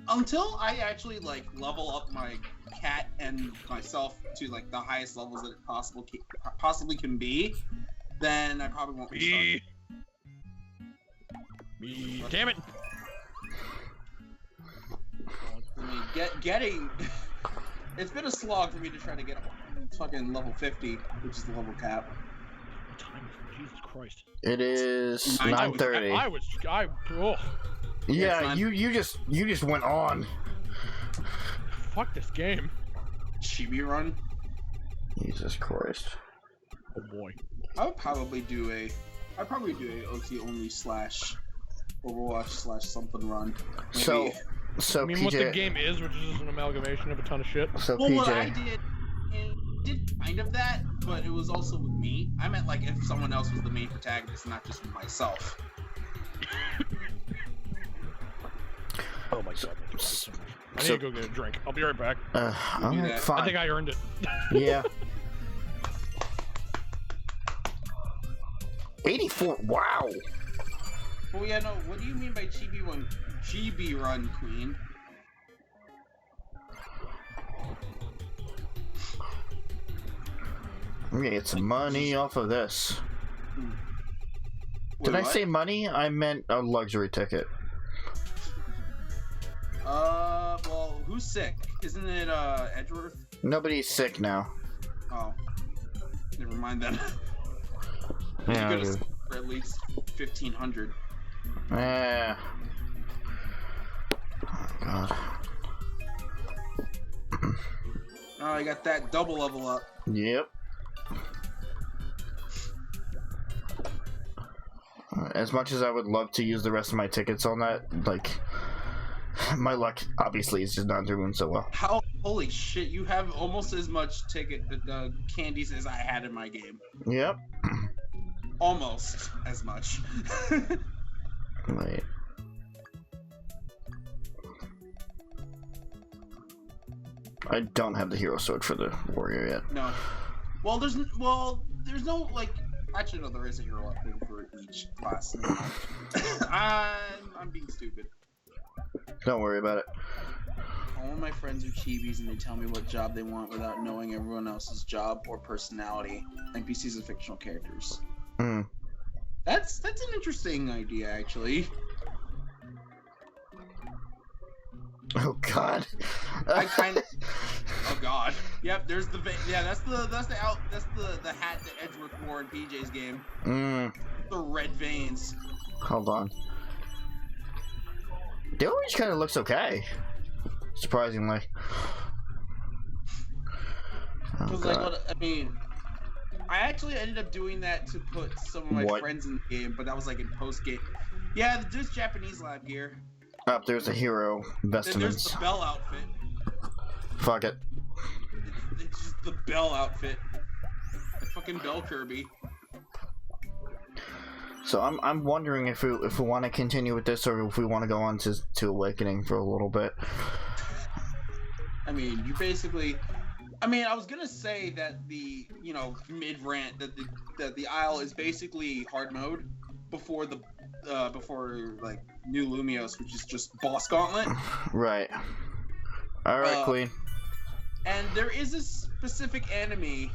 until I actually like level up my cat and myself to like the highest levels that it possibly can be, then I probably won't restart. Me. Damn it! I mean, getting it's been a slog for me to try to get fucking level 50, which is the level cap. What time is it? Jesus Christ! It is 9:30. Oh. Yeah, you just went on. Fuck this game. Chibi run. Jesus Christ. Oh boy. I'd probably do a OT only / Overwatch / something run. Maybe. So I mean, PJ, what the game is, which is just an amalgamation of a ton of shit. So well, PJ, what I did kind of that, but it was also with me. I meant like if someone else was the main protagonist, not just myself. Oh my god. I need to go get a drink. I'll be right back. alright, fine. I think I earned it. Yeah. 84. Wow. Oh yeah, no. What do you mean by chibi run? Chibi run, Queen. I'm gonna get some money off of this. Did I say money? I meant a luxury ticket. Well, who's sick? Isn't it Edgeworth? Nobody's sick now. Oh, never mind then. Yeah, You gotta for at least 1,500. yeah. Oh god. Oh, I got that double level up. Yep. As much as I would love to use the rest of my tickets on that, like, my luck obviously is just not doing so well. How? Holy shit! You have almost as much candies as I had in my game. Yep. Almost as much. Wait. I don't have the hero sword for the warrior yet. No. Well, there's no like. Actually, no, there is a hero weapon for each class. I'm being stupid. Don't worry about it. All of my friends are chibis and they tell me what job they want without knowing everyone else's job or personality. NPCs are fictional characters. Hmm. That's an interesting idea, actually. Oh god. I kind of. Oh god. Yep. There's the. Yeah. That's the hat that Edgeworth wore in PJ's game. Hmm. The red veins. Hold on. The orange kind of looks okay. Surprisingly. Oh, Because god. like, I mean, I actually ended up doing that to put some of my What? friends in the game, but that was like in post game. Yeah, there's Japanese lab gear. Up there's a hero Then there's vestments. the Bell outfit. Fuck it. It's just the Bell outfit. The fucking Bell Kirby. So I'm wondering if we want to continue with this or if we want to go on to Awakening for a little bit. I mean, you basically. I mean, I was gonna say that the mid rant that the Isle is basically hard mode before like New Lumios, which is just boss gauntlet. Right. All right, Queen. And there is a specific enemy.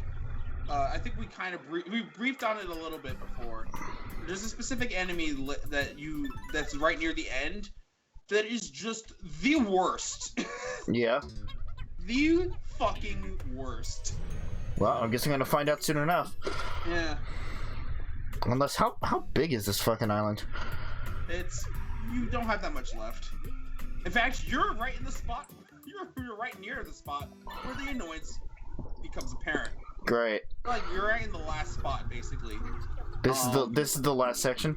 I think we kind of we briefed on it a little bit before. There's a specific enemy that's right near the end that is just the worst. Yeah. The fucking worst. Well, I guess I'm gonna find out soon enough. Yeah. Unless, how big is this fucking island? You don't have that much left. In fact, you're right in the spot. You're right near the spot where the annoyance becomes apparent. Great. Like you're right in the last spot, basically. This is the last section.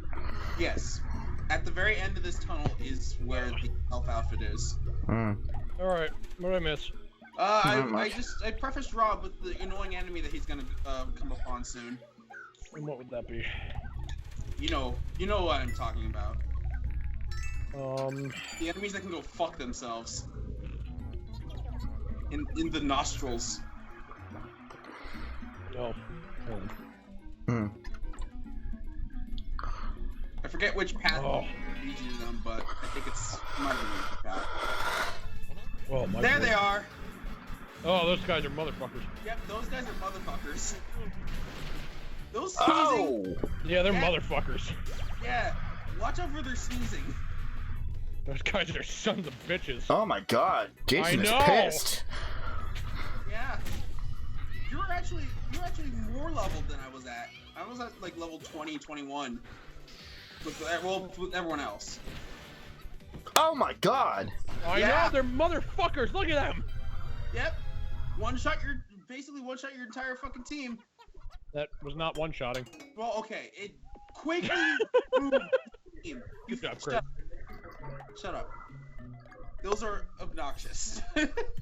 Yes. At the very end of this tunnel is where the elf outfit is. Mm. All right, what did I miss? I prefaced Rob with the annoying enemy that he's gonna come upon soon. And what would that be? You know what I'm talking about. Um. The enemies that can go fuck themselves. In the nostrils. No. Hmm. I forget which path leads you to them, but I think it's might be which path. Oh my. There they are. Oh, those guys are motherfuckers. Yep, those guys are motherfuckers. Those sneezing. Oh! Yeah, they're motherfuckers. Yeah, watch out for their sneezing. Those guys are sons of bitches. Oh my god, Jason is know. pissed. Yeah. You're actually more leveled than I was at. I was at like level 20, 21. With everyone else. Oh my god. I know, they're motherfuckers. Look at them. Yep. Basically one shot your entire fucking team. That was not one-shotting. Well, okay. It quickly moved the team. Good job, Chris. Shut up. Those are obnoxious.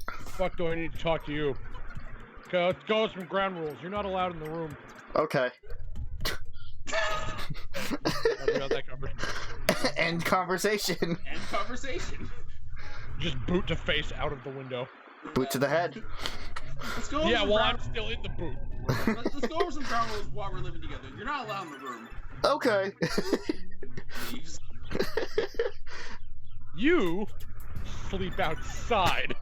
Fuck do I need to talk to you? Okay, let's go with some ground rules. You're not allowed in the room. Okay. We got that covered. End conversation. End conversation. Just boot to face out of the window. Boot to the head. Let's go over Yeah, some well, ground I'm still in the boot. Let's go over some ground rules while we're living together. You're not allowed in the room. Okay. Thieves. You sleep outside.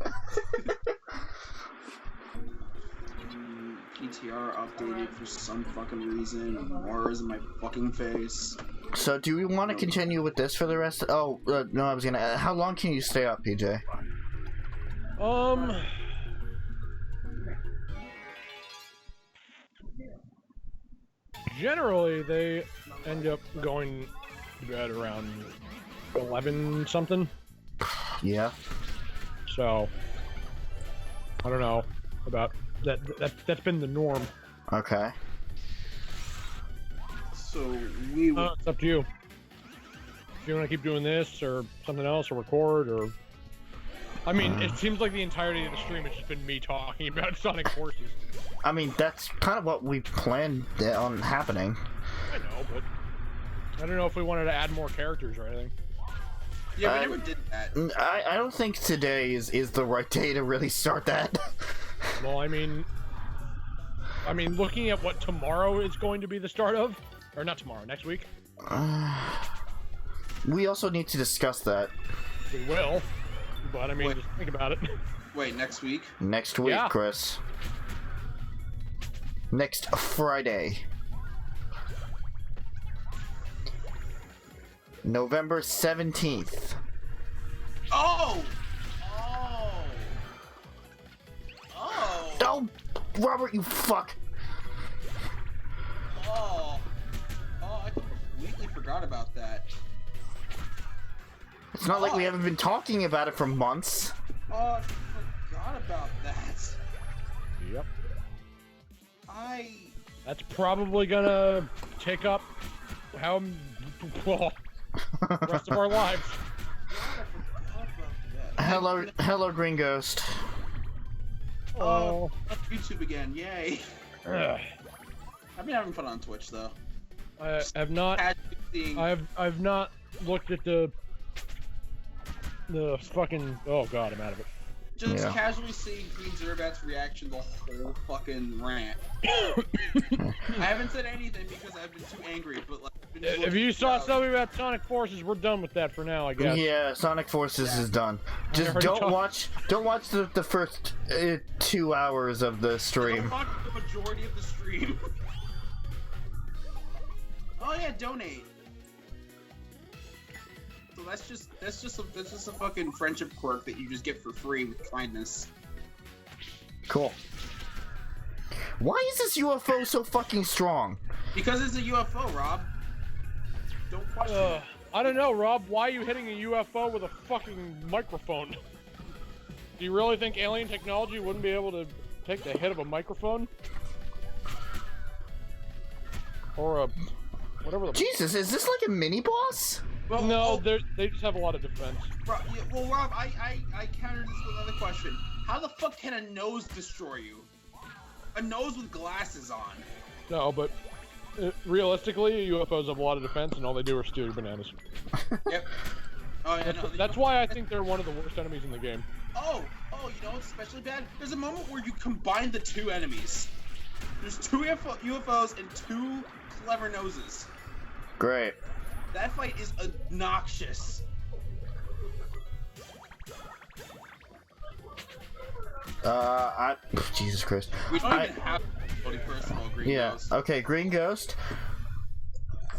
PTR updated for some fucking reason, and Laura's in my fucking face. So, do we want to continue with this for the rest? No, I was gonna. How long can you stay up, PJ? Generally, they end up going to bed around 11 something. Yeah. So, I don't know about that. That's been the norm. Okay. So we. It's up to you. If you want to keep doing this or something else, or record, or I mean, it seems like the entirety of the stream has just been me talking about Sonic Forces. I mean, that's kind of what we planned on happening. I know, but I don't know if we wanted to add more characters or anything. Yeah, we never did that. I don't think today is the right day to really start that. Well, I mean, looking at what tomorrow is going to be the start of, or not tomorrow, next week. We also need to discuss that. We will, but I mean, just think about it. Wait, next week? Next week, Yeah. Chris. Next Friday. November 17th. Oh, Oh, Robert, you fuck. I completely forgot about that. It's not like we haven't been talking about it for months. Oh, I forgot about that. Yep. That's probably gonna take up how well, the rest of our lives. Hello, Green Ghost. Oh, that's YouTube again! Yay! Ugh. I've been having fun on Twitch though. I have not. I've not looked at the fucking. Oh god, I'm out of it. Just casually seeing Green Zerbat's reaction to the whole fucking rant. I haven't said anything because I've been too angry, but like. If you saw something about Sonic Forces, we're done with that for now, I guess. Yeah, Sonic Forces is done. Just don't watch the first 2 hours of the stream. Don't watch the majority of the stream. Oh yeah, donate. So that's just a fucking friendship quirk that you just get for free with kindness. Cool. Why is this UFO so fucking strong? Because it's a UFO, Rob. Don't question it. I don't know, Rob. Why are you hitting a UFO with a fucking microphone? Do you really think alien technology wouldn't be able to take the hit of a microphone? or a whatever the. Jesus, is this like a mini boss? Well, No, they just have a lot of defense. Rob, yeah, well, Rob, I countered this with another question. How the fuck can a nose destroy you? A nose with glasses on. No, but realistically, UFOs have a lot of defense, and all they do are steal your bananas. Yep. Oh, yeah, no, That's why I think they're one of the worst enemies in the game. Oh, you know what's especially bad? There's a moment where you combine the two enemies. There's two UFOs and two clever noses. Great. That fight is obnoxious. Jesus Christ. We don't even have first of all, Green Ghost. Okay, Green Ghost.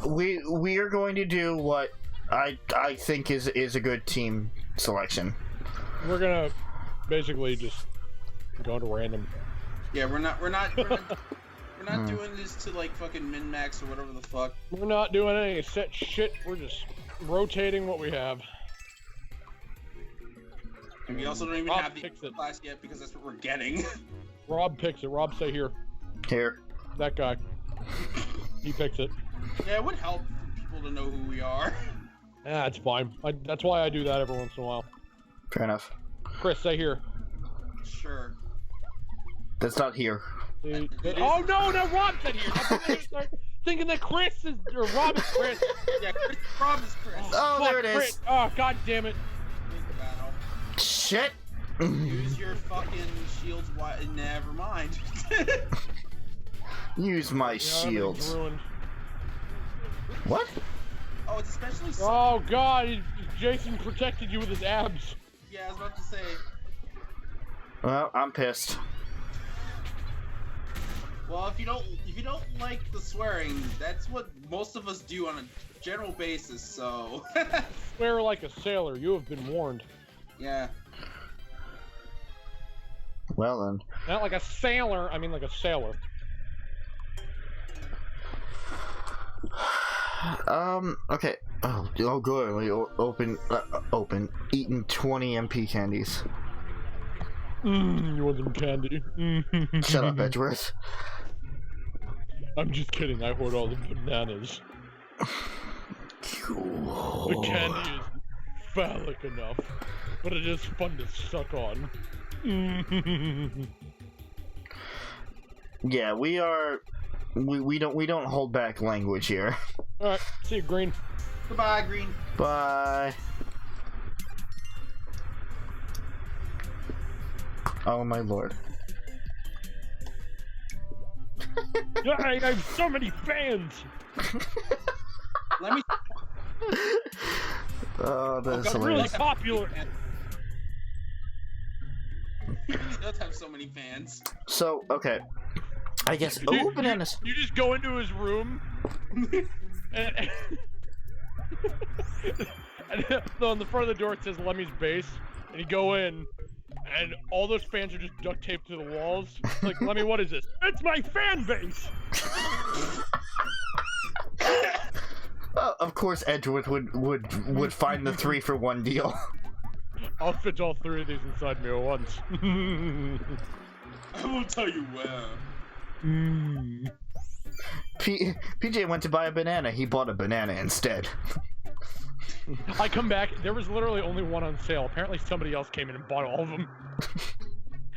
We are going to do what I think is a good team selection. We're gonna basically just go into random. Yeah, we're not doing this to like fucking min-max or whatever the fuck. We're not doing any set shit. We're just rotating what we have. And we also don't even Rob have the picks it. class yet because that's what we're getting. Rob picks it. Rob, say here. Here. That guy. He picks it. Yeah, it would help for people to know who we are. Ah, it's fine. That's why I do that every once in a while. Fair enough. Chris, say here. Sure. That's not here. Oh no, Rob said here. I'm start thinking that Chris is or Rob is Chris. Yeah, Rob is Chris. Oh, Fuck, there it is. Chris. Oh, god damn it. Shit. Use your fucking shields. Never mind. Use my Yeah, shields. everything's ruined. What? Oh, it's especially. Oh god, Jason protected you with his abs. Yeah, I was about to say. Well, I'm pissed. Well, if you don't like the swearing, that's what most of us do on a general basis. So. Swear like a sailor. You have been warned. Yeah. Well then. Not like a sailor. I mean like a sailor. Okay. Oh, good. We open. Eating 20 MP candies. You want some candy? Shut up, Edgeworth. I'm just kidding. I hoard all the bananas. The candy is phallic enough, but it is fun to suck on. Yeah, we are. We don't hold back language here. All right, see you, Green. Goodbye, Green. Bye. Oh my lord. I have so many fans. Let me. Oh, that's I'm really hilarious. popular. He does have so many fans. So, okay. I guess. Oh, bananas. You just go into his room, and on the front of the door it says Lemmy's base, and you go in, and all those fans are just duct taped to the walls. Like, Lemmy, what is this? It's my fan base! Well, of course, Edgeworth would find the 3-for-1 deal. I'll fit all three of these inside me at once. I won't tell you where. PJ went to buy a banana. He bought a banana instead. I come back, there was literally only one on sale. Apparently somebody else came in and bought all of them.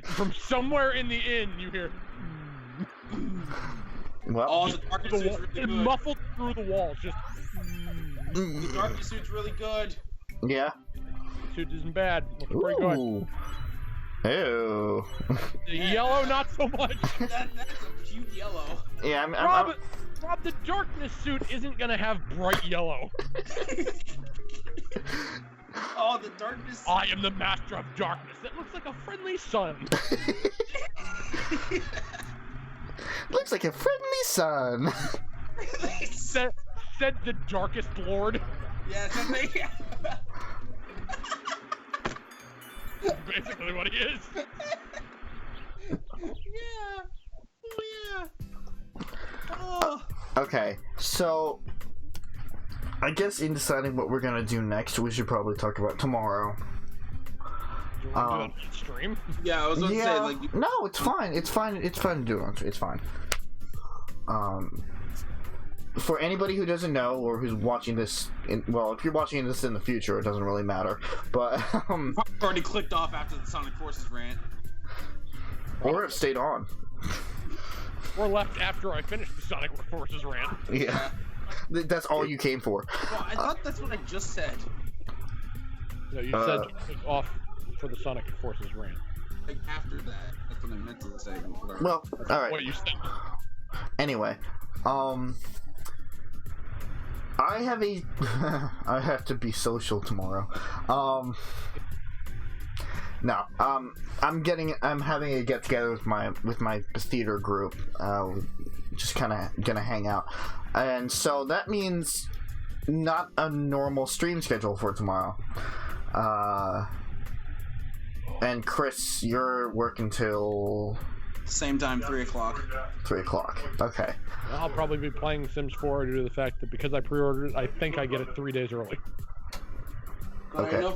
From somewhere in the inn, you hear... Well, Oh, the darkness suit's really It good. muffled through the walls, just... The darkness suit's really good. yeah. Suit isn't bad. Looks pretty good. Ooh. Ew. The yellow, not so much. That's a cute yellow. Yeah, I'm Rob, the darkness suit isn't gonna have bright yellow. Oh, the darkness. I am the master of darkness. That looks like a friendly sun. looks like a friendly sun. said the darkest lord. Yeah, something. Basically what he is. Yeah. Oh, yeah. Oh. Okay, so I guess in deciding what we're gonna do next, we should probably talk about tomorrow. Do you want to do that on stream? Yeah, I was going to say, like. No, it's fine. It's fine. It's fine to do it. It's fine. for anybody who doesn't know or who's watching this, well, if you're watching this in the future, it doesn't really matter. But already clicked off after the Sonic Forces rant. or it stayed on. Or left after I finished the Sonic Forces rant. Yeah. That's all you came for. Well, I thought that's what I just said. No, you said to click off for the Sonic Forces rant. Like after that, that's what I meant to say. Well, all right. What you said. Anyway, I have a I have to be social tomorrow. No, I'm having a get together with my theater group. Just kind of gonna hang out, and so that means not a normal stream schedule for tomorrow. And Chris, you're working till Same time, 3 o'clock. 3 o'clock. Okay. I'll probably be playing Sims 4 due to the fact that because I pre-ordered it, I think I get it 3 days early. But Okay. I know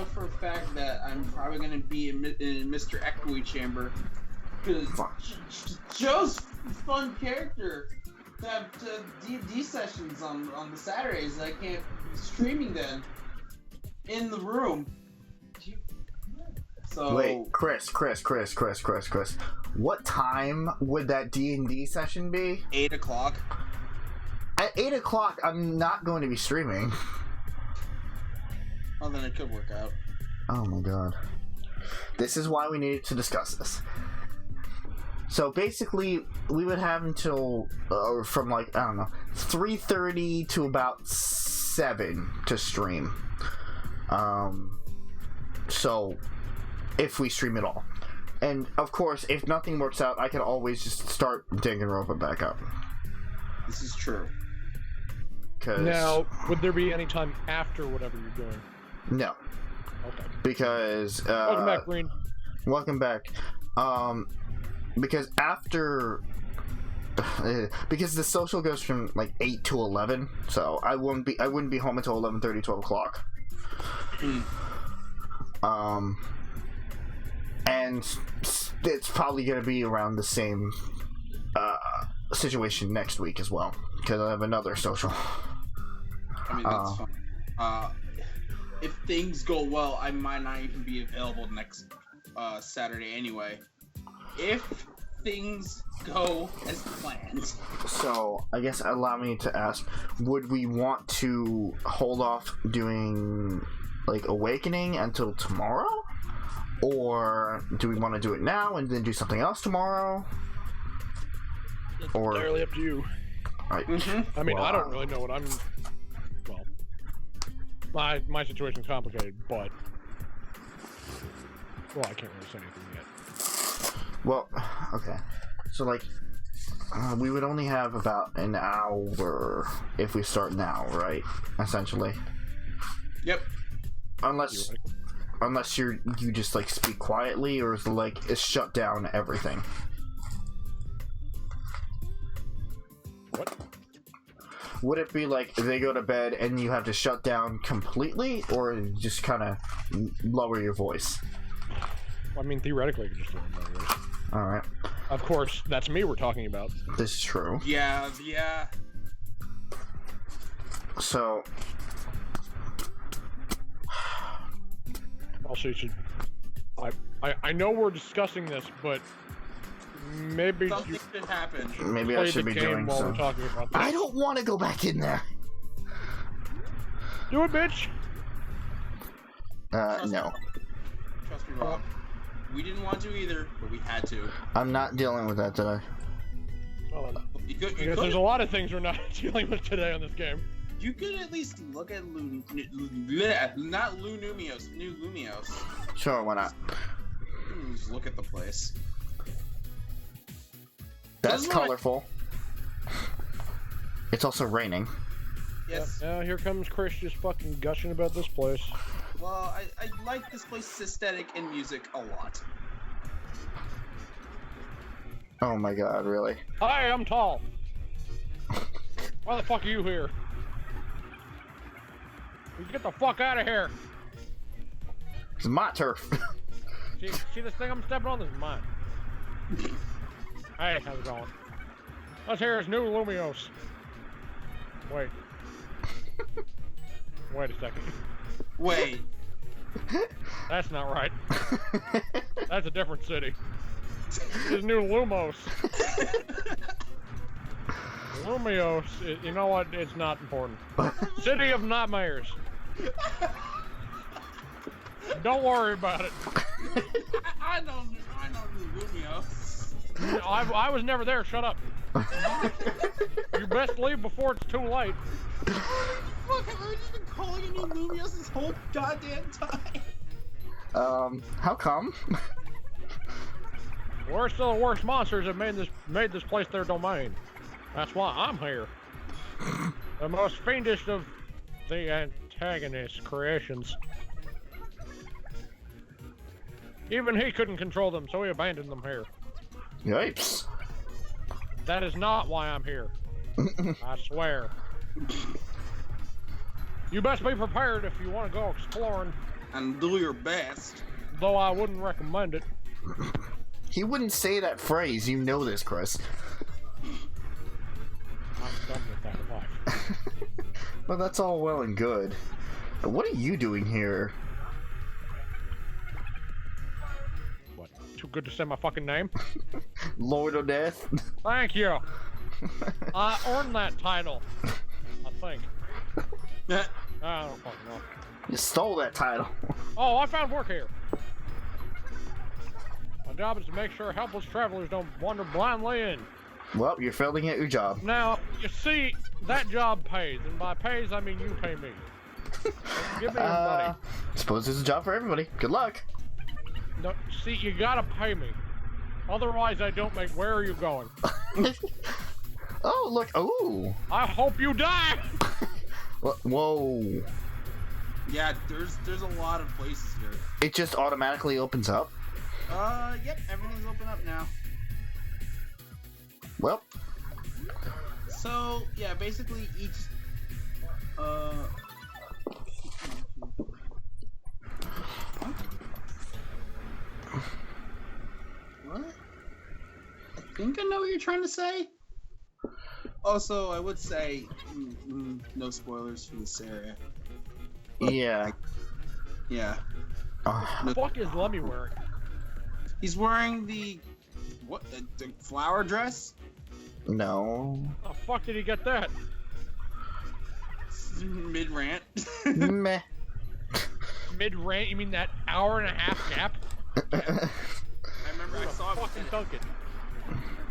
for a fact that I'm probably gonna be in Mr. Echoey chamber because Joe's fun character to have D&D sessions on the Saturdays. I can't be streaming then in the room. So Wait, Chris. What time would that D&D session be? 8 o'clock. At 8 o'clock, I'm not going to be streaming. Oh, then it could work out. Oh my god. This is why we needed to discuss this. So basically, we would have until, from like, I don't know, 3:30 to about 7 to stream. So, if we stream at all. And, of course, if nothing works out, I can always just start Danganronpa back up. This is true. Now, would there be any time after whatever you're doing? No. Okay. Because, Welcome back, Green. Welcome back. Because after... because the social goes from, like, 8 to 11, so I wouldn't be home until 11:30, 12 o'clock. And it's probably going to be around the same situation next week as well, because I have another social. I mean, that's fine. If things go well, I might not even be available next Saturday anyway. If things go as planned. So, I guess allow me to ask, would we want to hold off doing, like, Awakening until tomorrow? Or do we want to do it now and then do something else tomorrow? It's Or- entirely up to you. Right. I mean, Well, I don't really know what I'm... Well, my situation's complicated, but... Well, I can't really say anything yet. Well, okay. So, like, we would only have about an hour if we start now, right? Essentially. Yep. Unless you just, like, speak quietly, or is it, like, it's shut down everything? What? Would it be like they go to bed and you have to shut down completely, or just kind of lower your voice? Well, I mean, theoretically, I could just learn about yours. Alright. Of course, that's me we're talking about. This is true. Yeah. So... Also, you should... I know we're discussing this, but... Maybe Something you should happen. maybe I play should the be game doing while so. we're talking about this. I don't want to go back in there! Do it, bitch! No. Trust me, Rob. We didn't want to either, but we had to. I'm not dealing with that today. Well, then, You could, I guess there's a lot of things we're not dealing with today on this game. you could at least look at not Lou Numios, New Lumios. Sure, why not? Just look at the place. That's This is what I- colorful. It's also raining. Yes. Now here comes Chris just fucking gushing about this place. Well, I like this place's aesthetic and music a lot. Oh my god, really? Hi, I'm tall. Why the fuck are you here? You get the fuck out of here. It's my turf. See this thing I'm stepping on? This is mine. Hey, how's it going? Let's hear his new Lumios. Wait. Wait a second. Wait. That's not right. That's a different city. This is New Lumos. Lumios, you know what? It's not important. City of Nightmares. Don't worry about it. I know New Lumios. I was never there. Shut up. You best leave before it's too late. Look, have I just been calling it New Lumios this whole goddamn time? How come? Worst of the worst monsters have made this place their domain. That's why I'm here. The most fiendish of the antagonist creations. Even he couldn't control them, so he abandoned them here. Yipes. That is not why I'm here. I swear. You best be prepared if you want to go exploring. And do your best. Though I wouldn't recommend it. He wouldn't say that phrase, you know this, Chris. I'm done with that life. Well, that's all well and good. But what are you doing here? What? Too good to say my fucking name? Lord of Death? Thank you. I earned that title. I think. I don't fucking know. You stole that title. Oh, I found work here. My job is to make sure helpless travelers don't wander blindly in. Well, you're failing at your job. Now, you see, that job pays, and by pays, I mean you pay me. Give me your money. Suppose it's a job for everybody. Good luck. No, see, you gotta pay me. Otherwise, I don't make. Where are you going? Oh, look. Oh. I hope you die! Whoa. Yeah, there's a lot of places here. It just automatically opens up? Yep, everything's open up now. Well. So, yeah, basically each, What? I think I know what you're trying to say. Also, I would say, no spoilers for this area. Yeah. Yeah. What the fuck is Lemmy wearing? He's wearing the flower dress? No. How the fuck did he get that? Mid-rant. Meh. Mid-rant? You mean that hour and a half gap? Yeah. I remember I saw it. Fucking Duncan.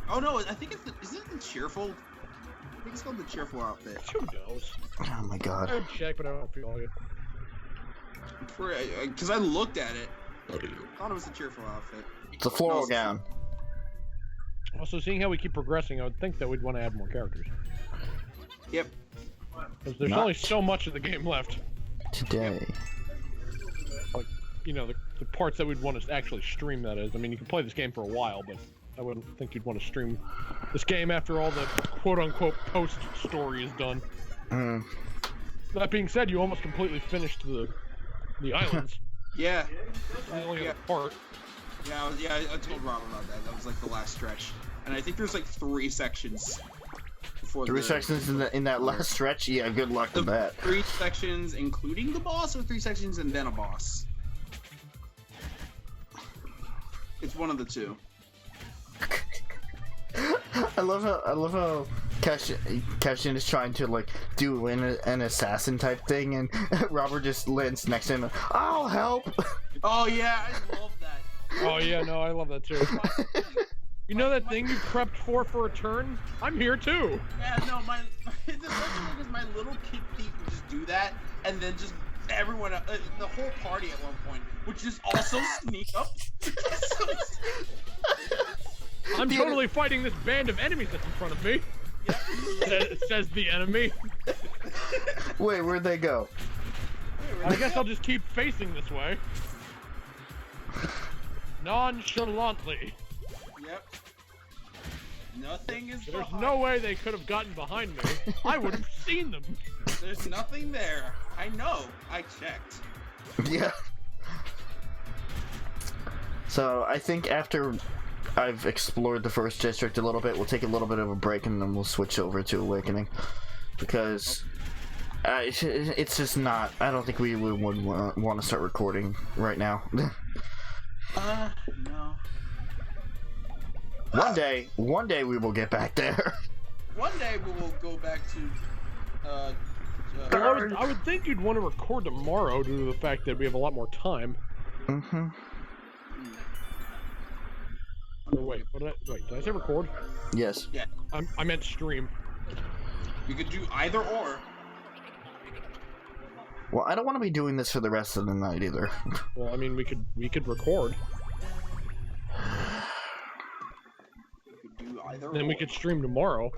Oh no, I think isn't it the Cheerful? I think it's called the Cheerful outfit. Who knows? Oh my god. I would check, but I don't feel like it. Because I looked at it. Thought it was the Cheerful outfit. It's a floral gown. Also, seeing how we keep progressing, I would think that we'd want to add more characters. Yep. Because there's only so much of the game left. Today. Like, you know, the parts that we'd want to actually stream, that is. I mean, you can play this game for a while, but I wouldn't think you'd want to stream this game after all the quote-unquote post-story is done. That being said, you almost completely finished the islands. Yeah. The only other part. Yeah, I told Rob about that. That was like the last stretch, and I think there's like 3 sections. Three sections in that last stretch. Yeah, good luck with that. 3 sections, including the boss, or 3 sections and then a boss. It's one of the 2. I love how Cashin is trying to like do an assassin type thing, and Robert just lands next to him. I'll help. Oh yeah, I love that. Oh yeah, no, I love that too. You know that thing you prepped for a turn? I'm here too. Yeah, no, the funny thing is my little kid Pete would just do that, and then just everyone, the whole party at one point would just also sneak up. I'm totally fighting this band of enemies that's in front of me. Yep. Says the enemy. Wait, where'd they go? I guess I'll just keep facing this way. Nonchalantly. Yep. Nothing is There's no way they could have gotten behind me. I would have seen them. There's nothing there. I know. I checked. Yeah. So, I think after I've explored the first district a little bit, we'll take a little bit of a break and then we'll switch over to Awakening. because it's just not. I don't think we would want to start recording right now. No. One day we will get back there. One day we will go back to. I would think you'd want to record tomorrow due to the fact that we have a lot more time. Mm-hmm. Or wait, did I say record? Yes. Yeah. I meant stream. You could do either or. Well, I don't want to be doing this for the rest of the night either. Well, I mean, we could record. You could do either Then or. we could stream tomorrow.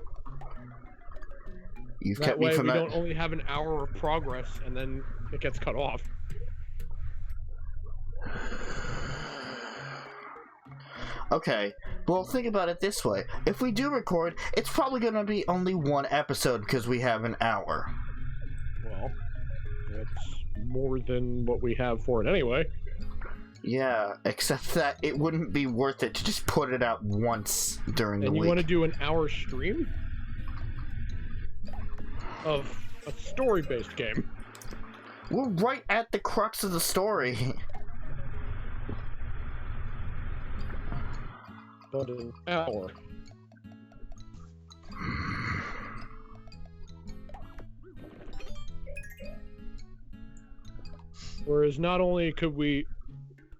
You've That kept me way from we that. don't only have an hour of progress and then it gets cut off. Okay, well, think about it this way. If we do record, it's probably going to be only one episode because we have an hour. Well, that's more than what we have for it anyway. Yeah, except that it wouldn't be worth it to just put it out once during the And week. you want to do an hour stream? Of a story-based game. We're right at the crux of the story. But an hour. Whereas not only could we,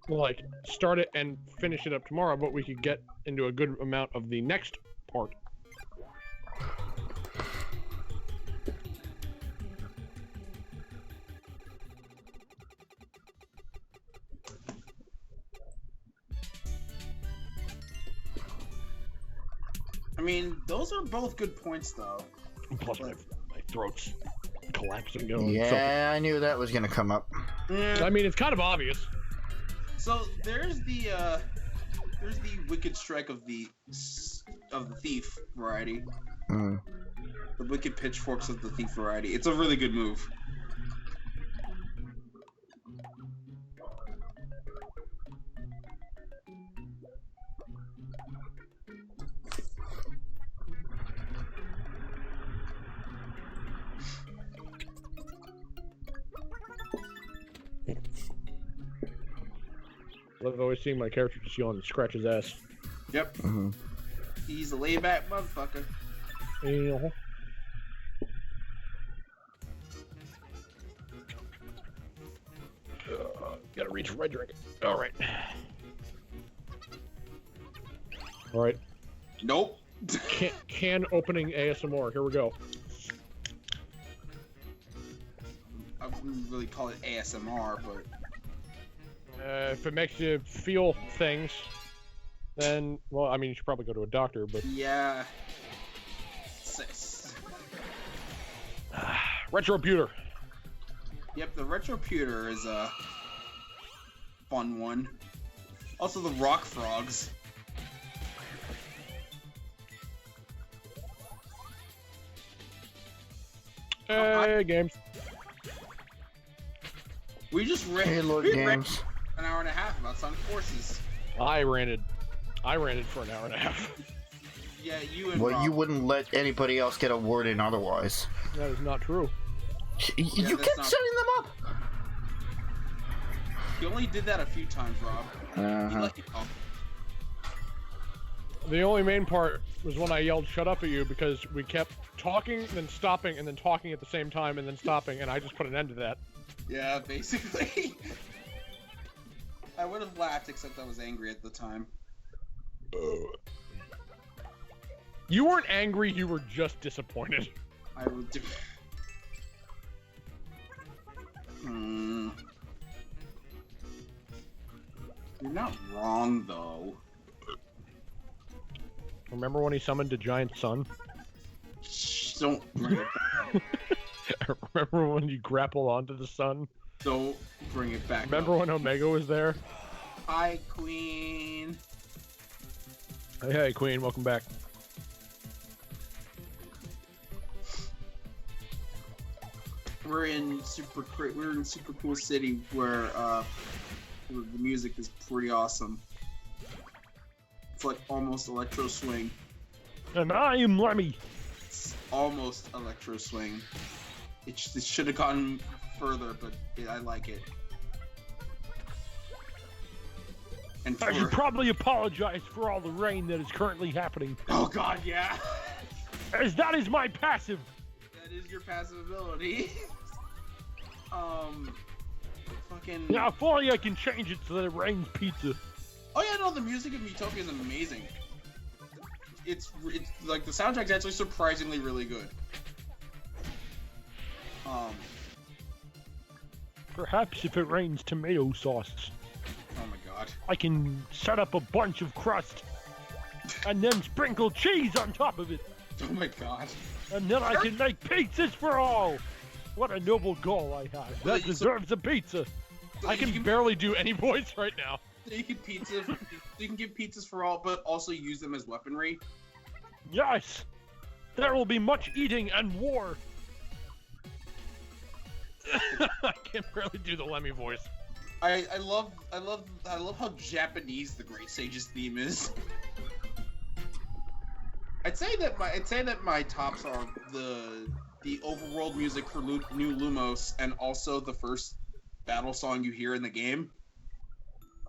like, start it and finish it up tomorrow, but we could get into a good amount of the next part. I mean, those are both good points, though. Plus, my throat's collapsing. Yeah, I knew that was going to come up. I mean, it's kind of obvious. So there's the wicked strike of the thief variety. Mm. The wicked pitchforks of the thief variety. It's a really good move. I've always seen my character just yawn and scratch his ass. Yep. Mm-hmm. He's a laid back motherfucker. You know. Gotta reach for my drink. Alright. Alright. Nope. Can opening ASMR. Here we go. I wouldn't really call it ASMR, but If it makes you feel things, then, well, I mean, you should probably go to a doctor, but... yeah. Retroputer. Yep, the Retroputer is a fun one. Also, the Rock Frogs. Hey, games. We just ran, Hey, Lord we ran Games. an hour and a half about Sonic Forces. I ranted for an hour and a half. Yeah, you and Well, Rob. you wouldn't let anybody else get a word in otherwise. That is not true. You that's kept not- setting them up! You only did that a few times, Rob. You Uh-huh. let you know. The only main part was when I yelled "shut up" at you because we kept talking, then stopping, and then talking at the same time, and then stopping, and I just put an end to that. Yeah, basically. I would have laughed, except I was angry at the time. You weren't angry, you were just disappointed. I would do. You're not wrong, though. Remember when he summoned a giant sun? Shh, don't bring it back. Remember when you grappled onto the sun? Don't bring it back. Remember up. when Omega was there? Hi, Queen. Hey, Queen, welcome back. We're in super cool city where the music is pretty awesome. It's like almost electro swing. And I am Lemmy. It's almost Electro Swing. It should have gone further, but I like it. And I should probably apologize for all the rain that is currently happening. Oh god, yeah. As that is my passive. That is your passive ability. Fucking. Now, if only I can change it so that it rains pizza. Oh yeah, no, the music in Miitopia is amazing. It's like the soundtrack's actually surprisingly really good. Perhaps if it rains tomato sauce, Oh my god. I can set up a bunch of crust and then sprinkle cheese on top of it. Oh my god. And then I can make pizzas for all. What a noble goal I have. That deserves a pizza. So I can barely do any voice right now. So you can give pizzas for all, but also use them as weaponry. Yes. There will be much eating and war. I can barely do the Lemmy voice. I love how Japanese the Great Sage's theme is. I'd say that my tops are the overworld music for New Lumos, and also the first battle song you hear in the game,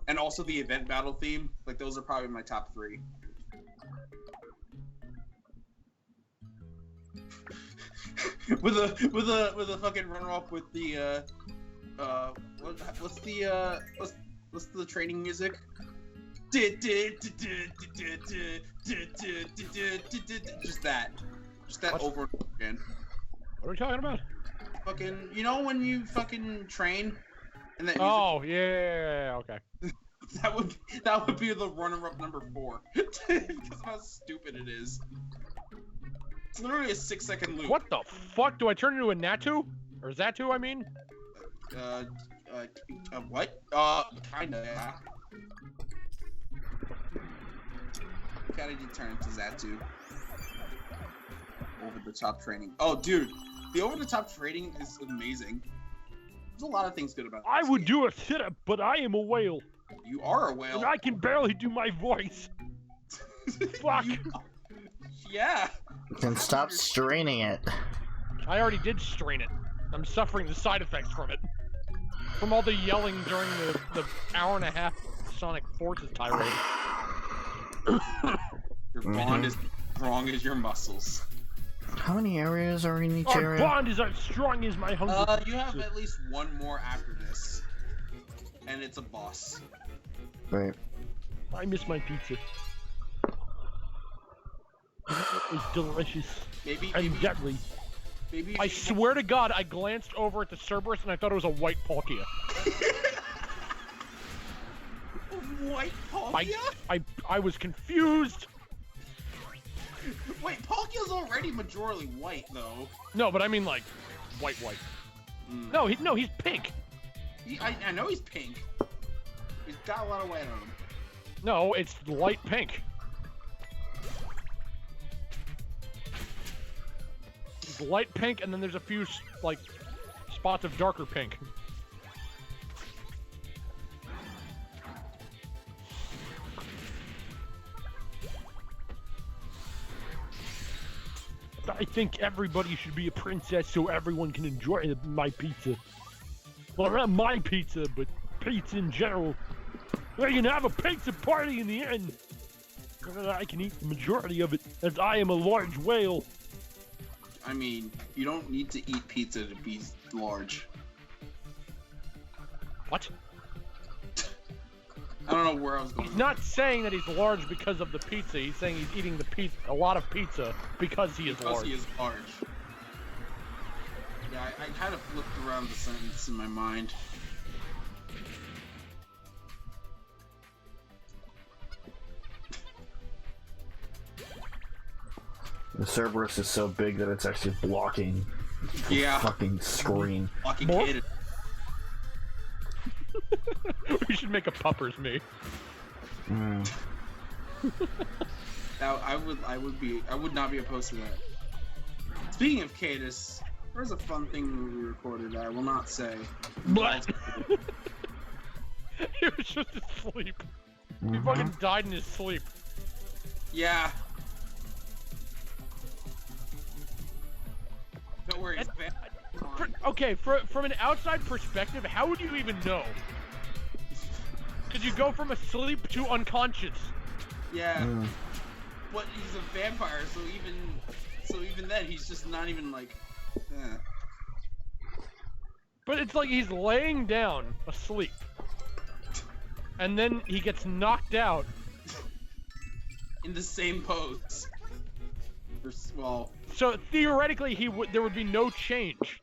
and also the event battle theme. Like, those are probably my top 3. with a fucking runner up with the what's the training music? Just that What? over and over again. What are we talking about? Fucking, you know when you fucking train, and that music, Oh, yeah, okay. that would be the runner-up number 4 because of how stupid it is. It's literally a 6-second loop. What the fuck? Do I turn into a Natu? Or Zatu, I mean? What? Kinda, yeah. Kinda did turn into Zatu. Over the top training. Oh, dude, the over the top training is amazing. There's a lot of things good about it. I would do a sit-up, but I am a whale. You are a whale. And I can barely do my voice. Fuck. Yeah. Then stop straining it. I already did strain it. I'm suffering the side effects from it. From all the yelling during the hour and a half Sonic Forces tirade. Your bond is strong as your muscles. How many areas are in each Our area? bond is as strong as my hunger. You have at least one more after this. And it's a boss. Right. I miss my pizza. It was delicious and deadly. I swear to God, I glanced over at the Cerberus and I thought it was a white Palkia. White Palkia? I was confused. Wait, Palkia's already majorly white, though. No, but I mean like white. Mm. No, he's pink. I know he's pink. He's got a lot of white on him. No, it's light pink. It's light pink, and then there's a few like spots of darker pink. I think everybody should be a princess so everyone can enjoy my pizza. Well, not my pizza, but pizza in general. I can have a pizza party in the end. I can eat the majority of it, as I am a large whale. I mean, you don't need to eat pizza to be large. What? I don't know where I was going. He's not saying that he's large because of the pizza. He's saying he's eating a lot of pizza because he is large. Because he is large. Yeah, I kind of flipped around the sentence in my mind. The Cerberus is so big that it's actually blocking the fucking screen. Blocking More? Kid. We should make a puppers me. Mm. Now, I would not be opposed to that. Speaking of Cadus, there's a fun thing we recorded that I will not say. What? He was just asleep. He fucking died in his sleep. Yeah. okay, from an outside perspective, how would you even know? Because you go from asleep to unconscious. Yeah. But he's a vampire, so even then, he's just not even like. But it's like he's laying down asleep, and then he gets knocked out In the same pose. Well. So theoretically, there would be no change.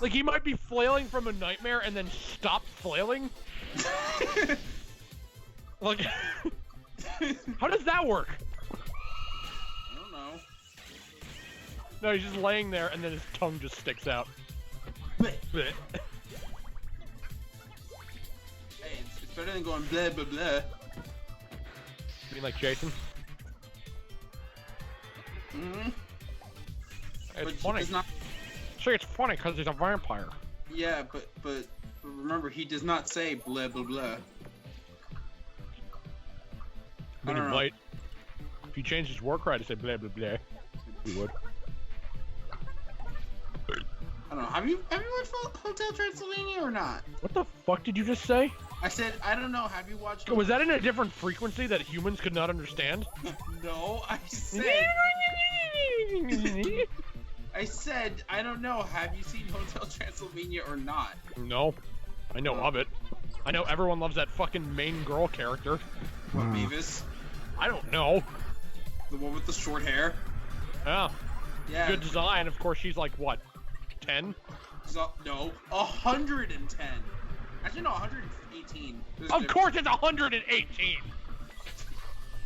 Like he might be flailing from a nightmare and then stop flailing. Like, how does that work? I don't know. No, he's just laying there and then his tongue just sticks out. Bleh. Hey, it's better than going blah blah blah. You mean like Jason? Mm-hmm. It's funny. See, it's funny because he's a vampire. Yeah, but remember, he does not say blah blah blah. But he might. If he changed his war cry to say blah blah blah, he would. I don't know. Have you watched Hotel Transylvania or not? What the fuck did you just say? I said I don't know. Have you watched? Was that in a different frequency that humans could not understand? No, I said I don't know. Have you seen Hotel Transylvania or not? No, I know of it. I know everyone loves that fucking main girl character. What, Beavis? I don't know. The one with the short hair? Yeah. Yeah. Good design. Of course, she's like, what, 10? No, 110. Actually, no, 118. Of course it's 118!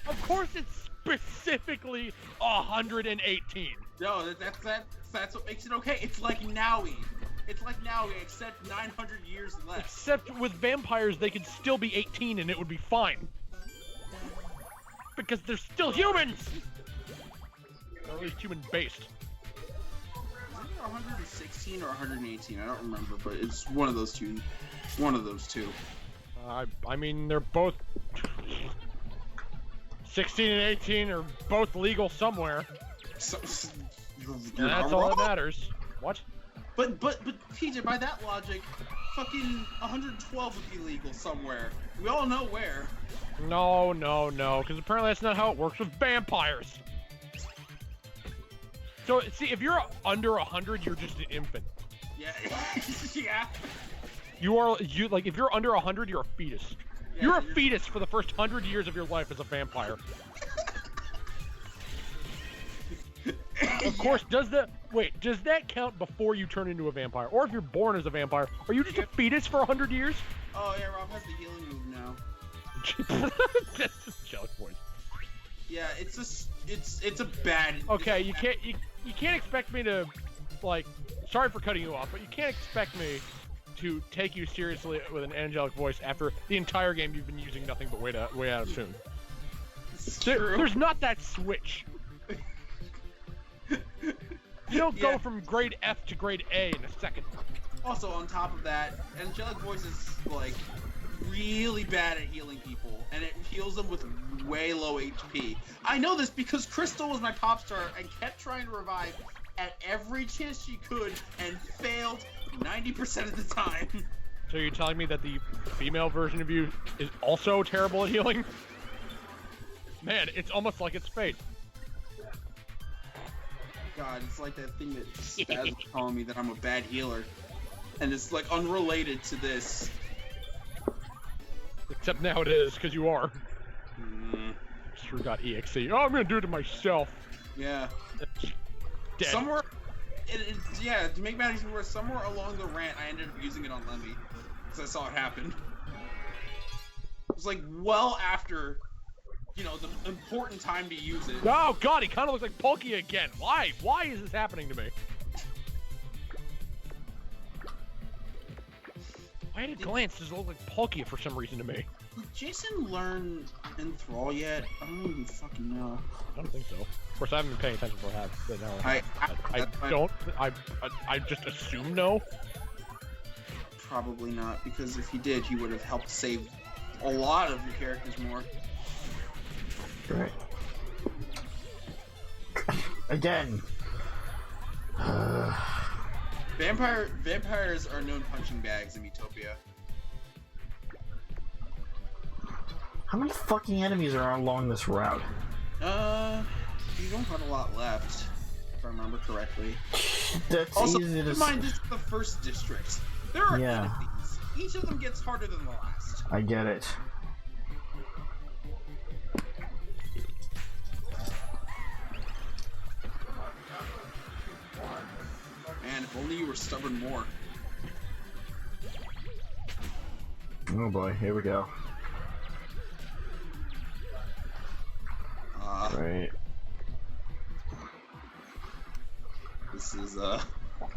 Of course it's specifically 118! No, that's what makes it okay. It's like Nowie. It's like Nowie, except 900 years less. Except with vampires, they could still be 18 and it would be fine. Because they're still humans! Or at least human-based. Is it 116 or 118? I don't remember, but it's one of those two. One of those two. I mean, they're both... 16 and 18 are both legal somewhere. You're that's all that matters. What? But PJ, by that logic, fucking 112 would be legal somewhere. We all know where. No, because apparently that's not how it works with vampires. So, see, if you're under 100, you're just an infant. Yeah. Yeah. Like, if you're under 100, you're a fetus. Yeah, you're a fetus for the first 100 years of your life as a vampire. Of course, does that count before you turn into a vampire? Or if you're born as a vampire, are you just a fetus for 100 years? Oh yeah, Rob has the healing move now. That's just jealous voice. Yeah, it's a bad. Okay, you can't expect me to, like, sorry for cutting you off, but you can't expect me to take you seriously with an angelic voice after the entire game you've been using nothing but way out of tune. There's not that switch. You don't go from grade F to grade A in a second. Also, on top of that, angelic voice is like really bad at healing people, and it heals them with way low HP. I know this because Crystal was my pop star and kept trying to revive at every chance she could and failed 90% of the time. So you're telling me that the female version of you is also terrible at healing? Man, it's almost like it's fate. God, it's like that thing that Spaz was telling me that I'm a bad healer. And it's like unrelated to this. Except now it is, because you are. Sure.exe. Oh, I'm gonna do it to myself. Yeah. Dead. Somewhere, yeah, to make matters worse, somewhere along the rant, I ended up using it on Lemmy. Because I saw it happen. It was like well after, you know, the important time to use it. Oh god, he kind of looks like Pokey again. Why? Why is this happening to me? Why did glance does it look like Pokey for some reason to me? Did Jason learn Enthrall yet? I don't even fucking know. I don't think so. Of course, I haven't been paying attention for half. But no, I just assume no. Probably not, because if he did, he would have helped save a lot of your characters more. Right. Again. Vampires are known punching bags in Miitopia. How many fucking enemies are along this route? You don't have a lot left, if I remember correctly. That's Also, easy keep to in mind, this is the first district. There are Yeah. enemies. Each of them gets harder than the last. I get it. Man, if only you were stubborn more. Oh boy, here we go. Right. This is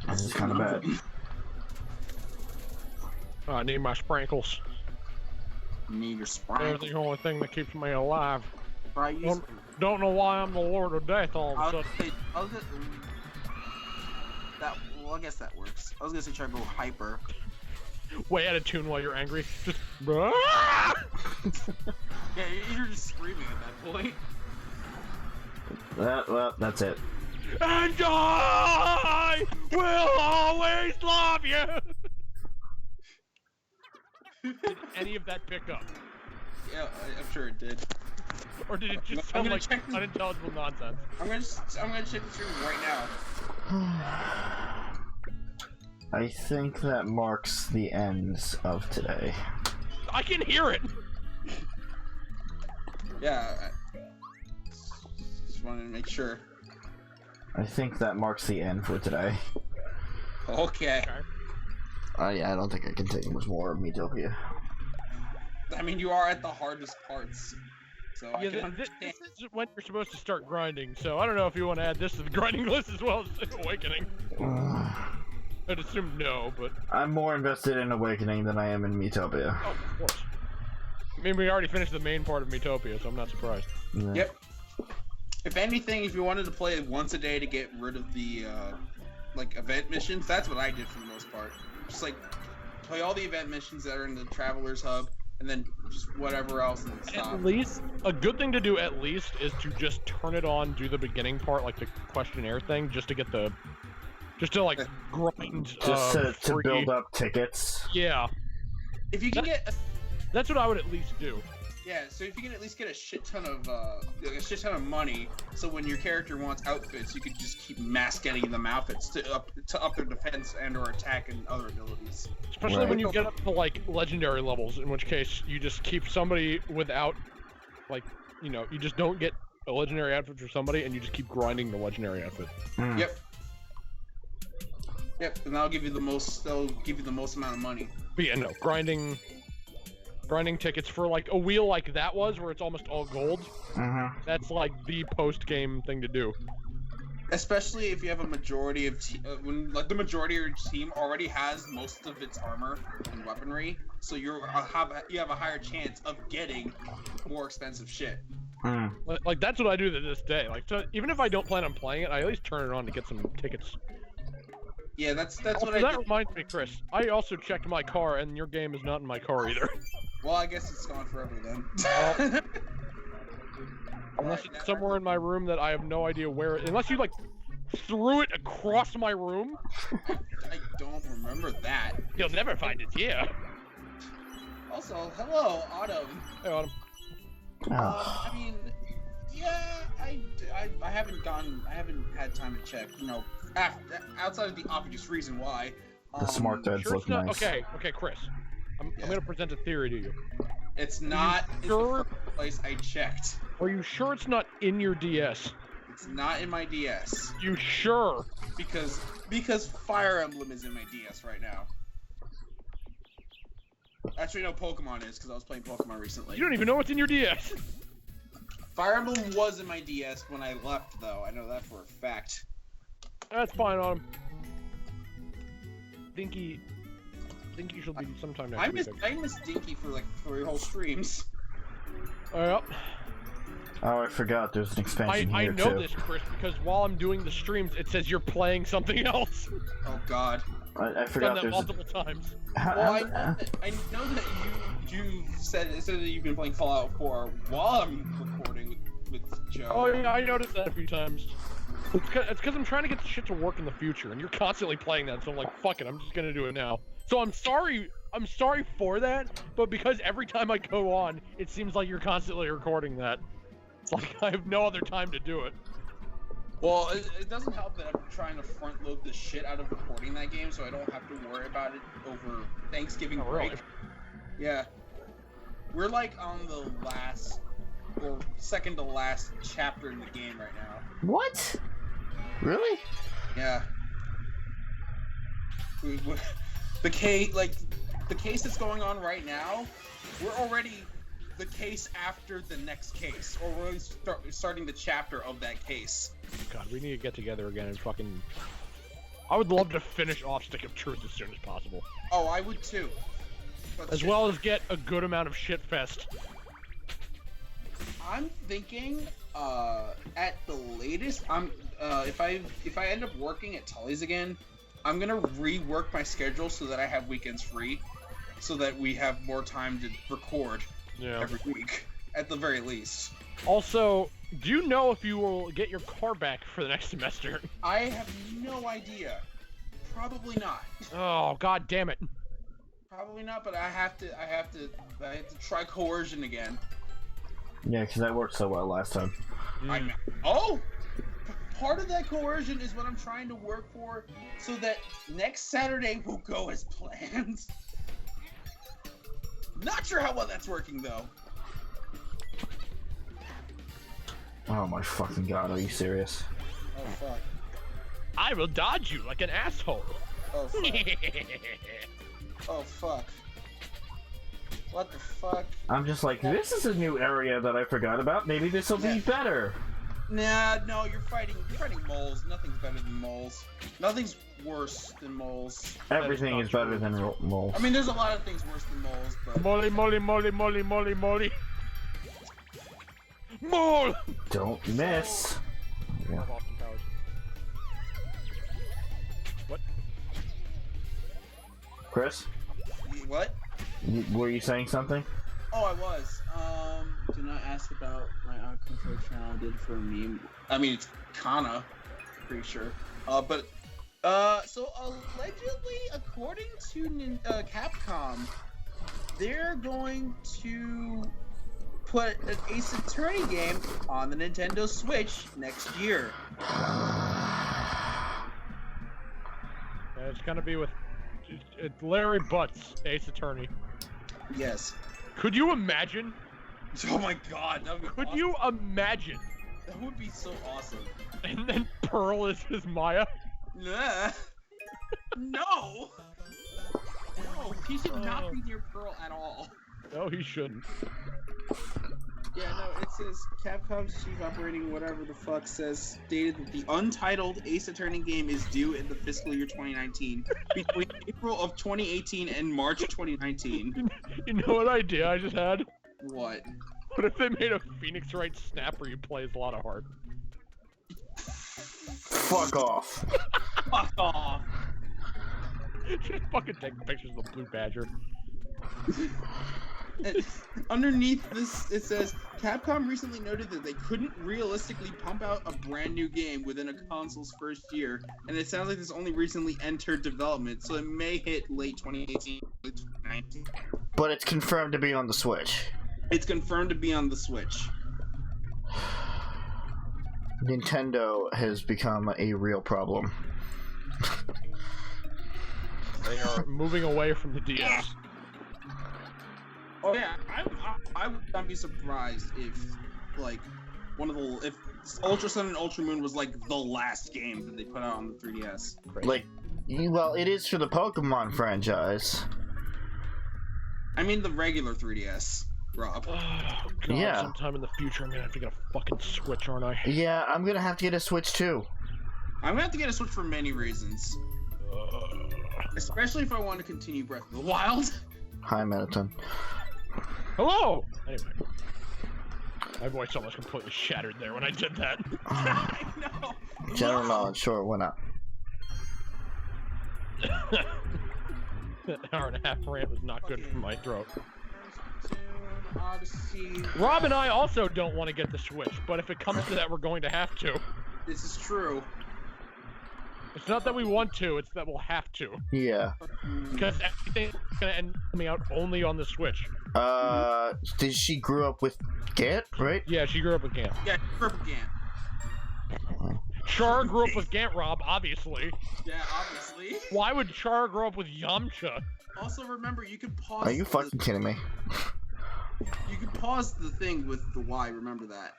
This is kind of bad. I need my sprinkles. Need your They're sprite. the only thing that keeps me alive. Right, Don't know why I'm the Lord of Death all of a sudden. Well, I guess that works. I was gonna say try to go hyper. Way out of tune while you're angry. Just. Yeah, you're just screaming at that point. Well, that's it. And I will always love you! Did any of that pick up? Yeah, I'm sure it did. Or did it just I'm sound gonna like check this- unintelligible nonsense? I'm gonna check the stream right now. I think that marks the end of today. I can hear it! Yeah. Just wanted to make sure. I think that marks the end for today. Okay. Yeah, I don't think I can take much more of Miitopia. I mean, you are at the hardest parts, so I Yeah, can this understand. is when you're supposed to start grinding, so I don't know if you want to add this to the grinding list as well as Awakening. I'd assume no, but... I'm more invested in Awakening than I am in Miitopia. Oh, of course. I mean, we already finished the main part of Miitopia, so I'm not surprised. Yeah. Yep. If anything, if you wanted to play it once a day to get rid of the like event missions, that's what I did for the most part. Just like play all the event missions that are in the Traveler's Hub, and then just whatever else and then stop. At least, a good thing to do at least is to just turn it on, do the beginning part, like the questionnaire thing, just to get the... Just to, like, grind, Just to free... build up tickets. Yeah. If you can get... That's what I would at least do. Yeah, so if you can at least get a shit ton of money, so when your character wants outfits, you could just keep mass getting them outfits to up their defense and/or attack and other abilities. Especially Right. when you get up to, like, legendary levels, in which case you just keep somebody without, like, you know, you just don't get a legendary outfit for somebody, and you just keep grinding the legendary outfit. Mm. Yep. Yep, and that'll give you the most. They'll give you the most amount of money. But yeah, no, grinding tickets for, like, a wheel like that was, where it's almost all gold, that's, like, the post-game thing to do. Especially if you have a majority of when like the majority of your team already has most of its armor and weaponry, so you have a higher chance of getting more expensive shit. Mm. Like, that's what I do to this day. Like, so even if I don't plan on playing it, I at least turn it on to get some tickets. Yeah, that's Also, what I that did. reminds me, Chris. I also checked my car, and your game is not in my car either. Well, I guess it's gone forever then. Unless it's somewhere in my room that I have no idea where. Unless you, like, threw it across my room. I don't remember that. You'll never find it here. Also, hello, Autumn. Hey, Autumn. Oh. I mean, yeah, I haven't had time to check. You know, outside of the obvious reason why. The smart beds Sure look it's not. nice. Okay, Chris. I'm gonna present a theory to you. It's not in sure? the first place I checked. Are you sure it's not in your DS? It's not in my DS. You sure? Because Fire Emblem is in my DS right now. Actually, no, Pokemon is, because I was playing Pokemon recently. You don't even know what's in your DS. Fire Emblem was in my DS when I left, though. I know that for a fact. That's fine, Autumn. Dinky shall be sometime next week. I missed Dinky for like 3 whole streams. Yep. Oh, I forgot. There's an expansion I here know too. this, Chris, because while I'm doing the streams, it says you're playing something else. Oh God. I I've forgot done that there's. multiple times. Well, I know that you said that you've been playing Fallout 4 while I'm recording with Joe. Oh yeah, I noticed that a few times. It's because I'm trying to get the shit to work in the future, and you're constantly playing that, so I'm like, fuck it, I'm just gonna do it now. So I'm sorry for that, but because every time I go on, it seems like you're constantly recording that. It's like I have no other time to do it. Well, it doesn't help that I'm trying to front load the shit out of recording that game, so I don't have to worry about it over Thanksgiving break. Really? Yeah. We're like on the last or second to last chapter in the game right now. What? Really? Yeah. The case that's going on right now, we're already the case after the next case, or we're starting the chapter of that case. God, we need to get together again and fucking... I would love to finish off Stick of Truth as soon as possible. Oh, I would too. But as well as get a good amount of shitfest. I'm thinking, at the latest, if I end up working at Tully's again, I'm gonna rework my schedule so that I have weekends free, so that we have more time to record every week, at the very least. Also, do you know if you will get your car back for the next semester? I have no idea. Probably not. Oh, god damn it. Probably not, but I have to try coercion again. Yeah, because that worked so well last time. Part of that coercion is what I'm trying to work for, so that next Saturday will go as planned. Not sure how well that's working though. Oh my fucking god, are you serious? Oh fuck. I will dodge you like an asshole. Oh fuck. Oh fuck. What the fuck? I'm just like, this is a new area that I forgot about. Maybe this will be better. Nah, no, you're fighting moles. Nothing's better than moles. Nothing's worse than moles. Everything is better than moles. I mean, there's a lot of things worse than moles, but... Molly, molly, molly, molly, molly, molly. Mole! Don't miss. Yeah. What? Chris? What? Were you saying something? Oh, I was. Do not ask about my control channel I did for a meme. I mean, it's Kana, pretty sure. So allegedly, according to Capcom, they're going to put an Ace Attorney game on the Nintendo Switch next year. It's gonna be with Larry Butts, Ace Attorney. Yes. Could you imagine? Oh my god, that would be Could awesome. you imagine? That would be so awesome. And then Pearl is his Maya? Nah. No! No, he should not be near Pearl at all. No, he shouldn't. Yeah, no, it says Capcom's chief operating whatever the fuck stated that the untitled Ace Attorney game is due in the fiscal year 2019, between April of 2018 and March 2019. You know what idea I just had? What? What if they made a Phoenix Wright snap where you play as Lotta Hart? Fuck off. Fuck off. Just fucking take pictures of the Blue Badger. Underneath this, it says, Capcom recently noted that they couldn't realistically pump out a brand new game within a console's first year, and it sounds like this only recently entered development, so it may hit late 2018, late 2019. But it's confirmed to be on the Switch. It's confirmed to be on the Switch. Nintendo has become a real problem. They are moving away from the DS. Oh yeah, I would not be surprised if, like, if Ultra Sun and Ultra Moon was like the last game that they put out on the 3DS. Like, well, it is for the Pokemon franchise. I mean the regular 3DS, Rob. Oh, God, Yeah. sometime in the future I'm gonna have to get a fucking Switch, aren't I? Yeah, I'm gonna have to get a Switch too. I'm gonna have to get a Switch for many reasons. Especially if I want to continue Breath of the Wild. Hi, Mettaton. Hello! Anyway. My voice almost completely shattered there when I did that. I know. General knowledge, sure, why not? That hour and a half rant was not good for my throat. Odyssey. Rob and I also don't want to get the Switch, but if it comes to that, we're going to have to. This is true. It's not that we want to, it's that we'll have to. Yeah. Because everything's gonna end coming out only on the Switch. Did she grew up with Gant, right? Yeah, she grew up with Gant. Yeah, Purple Gant. Char grew up with Gant, Rob, obviously. Yeah, obviously. Why would Char grow up with Yamcha? Also, remember, you can pause. Are you fucking kidding me? You can pause the thing with the Y. Remember that.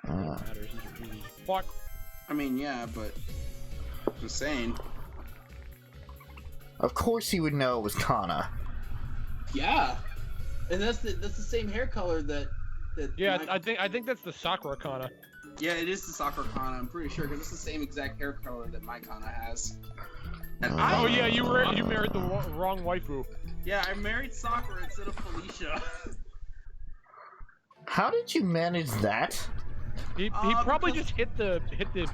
Matters. Fuck. I mean, yeah, but just saying. Of course he would know it was Kana. Yeah, and that's the same hair color that. Yeah, I think that's the Sakura Kana. Yeah, it is the Sakura Kana. I'm pretty sure because it's the same exact hair color that my Kana has. And Oh yeah, you married the wrong waifu. Yeah, I married Sakura instead of Felicia. How did you manage that? He probably just hit the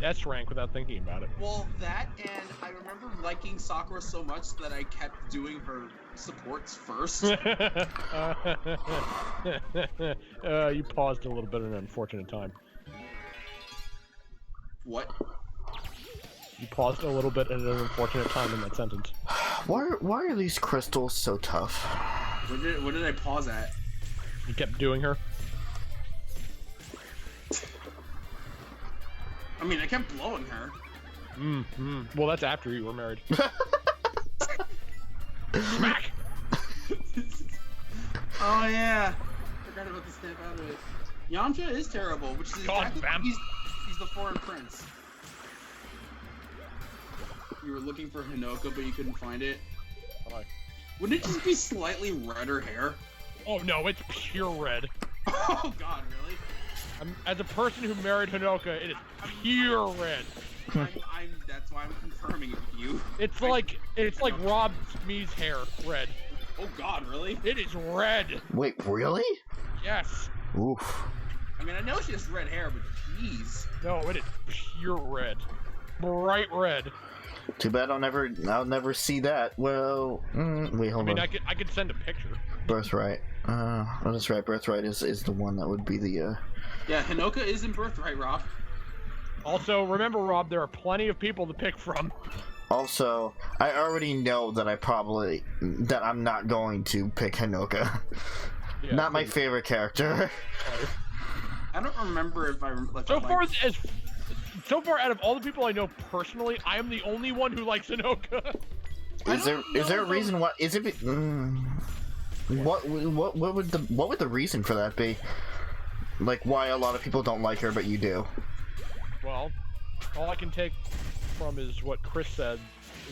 S rank without thinking about it. Well, that and I remember liking Sakura so much that I kept doing her supports first. You paused a little bit at an unfortunate time. What? You paused a little bit at an unfortunate time in that sentence. Why are these crystals so tough? What did I pause at? You kept doing her. I mean, I kept blowing her. Well, that's after you were married. Smack! Oh yeah, forgot about the snap out of it. Yamcha is terrible, which is exactly why he's the foreign prince. You were looking for Hinoka, but you couldn't find it. Why? Wouldn't it just be slightly redder hair? Oh no, it's pure red. Oh god, really? As a person who married Hinoka, it is pure red. That's why I'm confirming it with you. It's like Rob Smee's hair, red. Oh god, really? It is red. Wait, really? Yes. Oof. I mean, I know she has red hair, but jeez. No, it is pure red. Bright red. Too bad I'll never see that. Well, wait, hold on. I could send a picture. Birthright. Oh, that's right. Birthright is the one that would be the. Yeah, Hinoka is in Birthright, Rob. Also, remember, Rob, there are plenty of people to pick from. Also, I already know that I'm not going to pick Hinoka. Yeah, not my favorite character. I don't remember if I So far, out of all the people I know personally, I am the only one who likes Hinoka. Is there a reason why? Is it? What would the reason for that be? Like, why a lot of people don't like her, but you do? Well, all I can take from is what Chris said,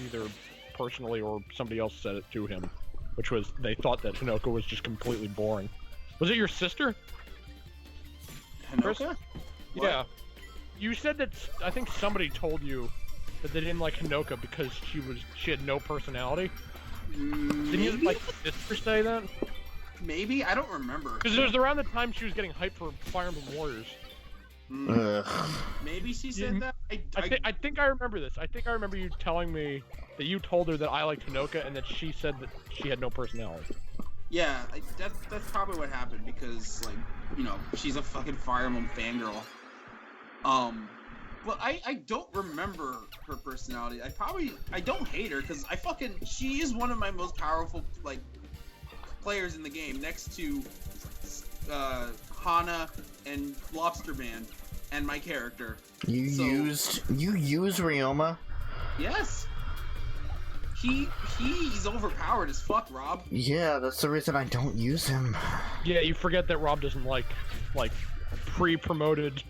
either personally or somebody else said it to him, which was they thought that Hinoka was just completely boring. Was it your sister? Hinoka? Yeah. You said that I think somebody told you that they didn't like Hinoka because she had no personality. Didn't you like sister say that? Maybe, I don't remember. Because it was around the time she was getting hyped for Fire Emblem Warriors. Maybe she said that. I think I remember this. I think I remember you telling me that you told her that I liked Hinoka and that she said that she had no personality. Yeah, that's probably what happened because, like, you know, she's a fucking Fire Emblem fangirl. But I don't remember her personality. I don't hate her because she is one of my most powerful, like, players in the game next to Hana and Lobster Man and my character. You used Ryoma? Yes. He's overpowered as fuck, Rob. Yeah, that's the reason I don't use him. Yeah, you forget that Rob doesn't like pre-promoted.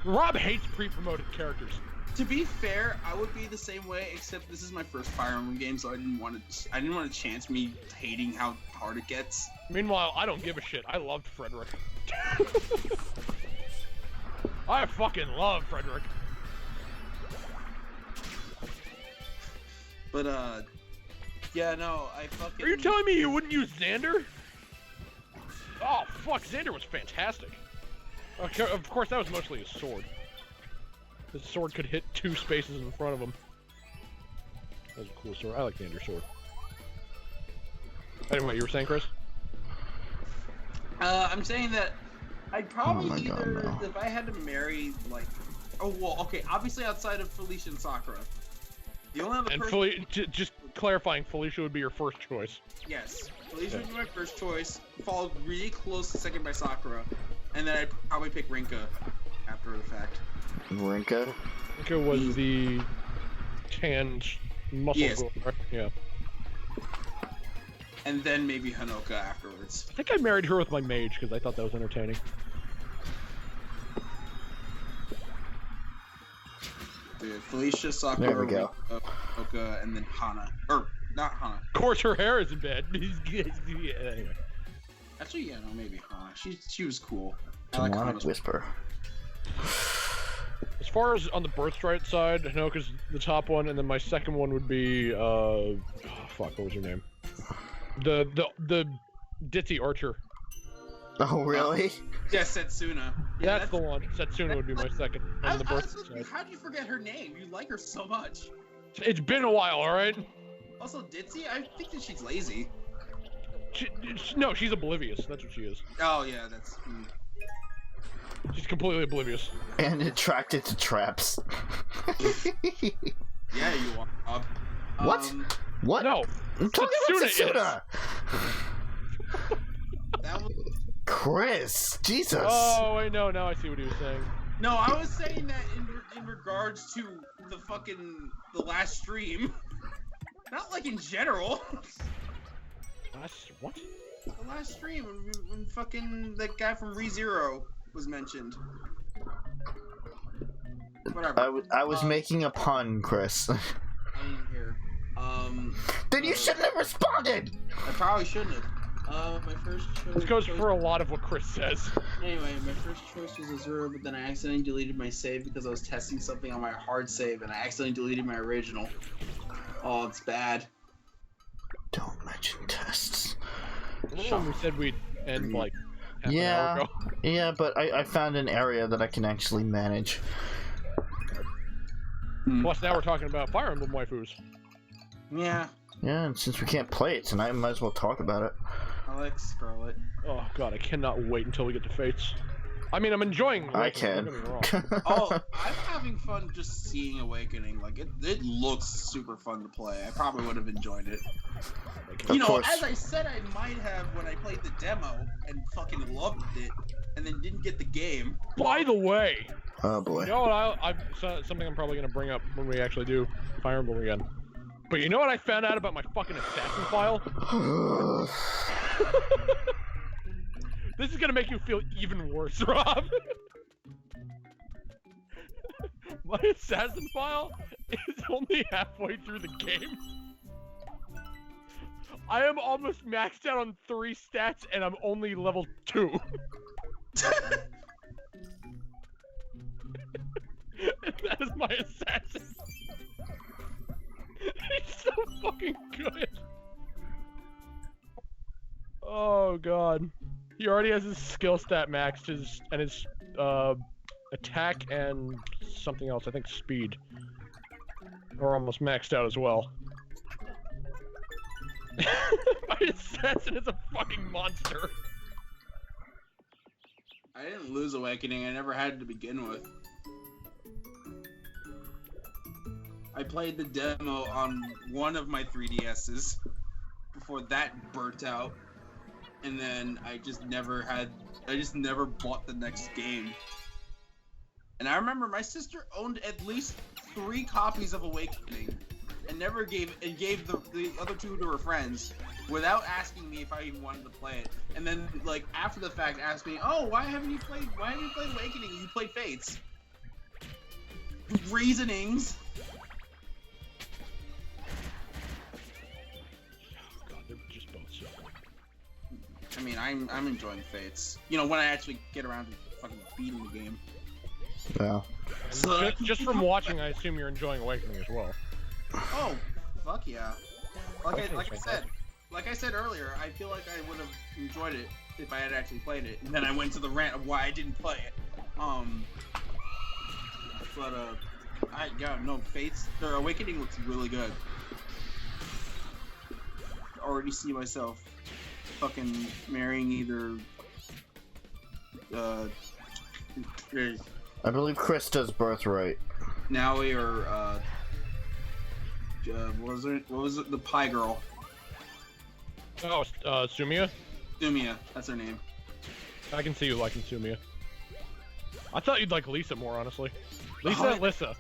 Rob hates pre-promoted characters. To be fair, I would be the same way, except this is my first Fire Emblem game, so I didn't want to chance me hating how hard it gets. Meanwhile, I don't give a shit. I loved Frederick. I fucking love Frederick. But yeah, no, I fucking. Are you telling me you wouldn't use Xander? Oh fuck, Xander was fantastic. Okay, of course, that was mostly his sword. His sword could hit 2 spaces in front of him. That was a cool sword. I like Xander's sword. Anyway, you were saying, Chris? I'm saying that I'd probably Oh my God, either, no. if I had to marry, like, oh, well, okay, obviously outside of Felicia and Sakura. The only other And person... just clarifying, Felicia would be your first choice. Yes, Felicia would be my first choice, followed really close second by Sakura, and then I'd probably pick Rinka after the fact. Rinka? Rinka was the tanned muscle Yes. girl, right? Yeah. And then maybe Hanoka afterwards. I think I married her with my mage because I thought that was entertaining. Dude, Felicia, Sakura, There we go. Rinka, Hanoka, and then Hana. Or, not Hana. Of course, her hair isn't bad. Yeah, anyway. Actually, yeah, no, maybe Hana. She was cool. I like Demonic Hana's. Whisper. As far as on the birthright side, Hanoka's the top one, and then my second one would be fuck, what was her name? The ditzy archer. Oh, really? Yeah, Setsuna. Yeah, That's the one. Setsuna would be my second on the birthright side. How'd you forget her name? You like her so much. It's been a while, all right. Also, Ditzy, I think that she's lazy. No, she's oblivious. That's what she is. Oh yeah, that's. She's completely oblivious. And attracted to traps. Yeah, you are. What? What? No, I'm talking about Setsuna Setsuna! That was... Chris! Jesus! Oh wait, no, now I see what he was saying. No, I was saying that in regards to the last stream, not like in general. What? The last stream when fucking that guy from ReZero was mentioned. Whatever. I was making a pun, Chris. I didn't hear. Then you shouldn't have responded! I probably shouldn't have. My first choice. This goes for a lot of what Chris says. Anyway, my first choice was Azura, but then I accidentally deleted my save because I was testing something on my hard save, and I accidentally deleted my original. Oh, it's bad. Don't mention tests. Remember when we said we'd end like half an hour Yeah, ago? yeah, but I found an area that I can actually manage. Plus, now we're talking about Fire Emblem waifus. Yeah, Yeah, and since we can't play it tonight, I might as well talk about it. I like Scarlet. Oh god, I cannot wait until we get to Fates. I mean, I'm enjoying I Awakening, can. don't get me wrong. Oh, I'm having fun just seeing Awakening. Like it looks super fun to play. I probably would have enjoyed it. You know, course. as I said, I might have when I played the demo and fucking loved it, and then didn't get the game. By the way, Oh boy. you know what? Something I'm probably gonna bring up when we actually do Fire Emblem again. But you know what I found out about my fucking assassin file? This is gonna make you feel even worse, Rob. My assassin file is only halfway through the game. I am almost maxed out on 3 stats, and I'm only level 2. And that is my assassin. He's so fucking good. Oh god. He already has his skill stat maxed, his attack and something else. I think speed are almost maxed out as well. My assassin is a fucking monster. I didn't lose Awakening. I never had it to begin with. I played the demo on one of my 3DSs before that burnt out, and then I just never bought the next game. And I remember my sister owned at least 3 copies of Awakening, and never gave the other 2 to her friends without asking me if I even wanted to play it. And then, like, after the fact, asked me, "Oh, why haven't you played Awakening? You played Fates." Reasonings. God, they're just both so good. I mean, I'm enjoying Fates. You know, when I actually get around to fucking beating the game. Yeah. Just from watching, I assume you're enjoying Awakening as well. Oh, fuck yeah! Like I said earlier, I feel like I would have enjoyed it if I had actually played it. And then I went to the rant of why I didn't play it. Fates. The Awakening looks really good. I already see myself fucking marrying either I believe Krista's birthright. Naui or what was it? The pie girl. Oh, Sumia? Sumia, that's her name. I can see you liking Sumia. I thought you'd like Lisa more, honestly. Lisa and Lissa.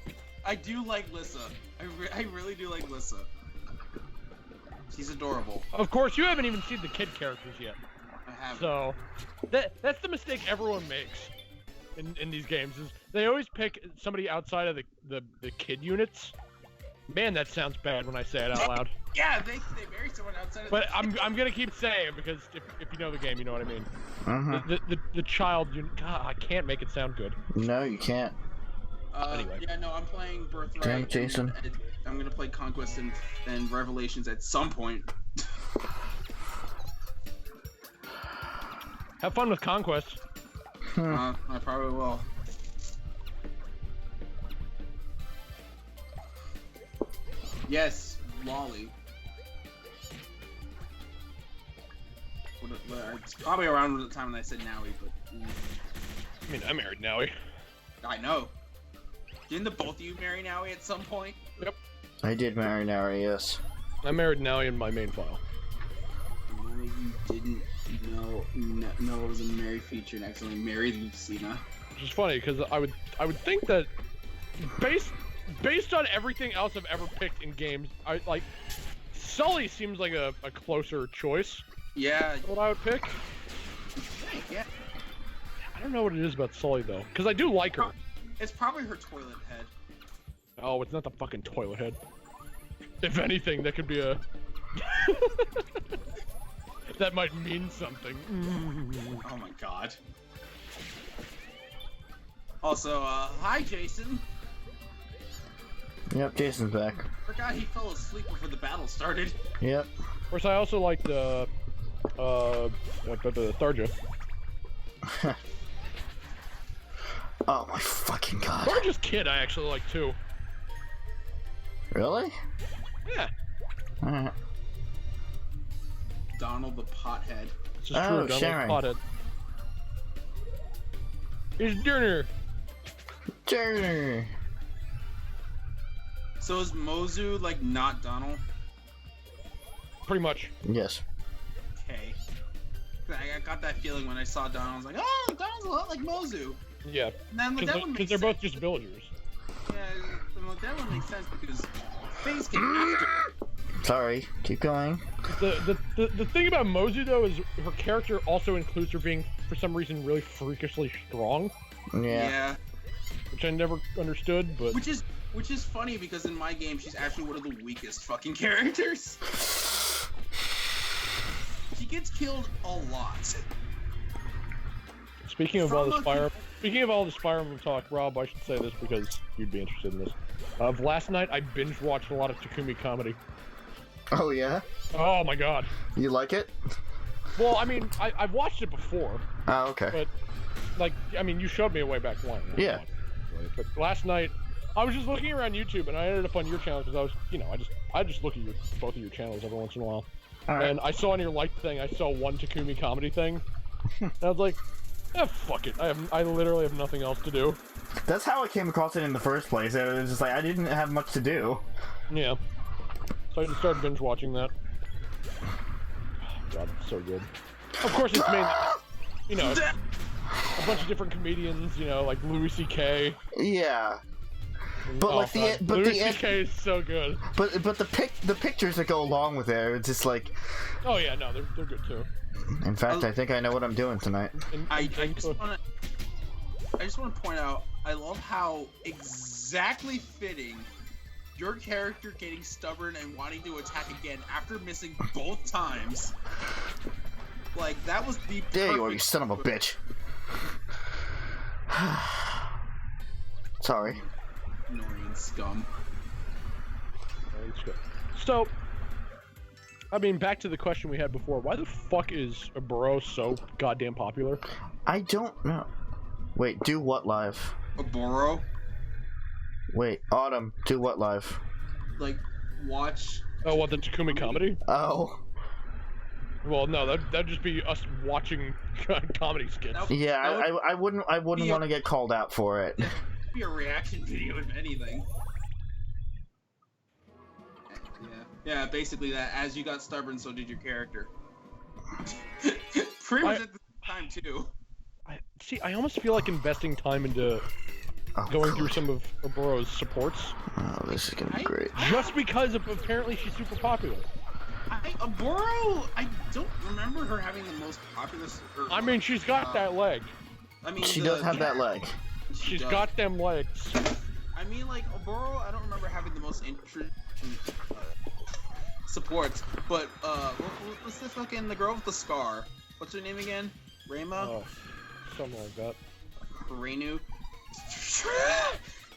I do like Lissa. I really do like Lissa. She's adorable. Of course, you haven't even seen the kid characters yet. I haven't. So, that's the mistake everyone makes in these games, is they always pick somebody outside of the kid units. Man, that sounds bad when I say it out loud. Yeah, they marry someone outside of But the I'm gonna keep saying it because if you know the game, you know what I mean. Mm-hmm. The child unit. God, I can't make it sound good. No, you can't. Anyway. Yeah, no, I'm playing Birthright. Damn, Jason. And I'm gonna play Conquest and Revelations at some point. Have fun with Conquest. I probably will. Yes, Lolly. It's probably around the time when I said Naui, but... I mean, I married Naui. I know. Didn't the both of you marry Naui at some point? Yep. I did marry Nari, yes. I married Naui in my main file. No, you didn't know it was a married feature and accidentally married Lucina. Which is funny because I would think that based on everything else I've ever picked in games, I like Sully seems like a closer choice. Yeah. What I would pick. Yeah. I don't know what it is about Sully though, because I do like her. It's probably her toilet head. Oh, it's not the fucking toilet head. If anything, that could be a. That might mean something. Oh my god. Also, hi Jason. Yep, Jason's back. Forgot he fell asleep before the battle started. Yep. Of course, I also like the Tharja. Oh my fucking god. Tharja's kid I actually like too. Really? Yeah. Alright. Donald the pothead. This is Oh, true. Sharon. Donald Pothead. Here's Durner. Turner. So is Mozu like not Donald? Pretty much. Yes. Okay. I got that feeling when I saw Donald. I was like, oh, Donald's a lot like Mozu. Yeah. And then like, that would make Because they're sense. both just villagers. Yeah, I'm like, that would make sense because Faze came after. Sorry. Keep going. The thing about Mozu though is her character also includes her being for some reason really freakishly strong, Yeah. which I never understood. But Which is funny because in my game she's actually one of the weakest fucking characters. She gets killed a lot. speaking of all this Fire Emblem talk, Rob, I should say this because you'd be interested in this. Last night I binge watched a lot of Takumi comedy. Oh yeah? Oh my god. You like it? Well, I mean, I've watched it before, Oh, okay. but like, I mean, you showed me way back when. Yeah. But last night, I was just looking around YouTube, and I ended up on your channel because I was, I just look at both of your channels every once in a while. Alright. And I saw on your like thing, I saw one Takumi comedy thing, and I was like, fuck it. I literally have nothing else to do. That's how I came across it in the first place. It was just like I didn't have much to do. Yeah. So I just started binge watching that. Oh, God, it's so good. Of course, it's mainly, it's a bunch of different comedians, like Louis C.K. Yeah. But like Louis C.K. is so good. But the pictures that go along with it, it's just like. Oh yeah, no, they're good too. In fact, I think I know what I'm doing tonight. I just want to point out, I love how exactly fitting your character getting stubborn and wanting to attack again after missing both times. Like, that was the There you are, you perfect- son of a bitch. Sorry. Annoying scum. So, I mean, back to the question we had before. Why the fuck is a bro so goddamn popular? I don't know. Wait, do what live? A Boro? Wait, Autumn, do what live? Like, watch... Oh, what, the Takumi comedy? Oh. Well, no, that'd just be us watching comedy skits. Yeah, I wouldn't want to get called out for it. Yeah, it'd be a reaction video if anything. Yeah, basically that. As you got stubborn, so did your character. Pretty much at the time too. I almost feel like investing time into going through some of Oboro's supports. Oh, this is gonna be great. Just because apparently she's super popular. Oboro, I don't remember her having the most popular. I mean, she's got that leg. I mean, she does have that leg. She's got them legs. I mean, like Oboro, I don't remember having the most interesting supports, but what's this fucking the girl with the scar? What's her name again? Rayma? Oh, something like that. Renu?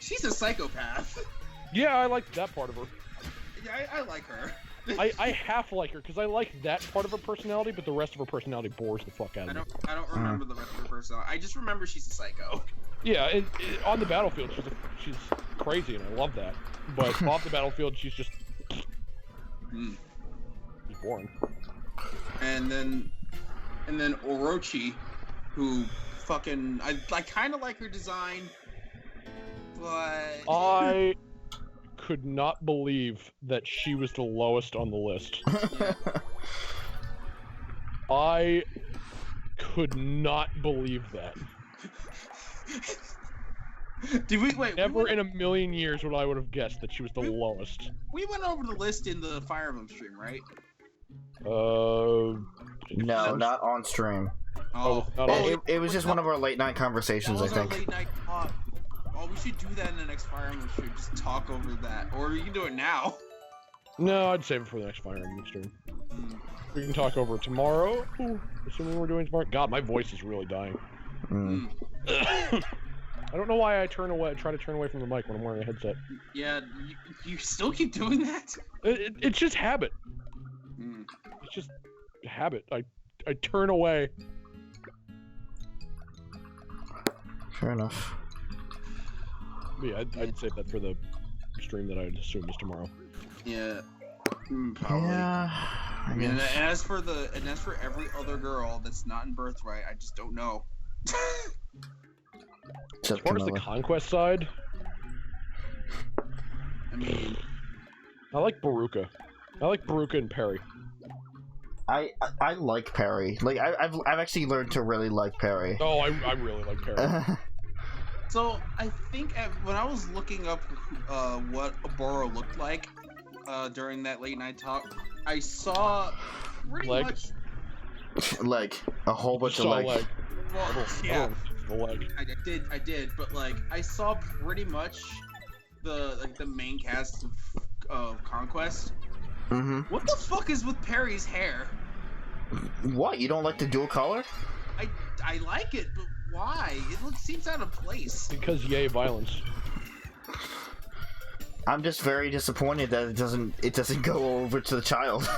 She's a psychopath. Yeah, I like that part of her. Yeah, I like her. I half like her because I like that part of her personality, but the rest of her personality bores the fuck out of me. I don't remember the rest of her personality. I just remember she's a psycho. Yeah, on the battlefield she's crazy and I love that, but off the battlefield she's just she's boring. And then Orochi, who fucking I kind of like her design, but I could not believe that she was the lowest on the list. I could not believe that. Did we wait? Never in a million years would I would have guessed that she was the lowest. We went over the list in the Fire Emblem stream, right? No, not on stream. It was just one of our late night conversations, I think. Our late night talk. Oh, we should do that in the next Fire Emblem stream. Just talk over that, or you can do it now. No, I'd save it for the next Fire Emblem stream. We can talk over it tomorrow. Assuming we're doing tomorrow. God, my voice is really dying. I don't know why I try to turn away from the mic when I'm wearing a headset. Yeah, you still keep doing that? It's just habit. It's just habit. I turn away. Fair enough. But yeah, I'd save that for the stream that I'd assume is tomorrow. Yeah. Probably. Yeah. I mean, and as for every other girl that's not in Birthright, I just don't know. As far as the conquest side, I mean, I like Baruka. I like Baruka and Perry. I like Perry. Like I've actually learned to really like Perry. Oh, I really like Perry. So I think when I was looking up what Oboro looked like during that late night talk, I saw pretty much a whole bunch of legs. Leg. Well, yeah. The leg. I did, but like I saw pretty much the main cast of Conquest. What the fuck is with Perry's hair? What? You don't like the dual color? I like it, but why? It seems out of place. Because yay violence. I'm just very disappointed that it doesn't go over to the child.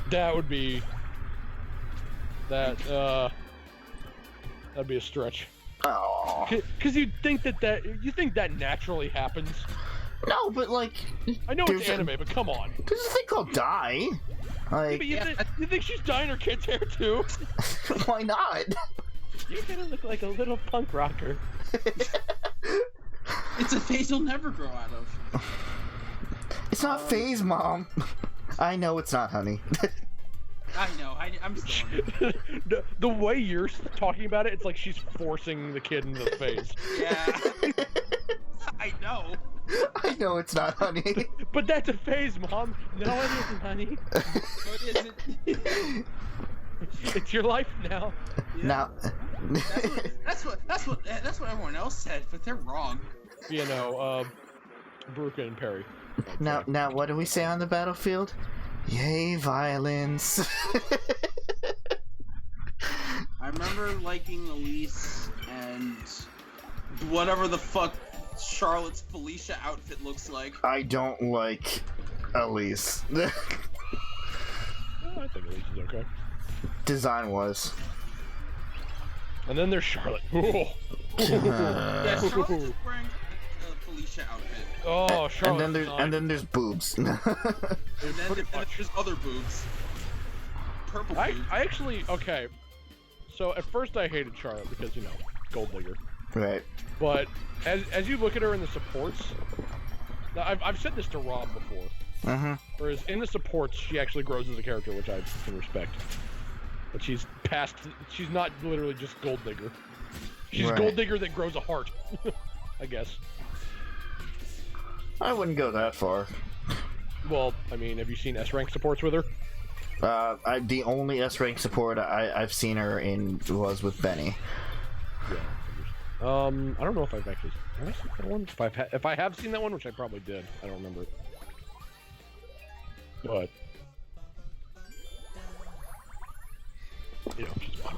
That would be that'd be a stretch. Oh. Because you think that naturally happens. No, but like I know it's anime, but come on. There's a thing called dye. Like, yeah, but you think she's dyeing her kid's hair too? Why not? You're gonna look like a little punk rocker. It's a phase you'll never grow out of. It's not phase, Mom. I know it's not, honey. I know. I'm still the way you're talking about it, it's like she's forcing the kid into the phase. Yeah. I know. I know it's not, honey. But that's a phase, Mom. No, it isn't, honey. No, it isn't. It's your life now. Yeah. Now. That's what everyone else said, but they're wrong. You know, Baruka and Perry. Now, what do we say on the battlefield? Yay, violence. I remember liking Elise and whatever the fuck Charlotte's Felicia outfit looks like. I don't like Elise. I think Elise is okay. Design was. And then there's Charlotte. Yeah, Charlotte's wearing a Felicia outfit. Oh, Charlotte. And then there's boobs. and then there's other boobs. purple I food. actually okay. So at first I hated Charlotte because gold digger. Right. But as you look at her in the supports, now I've said this to Rob before. Mm-hmm. Whereas in the supports, she actually grows as a character, which I can respect. But she's not literally just gold digger. She's Right. gold digger that grows a heart, I guess. I wouldn't go that far. Well, I mean, have you seen S rank supports with her? The only S rank support I've seen her in was with Benny. Yeah. I don't know if I've actually have I seen that one. If I have seen that one, which I probably did, I don't remember. But she's fun.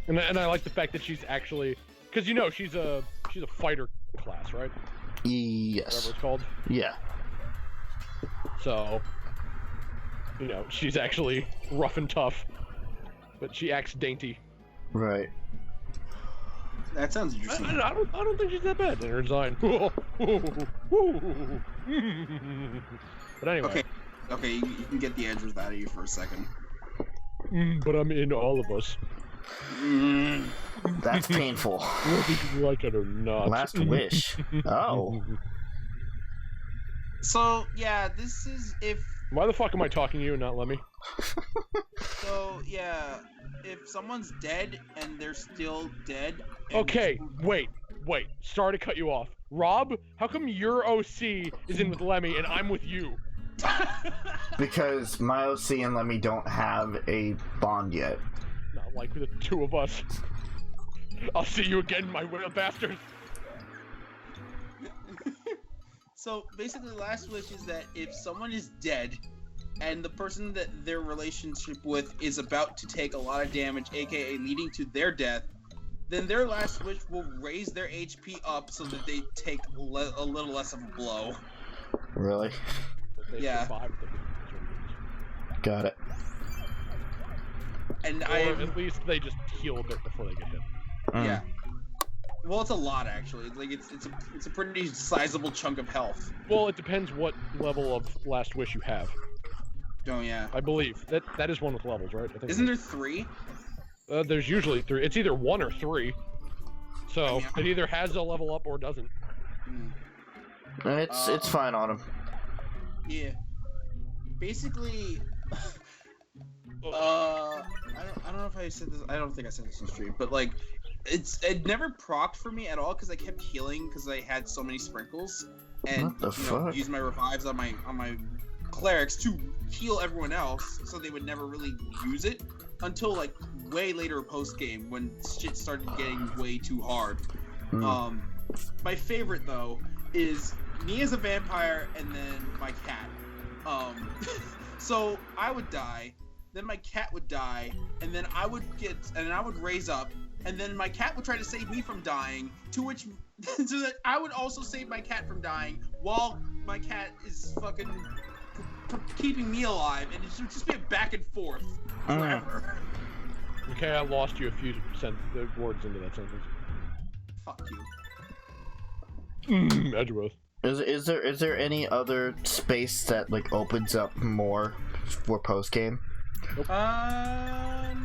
And I like the fact that she's actually, because she's a fighter class, right? Yes. Whatever it's called. Yeah. So, she's actually rough and tough, but she acts dainty. Right. That sounds interesting. I don't think she's that bad in her design. But anyway. Okay, you can get the edges out of you for a second. But I'm in all of us. That's painful. Whether you like it or not. Last wish. Oh. So, yeah, this is if... Why the fuck am I talking to you and not Lemmy? So, yeah, if someone's dead and they're still dead... Okay, wait. Sorry to cut you off. Rob, how come your OC is in with Lemmy and I'm with you? Because my OC and Lemmy don't have a bond yet. Not like the two of us. I'll see you again, my little bastard. So basically, last wish is that if someone is dead, and the person that their relationship with is about to take a lot of damage, aka leading to their death, then their last wish will raise their HP up so that they take a little less of a blow. Really? They Yeah. survived the Got it. And or at least they just heal a bit before they get hit. Yeah. Well, it's a lot actually. Like it's a pretty sizable chunk of health. Well, it depends what level of last wish you have. Oh yeah. I believe that is one with levels, right? I think Isn't there 3? there's usually 3. It's either 1 or 3. So it either has a level up or doesn't. And it's fine on him. Yeah. Basically, I don't know if I said this. I don't think I said this on stream, but like, it never procced for me at all because I kept healing because I had so many sprinkles and What the fuck? used my revives on my clerics to heal everyone else, so they would never really use it until like way later post game when shit started getting way too hard. My favorite though is me as a vampire and then my cat. So I would die, then my cat would die, and then I would raise up, and then my cat would try to save me from dying, to which so that I would also save my cat from dying while my cat is fucking keeping me alive, and it would just be a back and forth forever. Okay, I lost you a few words into that sentence. Fuck you. Edgeworth. Is there any other space that like opens up more for post game? Not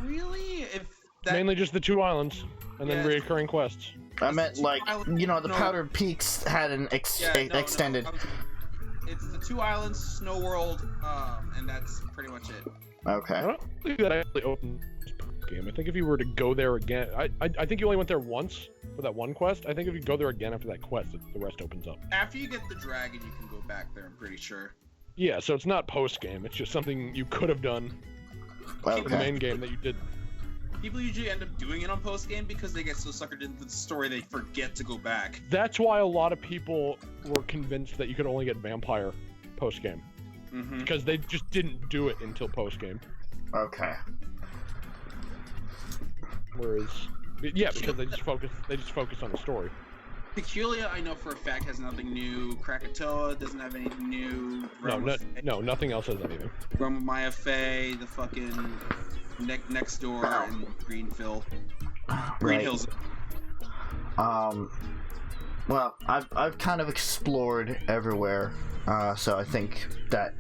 really. If that... Mainly just the 2 islands, and then Yeah. reoccurring quests. I meant like the No. Powdered Peaks had an extended. It's the 2 islands, Snow World, and that's pretty much it. Okay. I don't think that actually opens the game. I think if you were to go there again, I think you only went there once for that one quest. I think if you go there again after that quest, the rest opens up. After you get the dragon, you can go back there, I'm pretty sure. Yeah, so it's not post game. It's just something you could have done for the Okay. main game that you did. People usually end up doing it on post game because they get so suckered into the story they forget to go back. That's why a lot of people were convinced that you could only get vampire post game because they just didn't do it until post game. Okay. Whereas, yeah, because they just focus on the story. Peculia, I know for a fact, has nothing new. Krakatoa doesn't have anything new. No, nothing else has anything. Realm of Maya Fey, the fucking next door, and Greenville. Green Right. Hills. Well, I've kind of explored everywhere, so I think that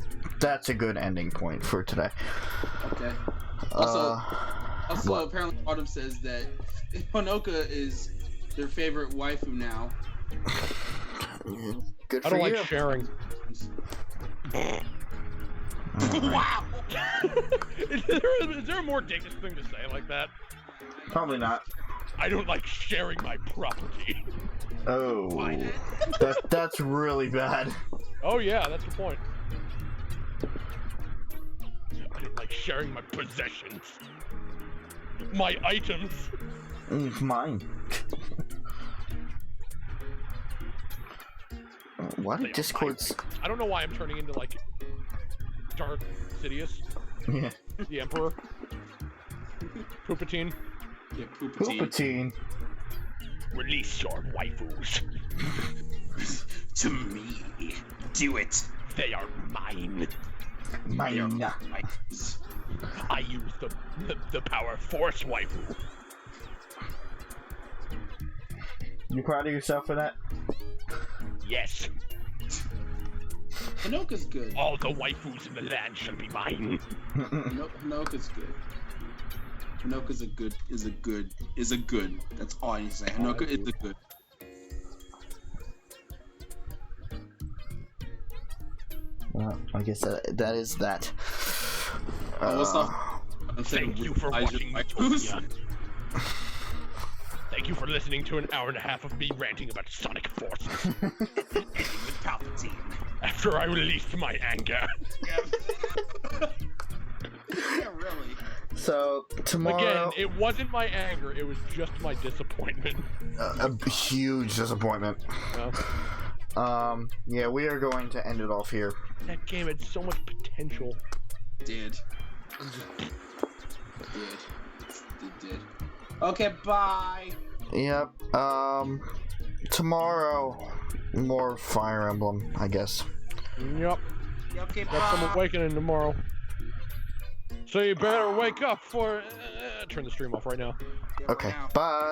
that's a good ending point for today. Okay. Also, what? apparently Autumn says that Honoka is their favorite waifu now. Good for I don't you. like sharing. Wow. Is there a more dangerous thing to say like that? Probably not. I don't like sharing my property. Oh, that's really bad. Oh yeah, that's the point. I don't like sharing my possessions. My items. Mine. Why They did are Discord's... I don't know why I'm turning into like Dark Sidious, Yeah. the Emperor. Poopatine. Yeah, Poopatine. Release your waifus. To me. Do it. They are mine. Mine. I use the power force waifu. You proud of yourself for that? Yes. Honoka's good. All the waifus in the land shall be mine. Honoka's good. Honoka's a good. That's all I need to say. Honoka is a good. Well, I guess that is that. Thank you for watching Miitopia. Thank you for listening to an hour and a half of me ranting about Sonic Forces. With Palpatine. After I released my anger. Yeah, really. So tomorrow, Again, it wasn't my anger, it was just my disappointment. a huge disappointment. No. Yeah, we are going to end it off here. That game had so much potential. Did. Okay, bye. Yep. Tomorrow, more Fire Emblem, I guess. Yep. Okay, Got some bye. awakening tomorrow. So you better wake up for... turn the stream off right now. Yeah, right Okay. now. Bye.